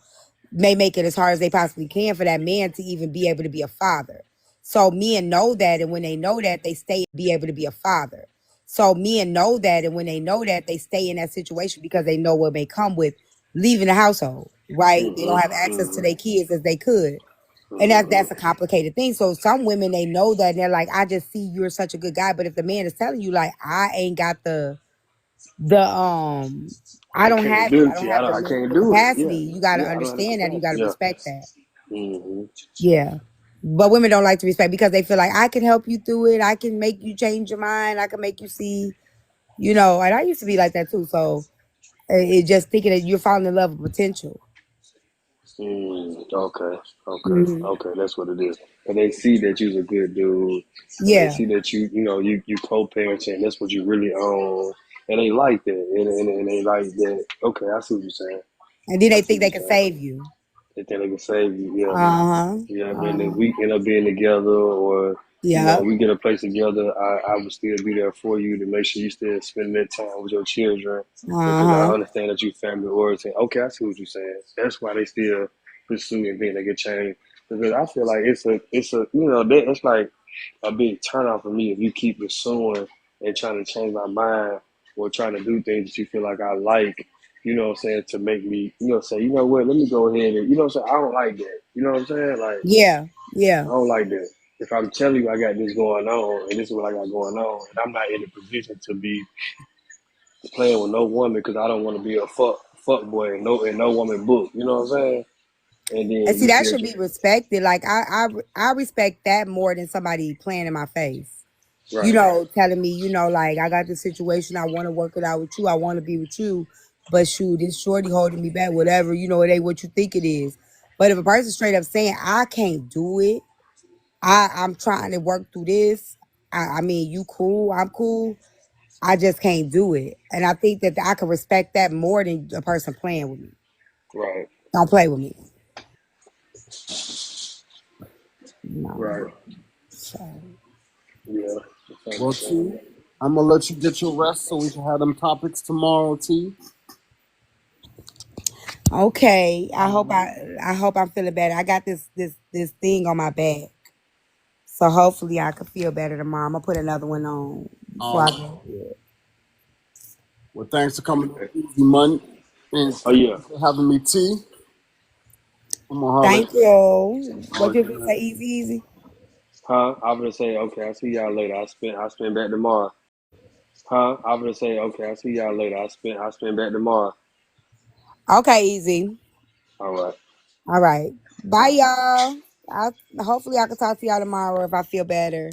Speaker 1: may make it as hard as they possibly can for that man to even be able to be a father. So men know that, and when they know that, they stay and be able to be a father. So men know that, and when they know that, they stay in that situation because they know what may come with leaving the household, right? They
Speaker 7: Hmm.
Speaker 1: don't have access to
Speaker 7: Hmm.
Speaker 1: their kids as they could. And
Speaker 7: Hmm.
Speaker 1: that's a complicated thing. So some women they know that and they're like, I just see you're such a good guy. But if the man is telling you like I ain't got the I
Speaker 7: The
Speaker 1: don't have it. I don't
Speaker 7: capability.
Speaker 1: have
Speaker 7: I can't
Speaker 1: the
Speaker 7: do it. Yeah.
Speaker 1: capacity. You gotta
Speaker 7: Yeah. I don't have the
Speaker 1: understand that. You
Speaker 7: capacity.
Speaker 1: gotta
Speaker 7: Yeah.
Speaker 1: respect that.
Speaker 7: Hmm.
Speaker 1: Yeah. But women don't like to respect because they feel like I can help you through it. I can make you change your mind. I can make you see, and I used to be like that too. So it just thinking that you're falling in love with potential.
Speaker 7: Mm, okay, okay,
Speaker 1: Hmm.
Speaker 7: okay. That's what it is. And they see that you're a good dude, and they
Speaker 1: Yeah.
Speaker 7: see that you co-parenting. That's what you really own, and they like that, and they like that. Okay, I see what you're saying.
Speaker 1: And then
Speaker 7: I
Speaker 1: they
Speaker 7: see
Speaker 1: think
Speaker 7: what
Speaker 1: they
Speaker 7: you're
Speaker 1: can
Speaker 7: saying.
Speaker 1: save you.
Speaker 7: They think they can save you. Yeah.
Speaker 1: Uh-huh.
Speaker 7: Yeah, and if
Speaker 1: Uh-huh.
Speaker 7: we end up being together, or
Speaker 1: Yep.
Speaker 7: we get a place together, I will still be there for you to make sure you still spend that time with your children because I
Speaker 1: Uh-huh.
Speaker 7: understand that you family oriented. Okay, I see what you're saying. That's why they still pursue and think they can change. Because I feel like it's a it's like a big turnoff for me if you keep pursuing and trying to change my mind or trying to do things that you feel like I like. You know what I'm saying, to make me, say, you know what, let me go ahead and, what I'm saying, I don't like that. You know what I'm saying? Like,
Speaker 1: Yeah.
Speaker 7: I
Speaker 1: Yeah.
Speaker 7: don't like that. If I'm telling you I got this going on and this is what I got going on, and I'm not in a position to be playing with no woman because I don't want to be a fuck boy and no woman book. You know what I'm saying? And
Speaker 1: And
Speaker 7: then
Speaker 1: see,
Speaker 7: you
Speaker 1: that
Speaker 7: still
Speaker 1: should be respected. Like I respect that more than somebody playing in my face.
Speaker 7: right,
Speaker 1: Telling me, like I got this situation, I want to work it out with you, I want to be with you, but shoot, this shorty holding me back, whatever, it ain't what you think it is. But if a person straight up saying I can't do it, I'm trying to work through this. I mean, you cool, I'm cool. I just can't do it, and I think that I can respect that more than a person playing with me.
Speaker 7: right,
Speaker 1: Don't play with me, no.
Speaker 7: right.
Speaker 1: So
Speaker 7: Yeah, that's
Speaker 2: Well, T,
Speaker 7: understandable.
Speaker 2: I'm gonna let you get your rest so we can have them topics tomorrow, T.
Speaker 1: okay,
Speaker 2: All
Speaker 1: I hope I'm feeling better. I got this thing on my back. So hopefully I could feel better tomorrow. I'm gonna put another one on before I
Speaker 2: right.
Speaker 1: go. Yeah.
Speaker 2: Well, thanks for coming on
Speaker 7: Okay.
Speaker 2: Easy Money, and
Speaker 7: Oh
Speaker 2: thank
Speaker 7: yeah,
Speaker 2: you for having me, T. I'm gonna holler at
Speaker 1: Thank you.
Speaker 2: you. All
Speaker 1: What
Speaker 2: right,
Speaker 1: you
Speaker 2: good
Speaker 1: gonna
Speaker 2: night.
Speaker 1: say? Easy, easy.
Speaker 7: huh? I'm gonna say okay. I'll see y'all later. I spend back tomorrow. Huh? I'm gonna say okay. I'll see y'all later. I spend back tomorrow.
Speaker 1: Okay, easy.
Speaker 7: All right.
Speaker 1: All right.
Speaker 7: All
Speaker 1: Bye,
Speaker 7: right.
Speaker 1: y'all. Hopefully I can talk to y'all tomorrow if I feel better.